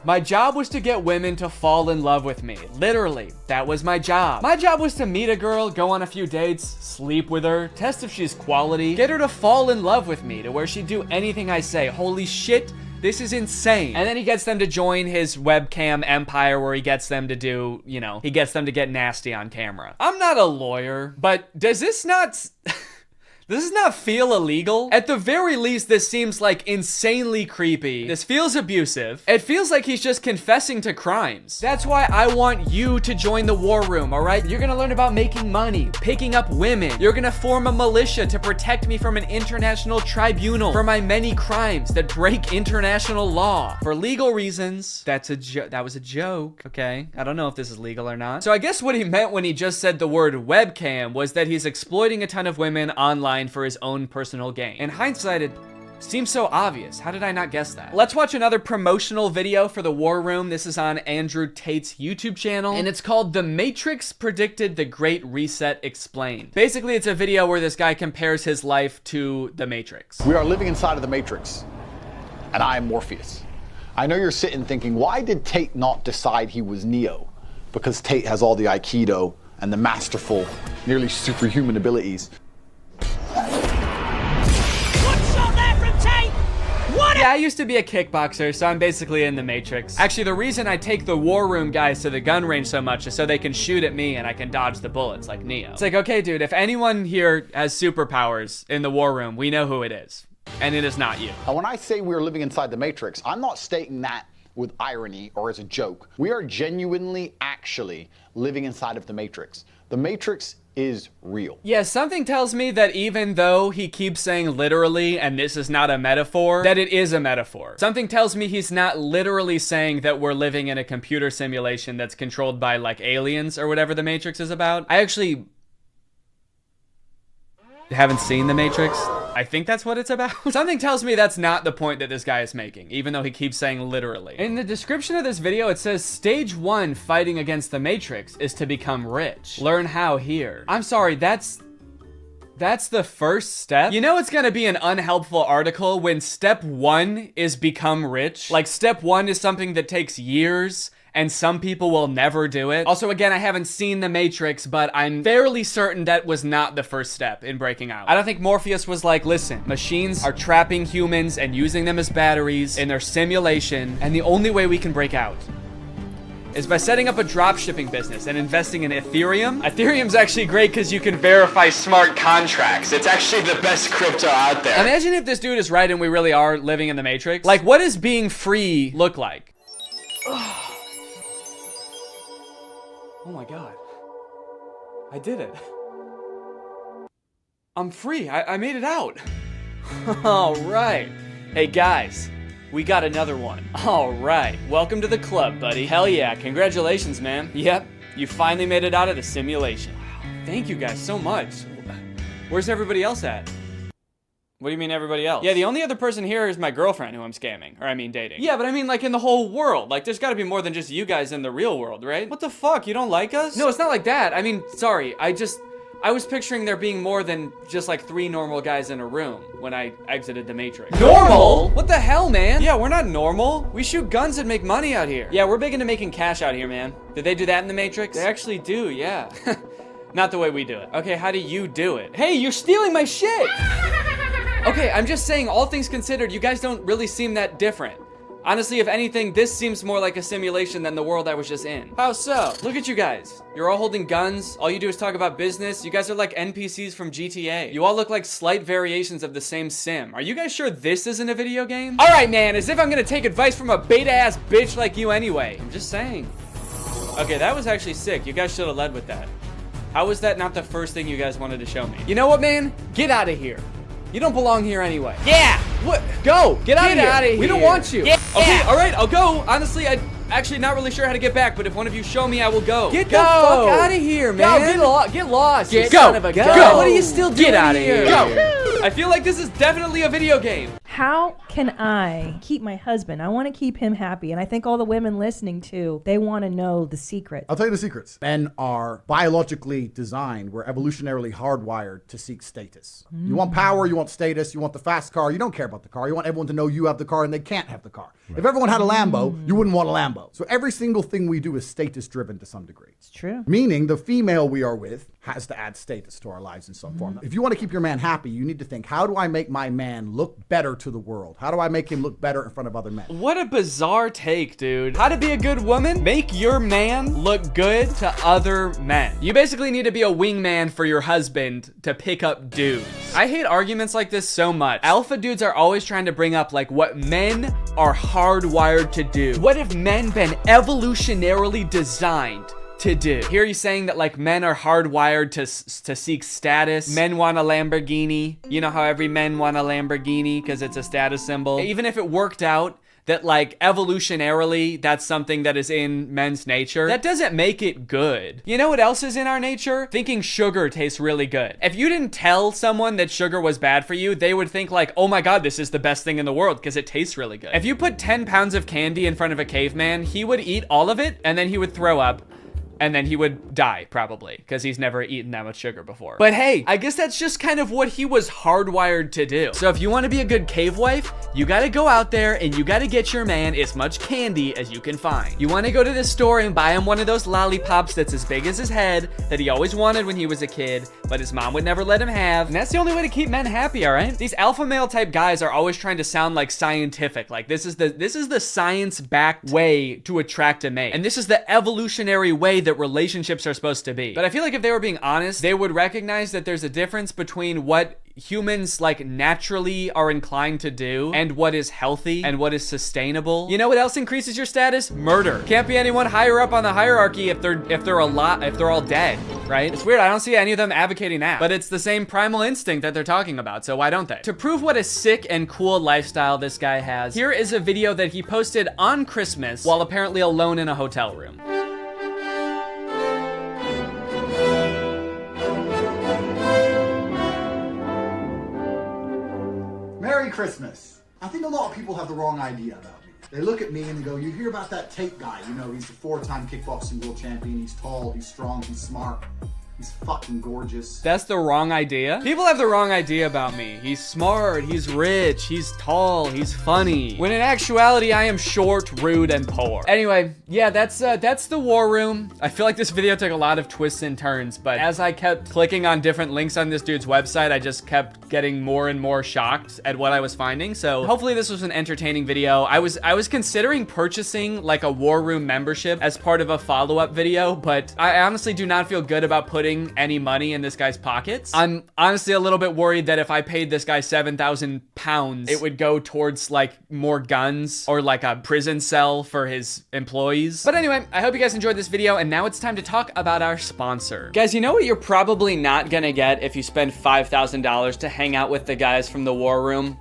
My job was to get women to fall in love with me. Literally, that was my job. My job was to meet a girl, go on a few dates, sleep with her, test if she's quality, get her to fall in love with me to where she'd do anything I say. Holy shit, this is insane. And then he gets them to join his webcam empire where he gets them to do, you know, he gets them to get nasty on camera. I'm not a lawyer, but does this not... Does this not feel illegal? At the very least, this seems like insanely creepy. This feels abusive. It feels like he's just confessing to crimes. That's why I want you to join the war room, all right? You're gonna learn about making money, picking up women. You're gonna form a militia to protect me from an international tribunal for my many crimes that break international law. For legal reasons, that was a joke, okay? I don't know if this is legal or not. So I guess what he meant when he just said the word webcam was that he's exploiting a ton of women online for his own personal gain. In hindsight, it seems so obvious. How did I not guess that? Let's watch another promotional video for the War Room. This is on Andrew Tate's YouTube channel, and it's called The Matrix Predicted the Great Reset Explained. Basically, it's a video where this guy compares his life to the Matrix. We are living inside of the Matrix, and I am Morpheus. I know you're sitting thinking, why did Tate not decide he was Neo? Because Tate has all the Aikido and the masterful, nearly superhuman abilities. Yeah, I used to be a kickboxer, so I'm basically in the Matrix. Actually, the reason I take the War Room guys to the gun range so much is so they can shoot at me and I can dodge the bullets like Neo. It's like, okay, dude, if anyone here has superpowers in the War Room, we know who it is. And it is not you. And when I say we're living inside the Matrix, I'm not stating that with irony or as a joke. We are genuinely, actually living inside of the Matrix. The Matrix is real. Yeah, something tells me that even though he keeps saying literally, and this is not a metaphor, that it is a metaphor. Something tells me he's not literally saying that we're living in a computer simulation that's controlled by, like, aliens or whatever the Matrix is about. I actually haven't seen the Matrix. I think that's what it's about. Something tells me that's not the point that this guy is making, even though he keeps saying literally. In the description of this video, it says stage 1 fighting against the Matrix is to become rich. Learn how here. I'm sorry, that's the first step? You know it's gonna be an unhelpful article when step 1 is become rich? Like step 1 is something that takes years and some people will never do it. Also, again, I haven't seen The Matrix, but I'm fairly certain that was not the first step in breaking out. I don't think Morpheus was like, listen, machines are trapping humans and using them as batteries in their simulation, and the only way we can break out is by setting up a dropshipping business and investing in Ethereum. Ethereum's actually great because you can verify smart contracts. It's actually the best crypto out there. Imagine if this dude is right and we really are living in the Matrix. Like, what does being free look like? Oh my God. I did it. I'm free. I made it out. All right. Hey guys, we got another one. All right. Welcome to the club, buddy. Hell yeah. Congratulations, man. Yep. You finally made it out of the simulation. Wow. Thank you guys so much. Where's everybody else at? What do you mean everybody else? Yeah, the only other person here is my girlfriend who I'm scamming. Or I mean dating. Yeah, but I mean like in the whole world. Like there's gotta be more than just you guys in the real world, right? What the fuck? You don't like us? No, it's not like that. I mean, sorry. I was picturing there being more than just like 3 normal guys in a room when I exited the Matrix. Normal? What the hell, man? Yeah, we're not normal. We shoot guns and make money out here. Yeah, we're big into making cash out here, man. Did they do that in the Matrix? They actually do, yeah. Not the way we do it. Okay, how do you do it? Hey, you're stealing my shit! Okay, I'm just saying, all things considered, you guys don't really seem that different. Honestly, if anything, this seems more like a simulation than the world I was just in. How so? Look at you guys. You're all holding guns. All you do is talk about business. You guys are like NPCs from GTA. You all look like slight variations of the same sim. Are you guys sure this isn't a video game? All right, man, as if I'm gonna take advice from a beta-ass bitch like you anyway. I'm just saying. Okay, that was actually sick. You guys should have led with that. How was that not the first thing you guys wanted to show me? You know what, man? Get out of here. You don't belong here anyway. Yeah! What? Go! Get out of here. We don't want you. Yeah. Okay, all right, I'll go. Honestly, I'm actually not really sure how to get back, but if one of you show me, I will go. Get the fuck out of here, man. Get lost. You son of a gun. Go. What are you still doing? Get out of here. Go. I feel like this is definitely a video game. How can I keep my husband? I want to keep him happy. And I think all the women listening too, they want to know the secret. I'll tell you the secrets. Men are biologically designed. We're evolutionarily hardwired to seek status. You want power, you want status, you want the fast car. You don't care about the car. You want everyone to know you have the car and they can't have the car. Right. If everyone had a Lambo, you wouldn't want a Lambo. So every single thing we do is status driven to some degree. It's true. Meaning the female we are with has to add status to our lives in some form. If you want to keep your man happy, you need to think, how do I make my man look better to the world? How do I make him look better in front of other men? What a bizarre take, dude. How to be a good woman? Make your man look good to other men. You basically need to be a wingman for your husband to pick up dudes. I hate arguments like this so much. Alpha dudes are always trying to bring up like what men are hardwired to do. What have men been evolutionarily designed to do? Here he's saying that like men are hardwired to seek status. Men want a Lamborghini. You know how every men want a Lamborghini because it's a status symbol. Even if it worked out that like evolutionarily that's something that is in men's nature, that doesn't make it good. You know what else is in our nature? Thinking sugar tastes really good. If you didn't tell someone that sugar was bad for you, they would think like, oh my God, this is the best thing in the world because it tastes really good. If you put 10 pounds of candy in front of a caveman, he would eat all of it and then he would throw up. And then he would die, probably, because he's never eaten that much sugar before. But hey, I guess that's just kind of what he was hardwired to do. So if you want to be a good cave wife, you got to go out there and you got to get your man as much candy as you can find. You want to go to the store and buy him one of those lollipops that's as big as his head that he always wanted when he was a kid, but his mom would never let him have. And that's the only way to keep men happy, all right? These alpha male type guys are always trying to sound like scientific. Like this is the science-backed way to attract a mate. And this is the evolutionary way that relationships are supposed to be. But I feel like if they were being honest, they would recognize that there's a difference between what humans like naturally are inclined to do and what is healthy and what is sustainable. You know what else increases your status? Murder. Can't be anyone higher up on the hierarchy if they're all dead, right? It's weird. I don't see any of them advocating that, but it's the same primal instinct that they're talking about, so why don't they? To prove what a sick and cool lifestyle this guy has, here is a video that he posted on Christmas while apparently alone in a hotel room. Merry Christmas. I think a lot of people have the wrong idea about me. They look at me and they go, you hear about that Tate guy, you know, he's a 4-time kickboxing world champion, he's tall, he's strong, he's smart. He's fucking gorgeous. That's the wrong idea? People have the wrong idea about me. He's smart, he's rich, he's tall, he's funny. When in actuality, I am short, rude, and poor. Anyway, yeah, that's the war room. I feel like this video took a lot of twists and turns, but as I kept clicking on different links on this dude's website, I just kept getting more and more shocked at what I was finding. So hopefully this was an entertaining video. I was considering purchasing like a war room membership as part of a follow-up video, but I honestly do not feel good about putting any money in this guy's pockets. I'm honestly a little bit worried that if I paid this guy 7,000 pounds, it would go towards like more guns or like a prison cell for his employees. But anyway, I hope you guys enjoyed this video, and now it's time to talk about our sponsor. Guys, you know what you're probably not gonna get if you spend $5,000 to hang out with the guys from the war room?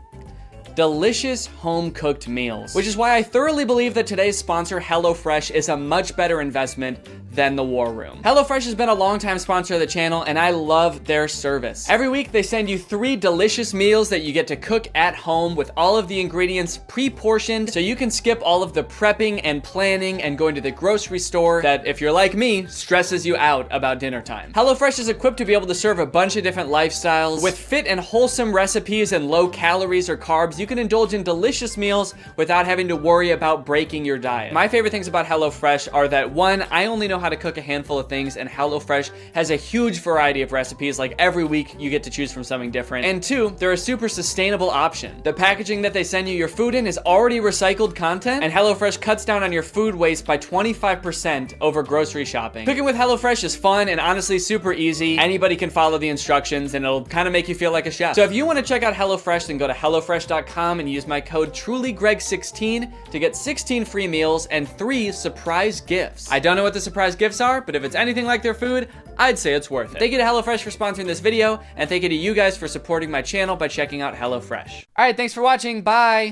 Delicious home-cooked meals, which is why I thoroughly believe that today's sponsor, HelloFresh, is a much better investment than the war room. HelloFresh has been a long-time sponsor of the channel, and I love their service. Every week, they send you 3 delicious meals that you get to cook at home with all of the ingredients pre-portioned, so you can skip all of the prepping and planning and going to the grocery store that, if you're like me, stresses you out about dinner time. HelloFresh is equipped to be able to serve a bunch of different lifestyles. With fit and wholesome recipes and low calories or carbs, you can indulge in delicious meals without having to worry about breaking your diet. My favorite things about HelloFresh are that 1, I only know how to cook a handful of things, and HelloFresh has a huge variety of recipes. Like every week you get to choose from something different. And 2, they're a super sustainable option. The packaging that they send you your food in is already recycled content, and HelloFresh cuts down on your food waste by 25% over grocery shopping. Cooking with HelloFresh is fun and honestly super easy. Anybody can follow the instructions and it'll kind of make you feel like a chef. So if you want to check out HelloFresh, then go to HelloFresh.com and use my code TrulyGreg16 to get 16 free meals and 3 surprise gifts. I don't know what the surprise gifts are, but if it's anything like their food, I'd say it's worth it. Thank you to HelloFresh for sponsoring this video, and thank you to you guys for supporting my channel by checking out HelloFresh. All right, thanks for watching. Bye.